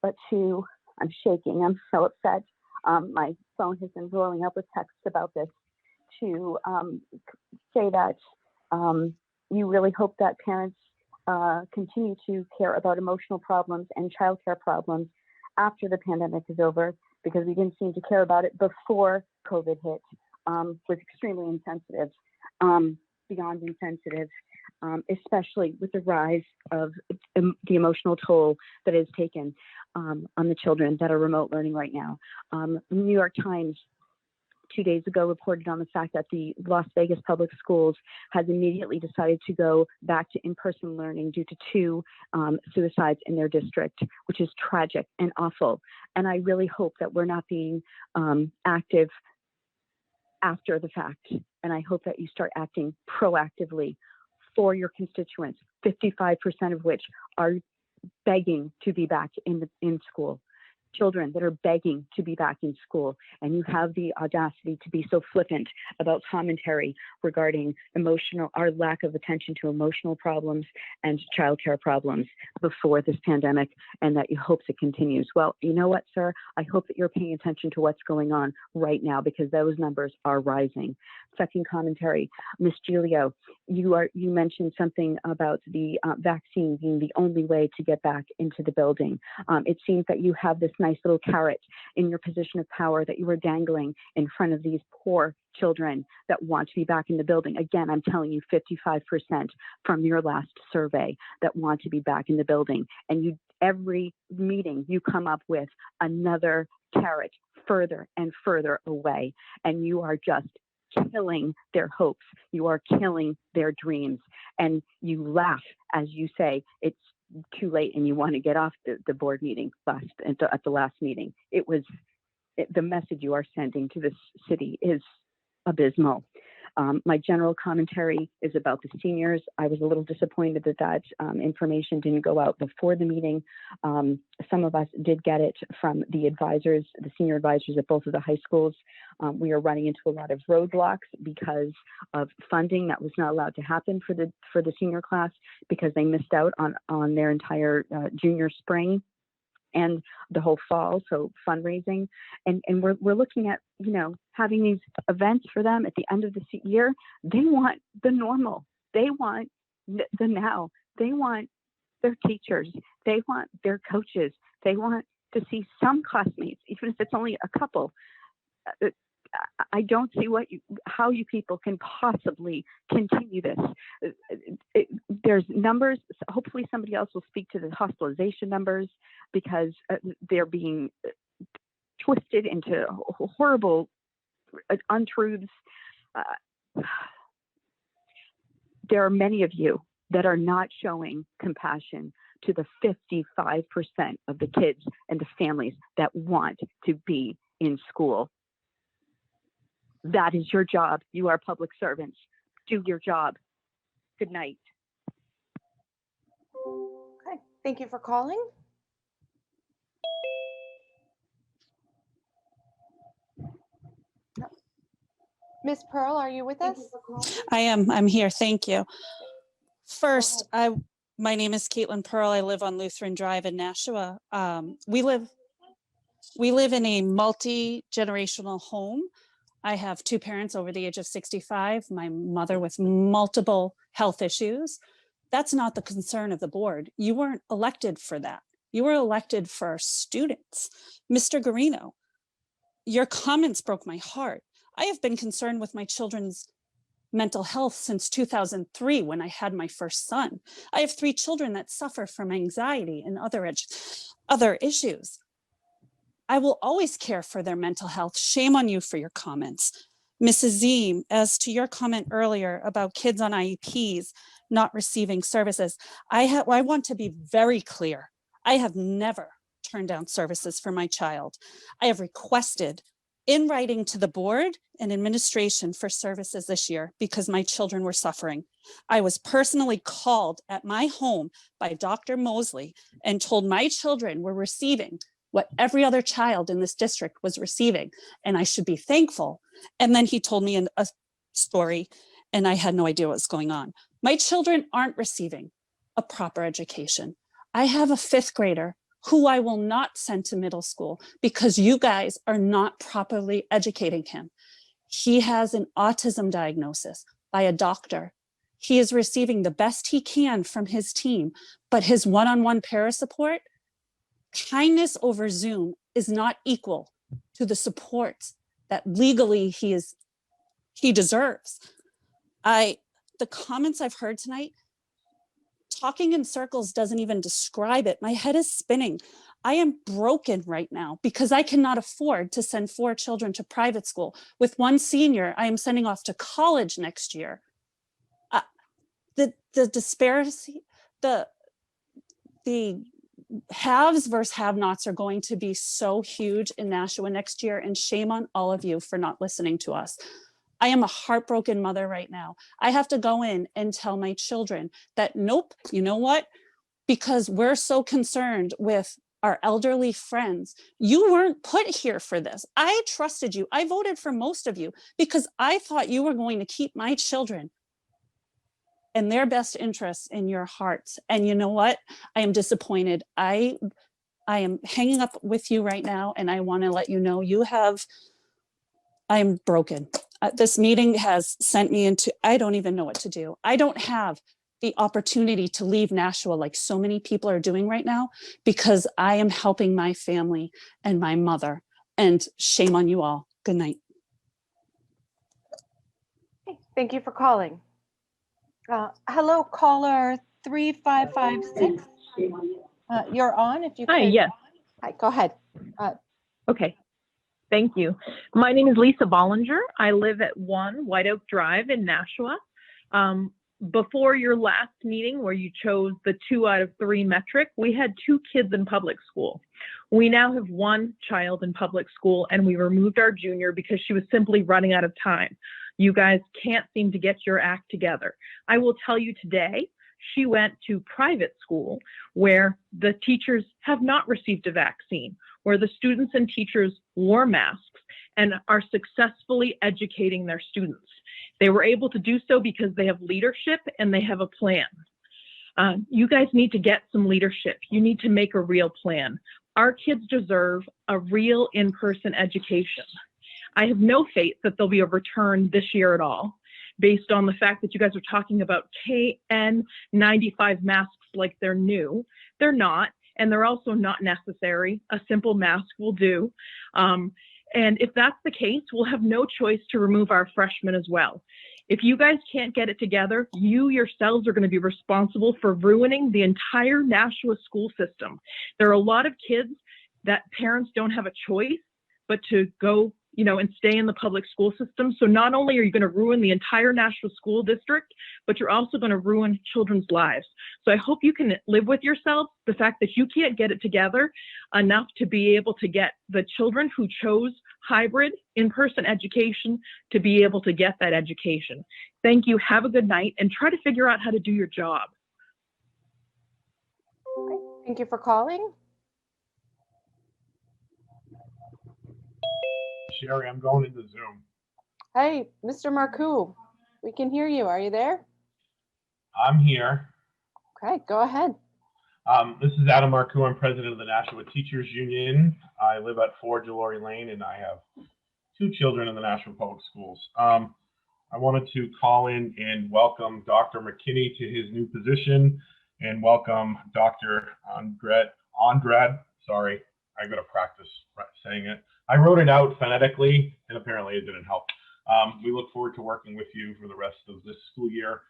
but I'm shaking. I'm so upset. My phone has been blowing up with texts about this to say that you really hope that parents continue to care about emotional problems and childcare problems after the pandemic is over, because we didn't seem to care about it before COVID hit. Was extremely insensitive, beyond insensitive, especially with the rise of the emotional toll that is taken on the children that are remote learning right now. The New York Times 2 days ago reported on the fact that the Las Vegas Public Schools has immediately decided to go back to in-person learning due to 2 suicides in their district, which is tragic and awful. And I really hope that we're not being active after the fact. And I hope that you start acting proactively for your constituents, 55% of which are begging to be back in school. Children that are begging to be back in school, and you have the audacity to be so flippant about commentary regarding our lack of attention to emotional problems and childcare problems before this pandemic, and that you hope it continues. Well, you know what, sir? I hope that you're paying attention to what's going on right now, because those numbers are rising. Second commentary, Ms. Giglio, you mentioned something about the vaccine being the only way to get back into the building. It seems that you have this nice little carrot in your position of power that you were dangling in front of these poor children that want to be back in the building. Again, I'm telling you, 55% from your last survey that want to be back in the building. And every meeting you come up with another carrot further and further away, and you are just killing their hopes. You are killing their dreams. And you laugh as you say it's too late and you want to get off the board meeting at the last meeting. The message you are sending to this city is abysmal. My general commentary is about the seniors. I was a little disappointed that that information didn't go out before the meeting. Some of us did get it from the advisors, the senior advisors at both of the high schools. We are running into a lot of roadblocks because of funding that was not allowed to happen for the senior class because they missed out on their entire junior spring and the whole fall, so fundraising. And we're looking at, you know, having these events for them at the end of the year. They want the normal. They want the now. They want their teachers. They want their coaches. They want to see some classmates, even if it's only a couple. I don't see how you people can possibly continue this. There's numbers. Hopefully somebody else will speak to the hospitalization numbers because they're being twisted into horrible untruths. There are many of you that are not showing compassion to the 55% of the kids and the families that want to be in school. That is your job. You are public servants. Do your job. Good night. Okay, thank you for calling. Ms. Pearl, are you with us? I am. I'm here. Thank you. First, my name is Caitlin Pearl. I live on Lutheran Drive in Nashua. We live in a multi-generational home. I have two parents over the age of 65, my mother with multiple health issues. That's not the concern of the board. You weren't elected for that. You were elected for students. Mr. Garino, your comments broke my heart. I have been concerned with my children's mental health since 2003 when I had my first son. I have 3 children that suffer from anxiety and other issues. I will always care for their mental health. Shame on you for your comments. Mrs. Ziem, as to your comment earlier about kids on IEPs not receiving services, I want to be very clear. I have never turned down services for my child. I have requested in writing to the board and administration for services this year because my children were suffering. I was personally called at my home by Dr. Mosley and told my children were receiving what every other child in this district was receiving, and I should be thankful. And then he told me a story, and I had no idea what was going on. My children aren't receiving a proper education. I have a 5th grader who I will not send to middle school because you guys are not properly educating him. He has an autism diagnosis by a doctor. He is receiving the best he can from his team, but his one-on-one para support, kindness over Zoom is not equal to the support that legally he deserves. The comments I've heard tonight, talking in circles doesn't even describe it. My head is spinning. I am broken right now because I cannot afford to send 4 children to private school. With one senior, I am sending off to college next year. The disparity, the haves versus have-nots are going to be so huge in Nashua next year, and shame on all of you for not listening to us. I am a heartbroken mother right now. I have to go in and tell my children that, nope, you know what? Because we're so concerned with our elderly friends, you weren't put here for this. I trusted you. I voted for most of you because I thought you were going to keep my children and their best interests in your hearts. And you know what? I am disappointed. I am hanging up with you right now, and I want to let you know I am broken. This meeting has sent me into, I don't even know what to do. I don't have the opportunity to leave Nashua like so many people are doing right now because I am helping my family and my mother, and shame on you all. Good night. Thank you for calling. Hello, caller 3556. You're on if you could. Hi, yes. Hi, go ahead. Okay, thank you. My name is Lisa Bollinger. I live at 1 White Oak Drive in Nashua. Before your last meeting where you chose the 2 out of 3 metric, we had 2 kids in public school. We now have 1 child in public school, and we removed our junior because she was simply running out of time. You guys can't seem to get your act together. I will tell you today, she went to private school where the teachers have not received a vaccine, where the students and teachers wore masks and are successfully educating their students. They were able to do so because they have leadership and they have a plan. You guys need to get some leadership. You need to make a real plan. Our kids deserve a real in-person education. I have no faith that there'll be a return this year at all, based on the fact that you guys are talking about KN95 masks like they're new. They're not, and they're also not necessary. A simple mask will do. And if that's the case, we'll have no choice to remove our freshmen as well. If you guys can't get it together, you yourselves are going to be responsible for ruining the entire Nashua school system. There are a lot of kids that parents don't have a choice but to go, and stay in the public school system. So not only are you going to ruin the entire Nashua school district, but you're also going to ruin children's lives. So I hope you can live with yourself the fact that you can't get it together enough to be able to get the children who chose hybrid in-person education to be able to get that education. Thank you. Have a good night and try to figure out how to do your job. Thank you for calling. Sherry, I'm going into Zoom. Hey, Mr. Marcoux, we can hear you. Are you there? I'm here. Okay, go ahead. This is Adam Marcoux. I'm president of the Nashua Teachers Union. I live at 4 Delore Lane, and I have 2 children in the Nashua Public Schools. I wanted to call in and welcome Dr. McKinney to his new position, and welcome Dr. Andrade. Sorry, I got to practice saying it. I wrote it out phonetically, and apparently it didn't help. We look forward to working with you for the rest of this school year.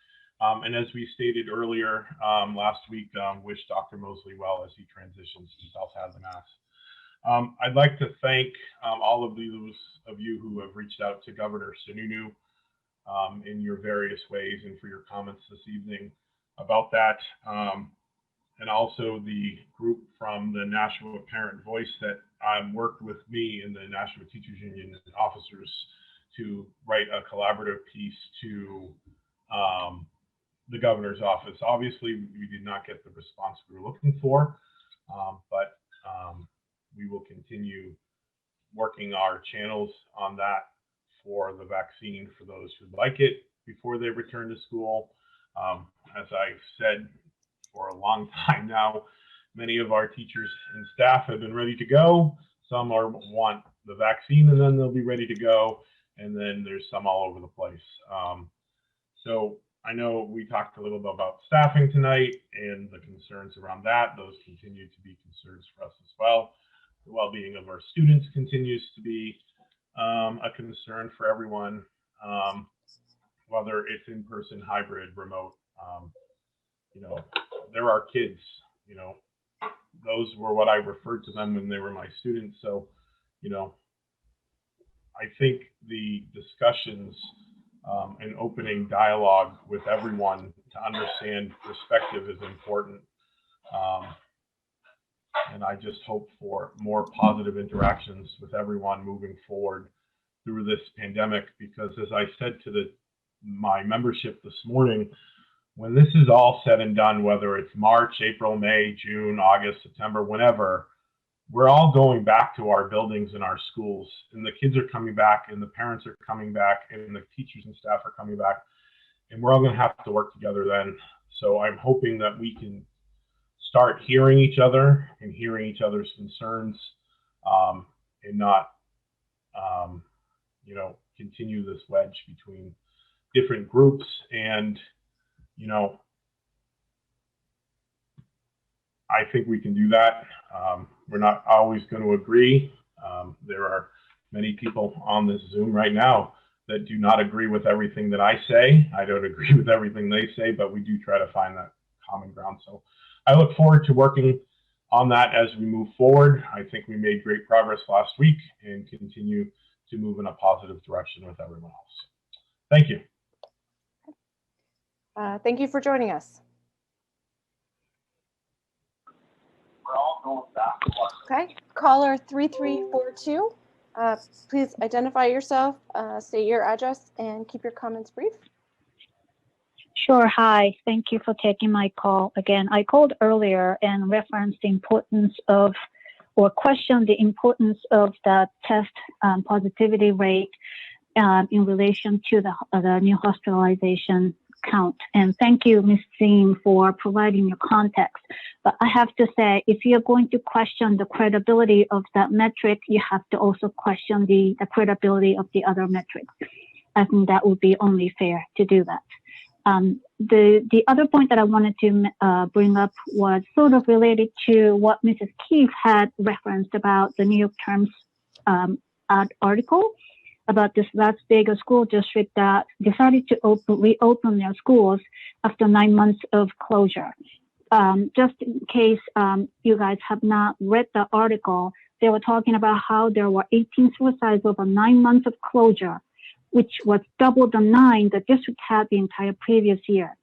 And as we stated earlier last week, wish Dr. Mosley well as he transitions to South Mass. I'd like to thank all of those of you who have reached out to Governor Sununu in your various ways and for your comments this evening about that. And also the group from the Nashua Parent Voice that worked with me in the Nashua Teachers Union officers to write a collaborative piece to the governor's office. Obviously, we did not get the response we were looking for, but we will continue working our channels on that for the vaccine for those who like it before they return to school. As I've said for a long time now, many of our teachers and staff have been ready to go. Some want the vaccine and then they'll be ready to go. And then there's some all over the place. So I know we talked a little bit about staffing tonight and the concerns around that. Those continue to be concerns for us as well. The well-being of our students continues to be a concern for everyone, whether it's in-person, hybrid, remote. There are kids, those were what I referred to them when they were my students. So, I think the discussions and opening dialogue with everyone to understand perspective is important. And I just hope for more positive interactions with everyone moving forward through this pandemic, because as I said to my membership this morning, when this is all said and done, whether it's March, April, May, June, August, September, whenever, we're all going back to our buildings and our schools, and the kids are coming back and the parents are coming back and the teachers and staff are coming back, and we're all going to have to work together then. So I'm hoping that we can start hearing each other and hearing each other's concerns, and not, continue this wedge between different groups. And, I think we can do that. We're not always going to agree. There are many people on this Zoom right now that do not agree with everything that I say. I don't agree with everything they say, but we do try to find that common ground. So I look forward to working on that as we move forward. I think we made great progress last week and continue to move in a positive direction with everyone else. Thank you. Thank you for joining us. Okay, caller 3342. Please identify yourself, state your address, and keep your comments brief. Sure. Hi. Thank you for taking my call. Again, I called earlier and referenced the importance of, or questioned the importance of the test positivity rate in relation to the new hospitalization count. And thank you, Ms. Zim, for providing your context. But I have to say, if you're going to question the credibility of that metric, you have to also question the credibility of the other metrics. I think that would be only fair to do that. The other point that I wanted to bring up was sort of related to what Mrs. Keefe had referenced about the New York Times article about this Las Vegas school district that decided to reopen their schools after 9 months of closure. Just in case you guys have not read the article, they were talking about how there were 18 suicides over 9 months of closure, which was double the 9 the district had the entire previous year.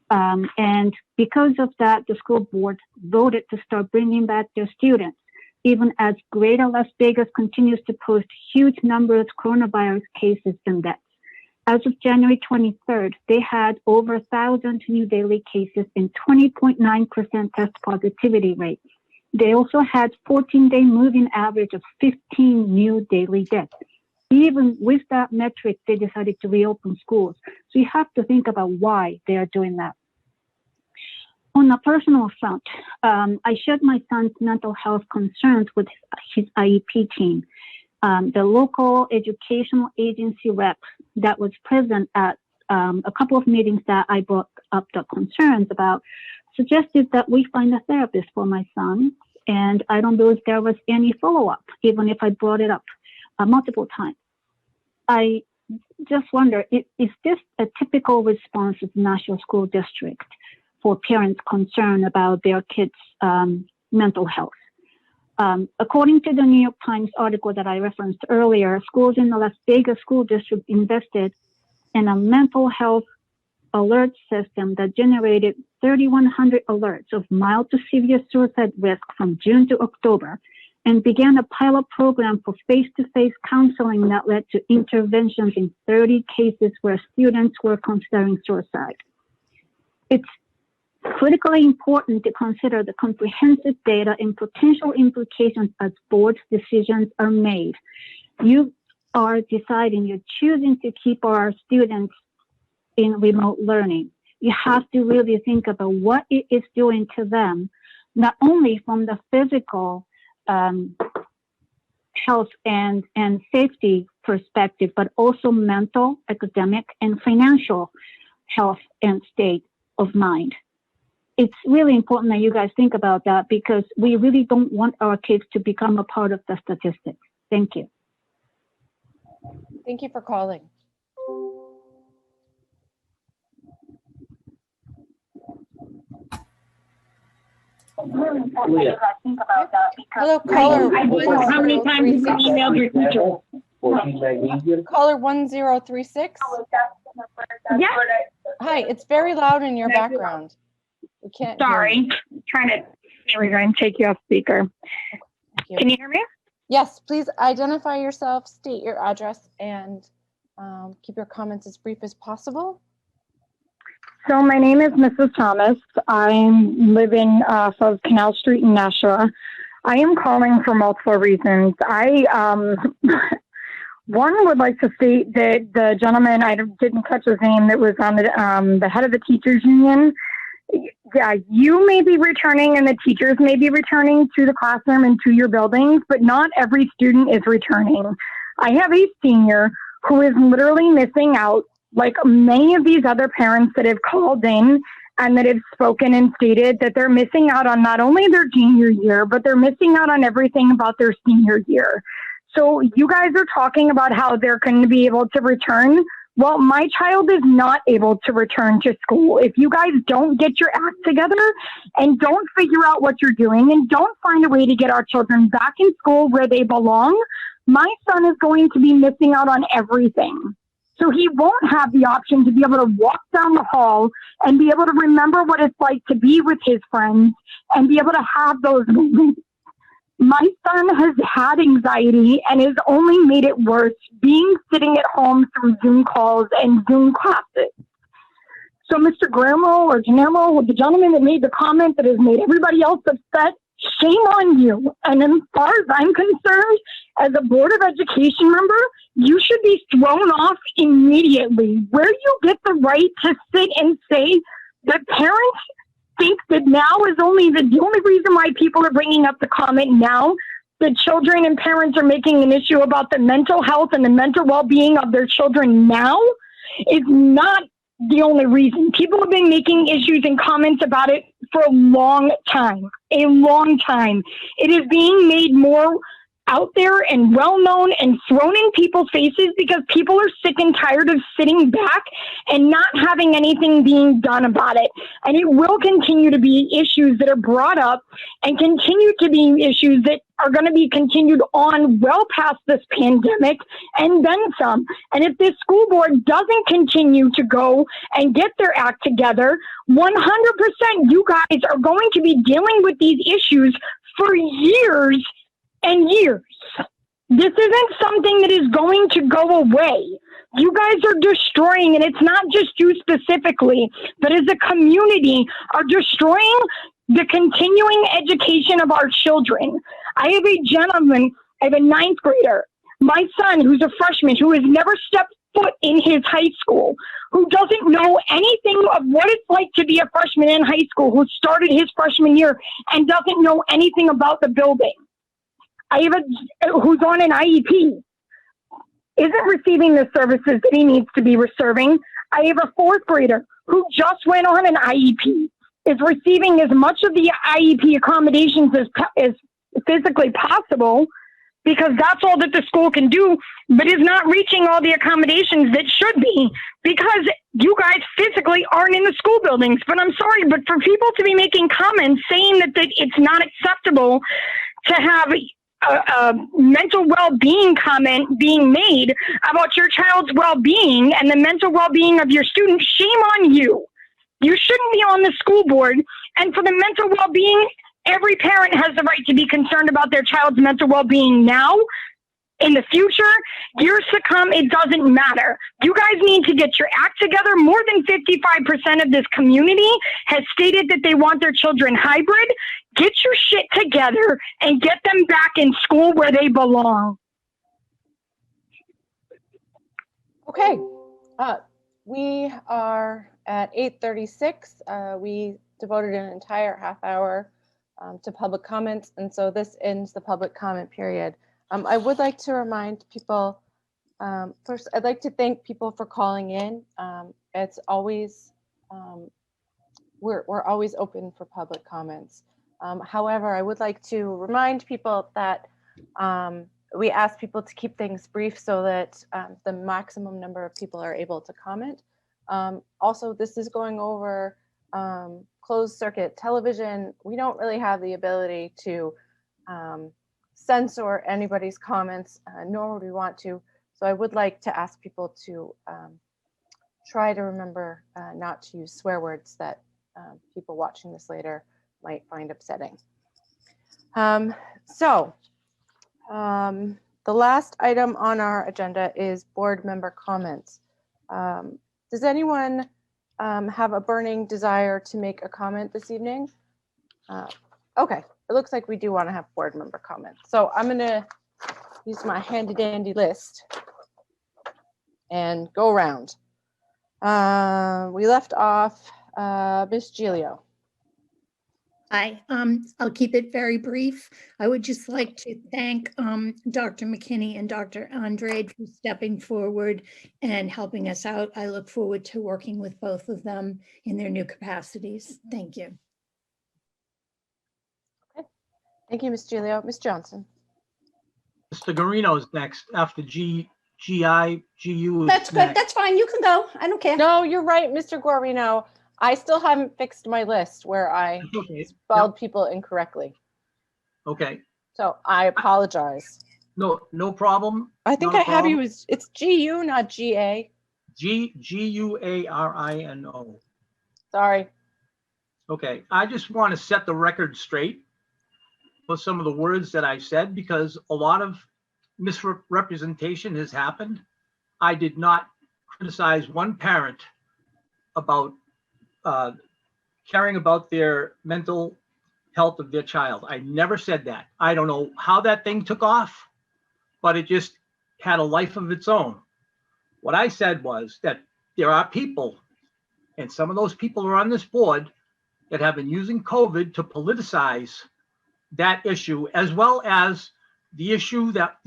And because of that, the school board voted to start bringing back their students, even as Greater Las Vegas continues to post huge numbers of coronavirus cases and deaths. As of January 23rd, they had over 1,000 new daily cases and 20.9% test positivity rate. They also had 14-day moving average of 15 new daily deaths. Even with that metric, they decided to reopen schools. So you have to think about why they are doing that. On a personal front, I shared my son's mental health concerns with his IEP team. The local educational agency rep that was present at a couple of meetings that I brought up the concerns about suggested that we find a therapist for my son. And I don't believe there was any follow-up, even if I brought it up multiple times. I just wonder, is this a typical response of the Nashua School District for parents concerned about their kids' mental health? According to the New York Times article that I referenced earlier, schools in the Las Vegas School District invested in a mental health alert system that generated 3,100 alerts of mild to severe suicide risk from June to October, and began a pilot program for face-to-face counseling that led to interventions in 30 cases where students were considering suicide. It's critically important to consider the comprehensive data and potential implications as board decisions are made. You are deciding, you're choosing to keep our students in remote learning. You have to really think about what it is doing to them, not only from the physical health and safety perspective, but also mental, academic, and financial health and state of mind. It's really important that you guys think about that because we really don't want our kids to become a part of the statistics. Thank you. Thank you for calling. Hello, caller. How many times have you emailed your teacher? Caller 1036. Yeah. Hi, it's very loud in your background. We can't. Sorry, trying to. There we go. And take you off speaker. Can you hear me? Yes, please identify yourself, state your address, and keep your comments as brief as possible. So my name is Mrs. Thomas. I'm living off of Canal Street in Nashua. I am calling for multiple reasons. One would like to state that the gentleman, I didn't catch his name, that was on the head of the teachers union. Yeah, you may be returning and the teachers may be returning to the classroom and to your buildings, but not every student is returning. I have a senior who is literally missing out, like many of these other parents that have called in and that have spoken and stated that they're missing out on not only their junior year, but they're missing out on everything about their senior year. So you guys are talking about how they're going to be able to return. Well, my child is not able to return to school. If you guys don't get your act together and don't figure out what you're doing and don't find a way to get our children back in school where they belong, my son is going to be missing out on everything. So he won't have the option to be able to walk down the hall and be able to remember what it's like to be with his friends and be able to have those moments. My son has had anxiety and has only made it worse being sitting at home through Zoom calls and Zoom classes. So Mr. Guillermo or Guillermo, the gentleman that made the comment that has made everybody else upset, shame on you. And as far as I'm concerned, as a Board of Education member, you should be thrown off immediately. Where you get the right to sit and say that parents think that now is the only reason why people are bringing up the comment now, that children and parents are making an issue about the mental health and the mental well-being of their children now, is not the only reason. People have been making issues and comments about it for a long time, a long time. It is being made more out there and well-known and thrown in people's faces because people are sick and tired of sitting back and not having anything being done about it. And it will continue to be issues that are brought up and continue to be issues that are going to be continued on well past this pandemic and then some. And if this school board doesn't continue to go and get their act together, 100% you guys are going to be dealing with these issues for years and years. This isn't something that is going to go away. You guys are destroying, and it's not just you specifically, but as a community are destroying the continuing education of our children. I have a gentleman, I have a 9th grader, my son who's a freshman who has never stepped foot in his high school, who doesn't know anything of what it's like to be a freshman in high school, who started his freshman year and doesn't know anything about the building. I have who's on an IEP, isn't receiving the services that he needs to be receiving. I have a 4th grader who just went on an IEP, is receiving as much of the IEP accommodations as physically possible because that's all that the school can do, but is not reaching all the accommodations that should be because you guys physically aren't in the school buildings. But I'm sorry, but for people to be making comments saying that it's not acceptable to have a mental well-being comment being made about your child's well-being and the mental well-being of your student, shame on you. You shouldn't be on the school board. And for the mental well-being, every parent has the right to be concerned about their child's mental well-being now. In the future, years to come, it doesn't matter. You guys need to get your act together. More than 55% of this community has stated that they want their children hybrid. Get your shit together and get them back in school where they belong. Okay, we are at 8:36. We devoted an entire half hour to public comments, and so this ends the public comment period. I would like to remind people, first, I'd like to thank people for calling in. It's always, we're always open for public comments. However, I would like to remind people that we ask people to keep things brief so that the maximum number of people are able to comment. Also, this is going over closed circuit television. We don't really have the ability to censor anybody's comments, nor would we want to. So I would like to ask people to try to remember not to use swear words that people watching this later might find upsetting. The last item on our agenda is board member comments. Does anyone have a burning desire to make a comment this evening? Okay, it looks like we do want to have board member comments. So I'm gonna use my handy dandy list and go around. We left off Ms. Giglio. Hi, I'll keep it very brief. I would just like to thank Dr. McKinney and Dr. Andrade for stepping forward and helping us out. I look forward to working with both of them in their new capacities. Thank you. Okay. Thank you, Ms. Giglio. Ms. Johnson. Mr. Guarino is next after GU. That's good. That's fine. You can go. I don't care. No, you're right, Mr. Guarino. I still haven't fixed my list where I spelled people incorrectly. Okay. So I apologize. No problem. I think I have you as, it's GU, not GA. Guarino. Sorry. Okay, I just want to set the record straight. for some of the words that I said because a lot of misrepresentation has happened. I did not criticize one parent about caring about their mental health of their child. I never said that. I don't know how that thing took off, but it just had a life of its own. What I said was that there are people, and some of those people are on this board, that have been using COVID to politicize that issue, as well as the issue that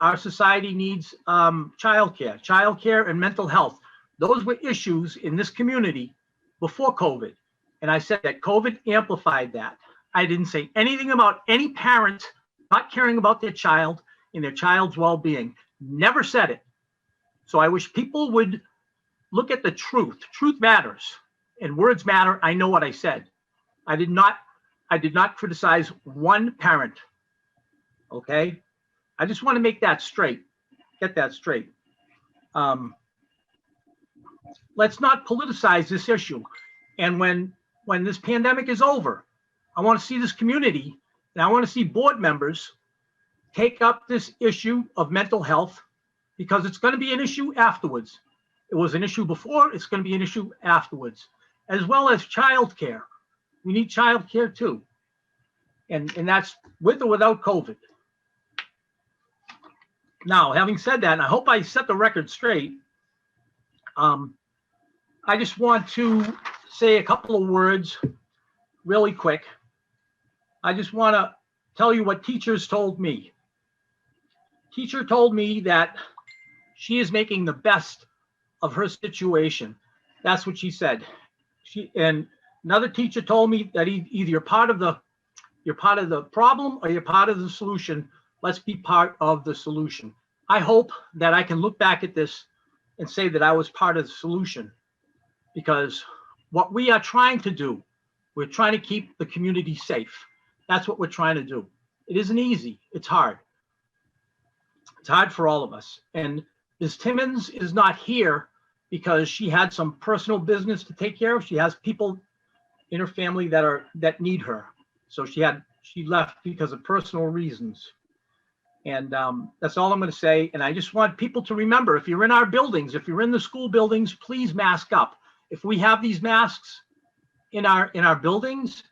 our society needs childcare and mental health. Those were issues in this community before COVID. And I said that COVID amplified that. I didn't say anything about any parent not caring about their child and their child's well-being. Never said it. So I wish people would look at the truth. Truth matters and words matter. I know what I said. I did not criticize one parent. Okay. I just want to make that straight. Get that straight. Let's not politicize this issue. And when this pandemic is over, I want to see this community and I want to see board members take up this issue of mental health, because it's going to be an issue afterwards. It was an issue before, it's going to be an issue afterwards, as well as childcare. We need childcare too. And that's with or without COVID. Now, having said that, and I hope I set the record straight, I just want to say a couple of words really quick. I just want to tell you what teachers told me. Teacher told me that she is making the best of her situation. That's what she said. And another teacher told me that either you're part of the problem or you're part of the solution. Let's be part of the solution. I hope that I can look back at this and say that I was part of the solution, because what we are trying to do, we're trying to keep the community safe. That's what we're trying to do. It isn't easy. It's hard. It's hard for all of us. And Ms. Timmons is not here because she had some personal business to take care of. She has people in her family that need her. So she left because of personal reasons. And that's all I'm going to say. And I just want people to remember, if you're in our buildings, if you're in the school buildings, please mask up. If we have these masks in our buildings,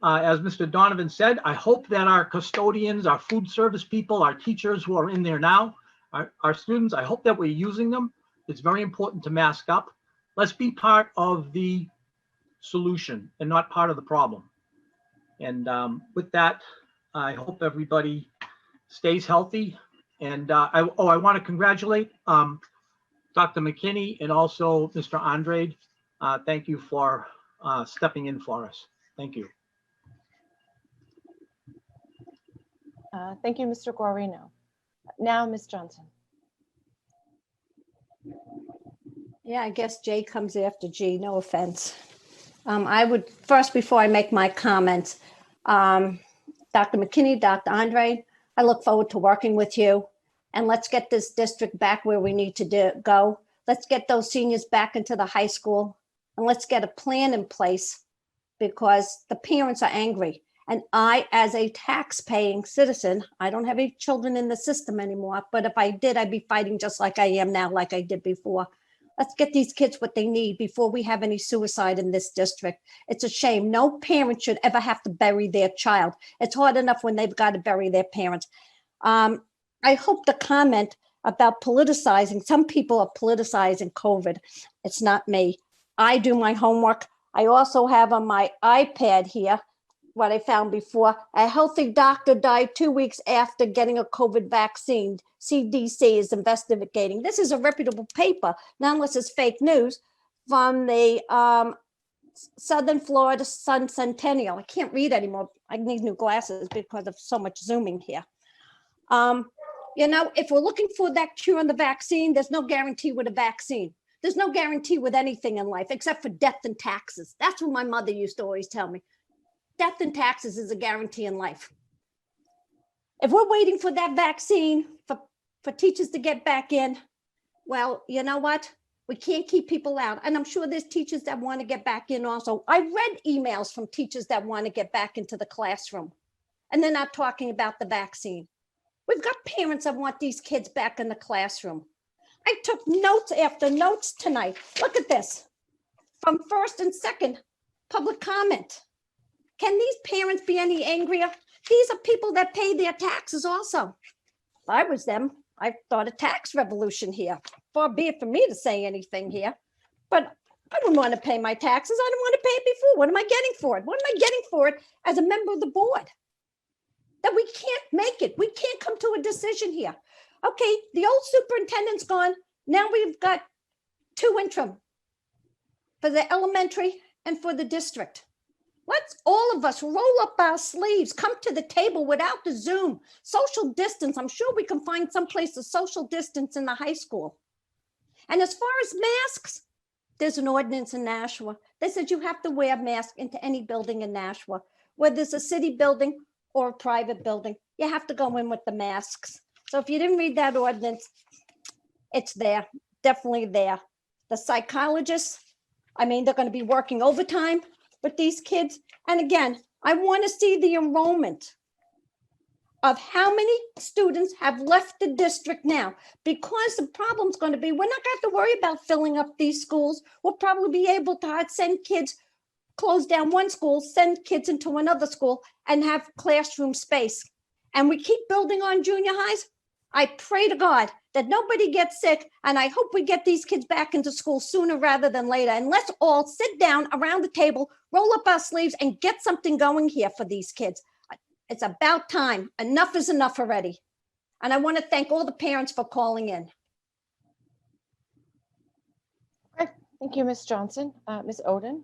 as Mr. Donovan said, I hope that our custodians, our food service people, our teachers who are in there now, our students, I hope that we're using them. It's very important to mask up. Let's be part of the solution and not part of the problem. And with that, I hope everybody stays healthy. And I want to congratulate Dr. McKinney and also Mr. Andrade. Thank you for stepping in for us. Thank you. Thank you, Mr. Guarino. Now, Ms. Johnson. Yeah, I guess J comes after G, no offense. I would first, before I make my comments, Dr. McKinney, Dr. Andre, I look forward to working with you, and let's get this district back where we need to go. Let's get those seniors back into the high school, and let's get a plan in place, because the parents are angry. And I, as a tax-paying citizen, I don't have any children in the system anymore, but if I did, I'd be fighting just like I am now, like I did before. Let's get these kids what they need before we have any suicide in this district. It's a shame. No parent should ever have to bury their child. It's hard enough when they've got to bury their parents. I hope the comment about politicizing, some people are politicizing COVID. It's not me. I do my homework. I also have on my iPad here what I found before. A healthy doctor died 2 weeks after getting a COVID vaccine. CDC is investigating. This is a reputable paper, not unless it's fake news, from the Southern Florida Sun Centennial. I can't read anymore. I need new glasses because of so much zooming here. You know, if we're looking for that cure on the vaccine, there's no guarantee with a vaccine. There's no guarantee with anything in life except for death and taxes. That's what my mother used to always tell me. Death and taxes is a guarantee in life. If we're waiting for that vaccine for teachers to get back in, well, you know what? We can't keep people out. And I'm sure there's teachers that want to get back in also. I read emails from teachers that want to get back into the classroom. And they're not talking about the vaccine. We've got parents that want these kids back in the classroom. I took notes after notes tonight. Look at this. From first and second public comment. Can these parents be any angrier? These are people that pay their taxes also. If I was them, I thought a tax revolution here. Far be it for me to say anything here, but I wouldn't want to pay my taxes. I didn't want to pay it before. What am I getting for it? What am I getting for it as a member of the board? That we can't make it. We can't come to a decision here. Okay, the old superintendent's gone. Now we've got 2 interim for the elementary and for the district. Let's all of us roll up our sleeves, come to the table without the Zoom, social distance. I'm sure we can find some place to social distance in the high school. And as far as masks, there's an ordinance in Nashua that says you have to wear a mask into any building in Nashua, whether it's a city building or a private building. You have to go in with the masks. So if you didn't read that ordinance, it's there, definitely there. The psychologists, I mean, they're going to be working overtime with these kids. And again, I want to see the enrollment of how many students have left the district now, because the problem's going to be, we're not going to have to worry about filling up these schools. We'll probably be able to send kids, close down one school, send kids into another school and have classroom space. And we keep building on junior highs. I pray to God that nobody gets sick, and I hope we get these kids back into school sooner rather than later. And let's all sit down around the table, roll up our sleeves, and get something going here for these kids. It's about time. Enough is enough already. And I want to thank all the parents for calling in. Okay, thank you, Ms. Johnson. Ms. Oden?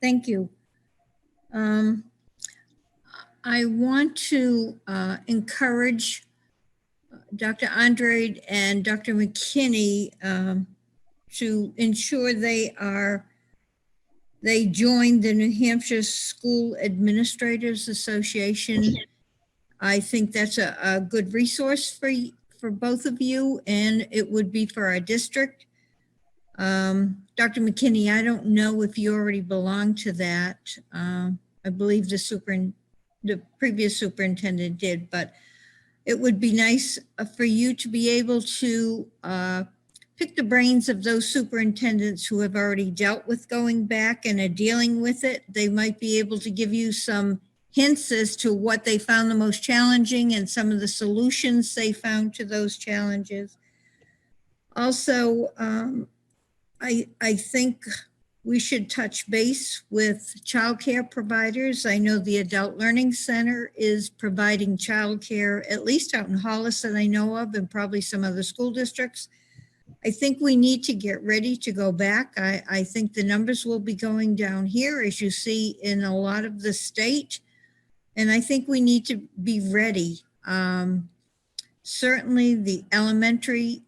Thank you. I want to encourage Dr. Andrade and Dr. McKinney to ensure they join the New Hampshire School Administrators Association. I think that's a good resource for both of you, and it would be for our district. Dr. McKinney, I don't know if you already belong to that. I believe the previous superintendent did, but it would be nice for you to be able to pick the brains of those superintendents who have already dealt with going back and are dealing with it. They might be able to give you some hints as to what they found the most challenging and some of the solutions they found to those challenges. Also, I think we should touch base with childcare providers. I know the Adult Learning Center is providing childcare, at least out in Hollis that I know of, and probably some other school districts. I think we need to get ready to go back. I think the numbers will be going down here, as you see in a lot of the state. And I think we need to be ready. Certainly the elementary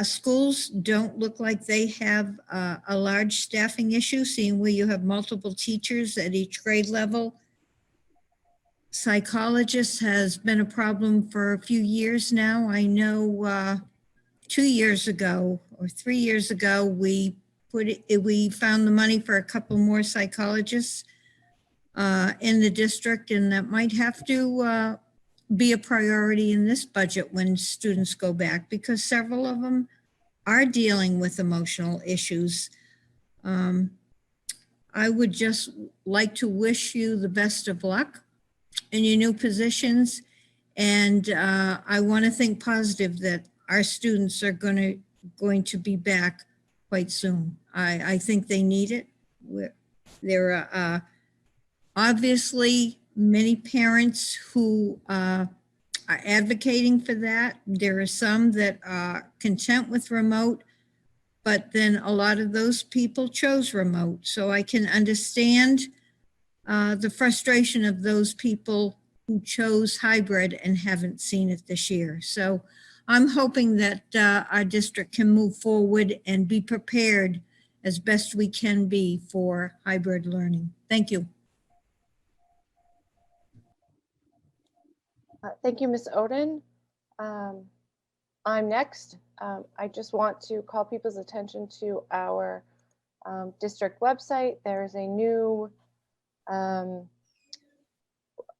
schools don't look like they have a large staffing issue, seeing where you have multiple teachers at each grade level. Psychologists has been a problem for a few years now. I know 2 years ago or 3 years ago, we found the money for a couple more psychologists in the district, and that might have to be a priority in this budget when students go back, because several of them are dealing with emotional issues. I would just like to wish you the best of luck in your new positions. And I want to think positive that our students are going to be back quite soon. I think they need it. There are obviously many parents who are advocating for that. There are some that are content with remote, but then a lot of those people chose remote. So I can understand the frustration of those people who chose hybrid and haven't seen it this year. So I'm hoping that our district can move forward and be prepared as best we can be for hybrid learning. Thank you. Thank you, Ms. Oden. I'm next. I just want to call people's attention to our district website. There is a new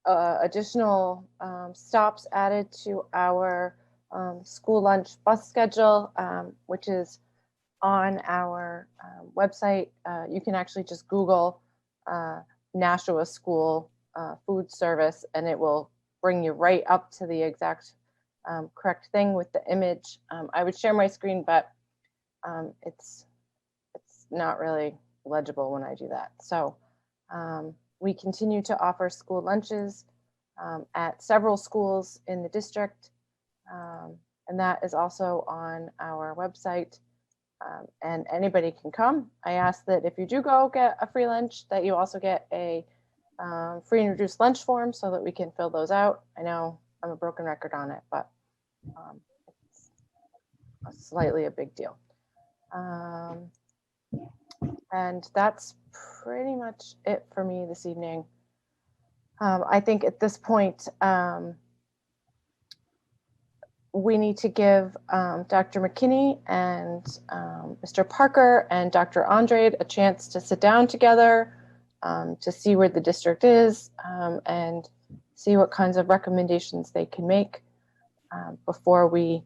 additional stops added to our school lunch bus schedule, which is on our website. You can actually just Google Nashua School Food Service, and it will bring you right up to the exact correct thing with the image. I would share my screen, but it's not really legible when I do that. So we continue to offer school lunches at several schools in the district, and that is also on our website. And anybody can come. I ask that if you do go get a free lunch, that you also get a free and reduced lunch form so that we can fill those out. I know I'm a broken record on it, but it's slightly a big deal. And that's pretty much it for me this evening. I think at this point, we need to give Dr. McKinney and Mr. Parker and Dr. Andrade a chance to sit down together to see where the district is and see what kinds of recommendations they can make before we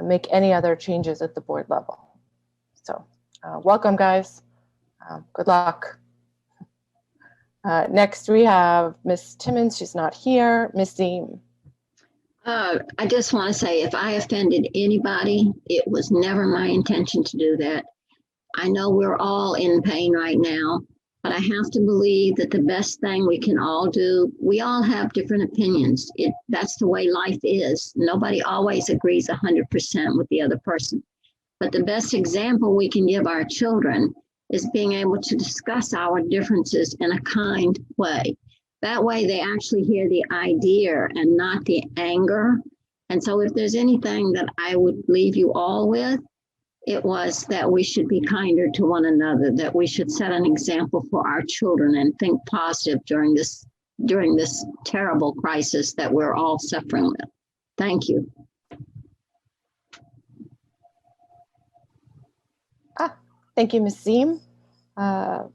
make any other changes at the board level. So welcome, guys. Good luck. Next, we have Miss Timmons. She's not here. Miss Ziem. I just want to say, if I offended anybody, it was never my intention to do that. I know we're all in pain right now, but I have to believe that the best thing we can all do, we all have different opinions. That's the way life is. Nobody always agrees 100% with the other person. But the best example we can give our children is being able to discuss our differences in a kind way. That way they actually hear the idea and not the anger. And so if there's anything that I would leave you all with, it was that we should be kinder to one another, that we should set an example for our children and think positive during this terrible crisis that we're all suffering with. Thank you. Thank you, Ms. Ziem.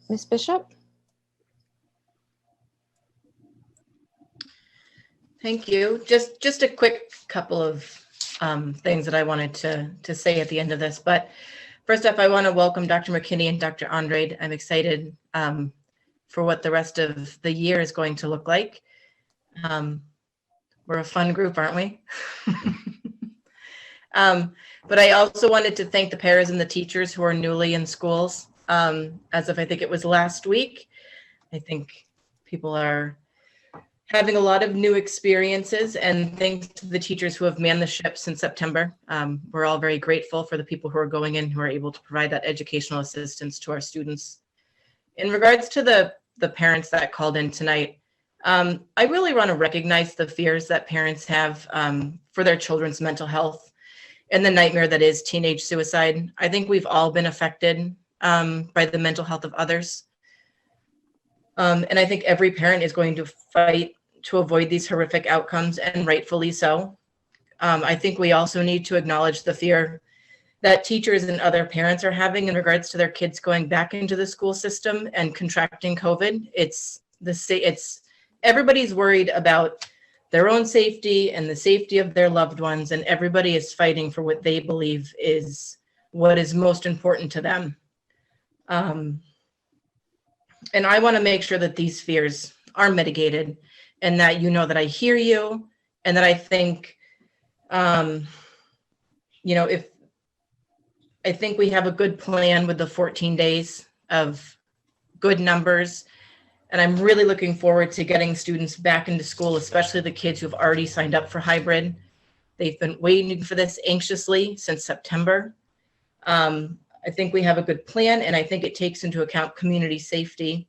Ms. Bishop? Thank you. Just a quick couple of things that I wanted to say at the end of this. But first up, I want to welcome Dr. McKinney and Dr. Andrade. I'm excited for what the rest of the year is going to look like. We're a fun group, aren't we? But I also wanted to thank the paras and the teachers who are newly in schools. As of, I think it was last week, I think people are having a lot of new experiences, and thanks to the teachers who have manned the ship since September. We're all very grateful for the people who are going in, who are able to provide that educational assistance to our students. In regards to the parents that called in tonight, I really want to recognize the fears that parents have for their children's mental health and the nightmare that is teenage suicide. I think we've all been affected by the mental health of others. And I think every parent is going to fight to avoid these horrific outcomes, and rightfully so. I think we also need to acknowledge the fear that teachers and other parents are having in regards to their kids going back into the school system and contracting COVID. Everybody's worried about their own safety and the safety of their loved ones, and everybody is fighting for what they believe is what is most important to them. And I want to make sure that these fears are mitigated, and that you know that I hear you, and that I think, I think we have a good plan with the 14 days of good numbers. And I'm really looking forward to getting students back into school, especially the kids who've already signed up for hybrid. They've been waiting for this anxiously since September. I think we have a good plan, and I think it takes into account community safety.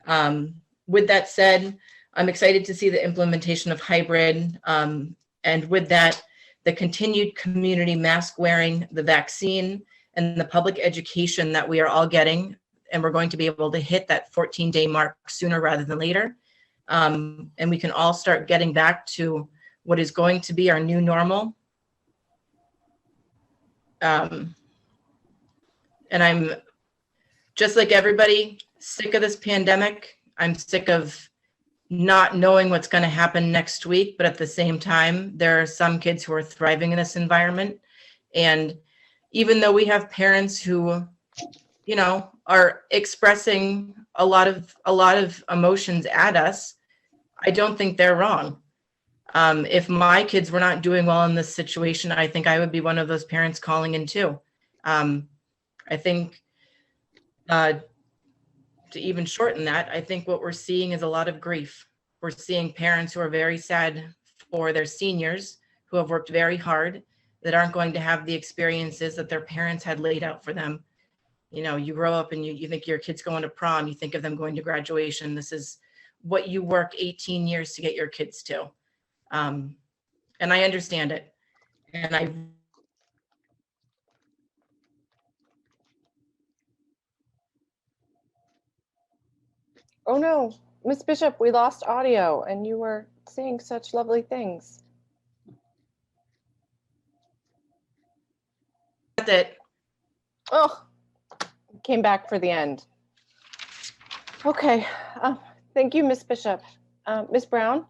With that said, I'm excited to see the implementation of hybrid. And with that, the continued community mask wearing, the vaccine, and the public education that we are all getting. And we're going to be able to hit that 14-day mark sooner rather than later. And we can all start getting back to what is going to be our new normal. And I'm just like everybody, sick of this pandemic. I'm sick of not knowing what's going to happen next week, but at the same time, there are some kids who are thriving in this environment. And even though we have parents who, you know, are expressing a lot of emotions at us, I don't think they're wrong. If my kids were not doing well in this situation, I think I would be one of those parents calling in too. I think to even shorten that, I think what we're seeing is a lot of grief. We're seeing parents who are very sad for their seniors who have worked very hard, that aren't going to have the experiences that their parents had laid out for them. You know, you grow up and you think your kid's going to prom, you think of them going to graduation. This is what you work 18 years to get your kids to. And I understand it. And I Oh no, Miss Bishop, we lost audio and you were saying such lovely things. That's it. Oh, came back for the end. Okay, thank you, Miss Bishop. Miss Brown?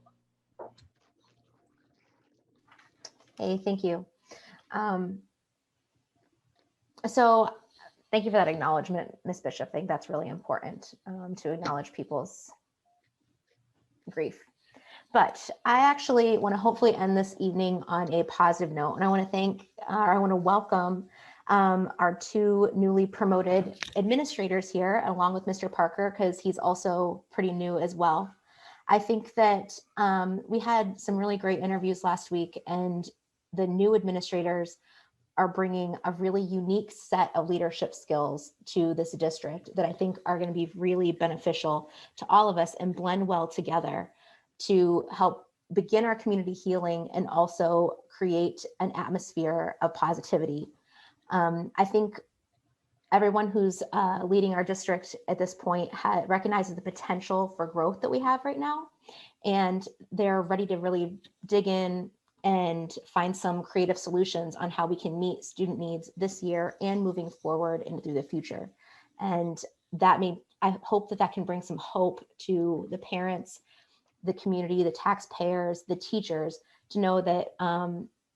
Hey, thank you. So thank you for that acknowledgement, Ms. Bishop. I think that's really important to acknowledge people's grief. But I actually want to hopefully end this evening on a positive note. And I want to welcome our two newly promoted administrators here, along with Mr. Parker, because he's also pretty new as well. I think that we had some really great interviews last week, and the new administrators are bringing a really unique set of leadership skills to this district that I think are going to be really beneficial to all of us and blend well together to help begin our community healing and also create an atmosphere of positivity. I think everyone who's leading our district at this point recognizes the potential for growth that we have right now, and they're ready to really dig in and find some creative solutions on how we can meet student needs this year and moving forward into the future. And I hope that can bring some hope to the parents, the community, the taxpayers, the teachers, to know that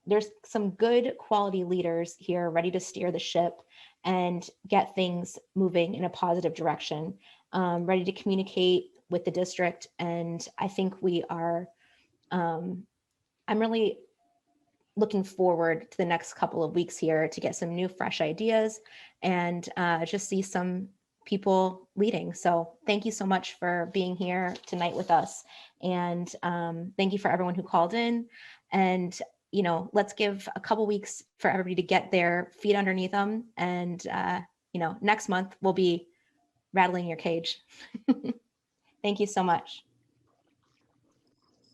there's some good quality leaders here ready to steer the ship and get things moving in a positive direction, ready to communicate with the district. And I think we are, I'm really looking forward to the next couple of weeks here to get some new, fresh ideas and just see some people leading. So thank you so much for being here tonight with us. And thank you for everyone who called in. And, you know, let's give a couple weeks for everybody to get their feet underneath them. And, you know, next month we'll be rattling your cage. Thank you so much.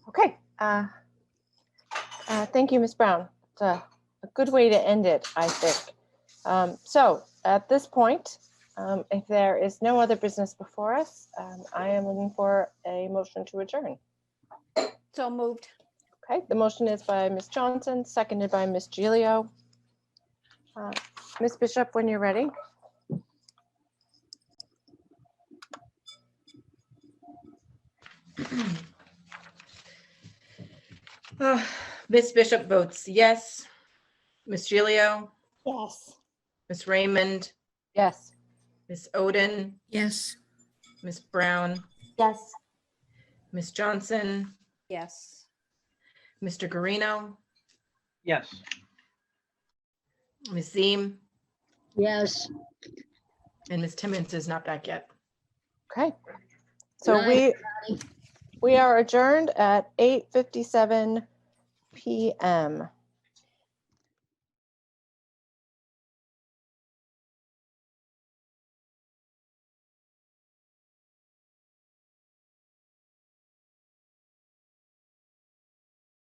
Okay. Thank you, Ms. Brown. It's a good way to end it, I think. So at this point, if there is no other business before us, I am looking for a motion to adjourn. So moved. Okay, the motion is by Ms. Johnson, seconded by Ms. Gilio. Ms. Bishop, when you're ready. Ms. Bishop votes yes. Ms. Gilio? Yes. Ms. Raymond? Yes. Ms. Oden? Yes. Ms. Brown? Yes. Ms. Johnson? Yes. Mr. Guarino? Yes. Ms. Ziem? Yes. And Ms. Timmons is not back yet. Okay. So we are adjourned at 8:57 p.m.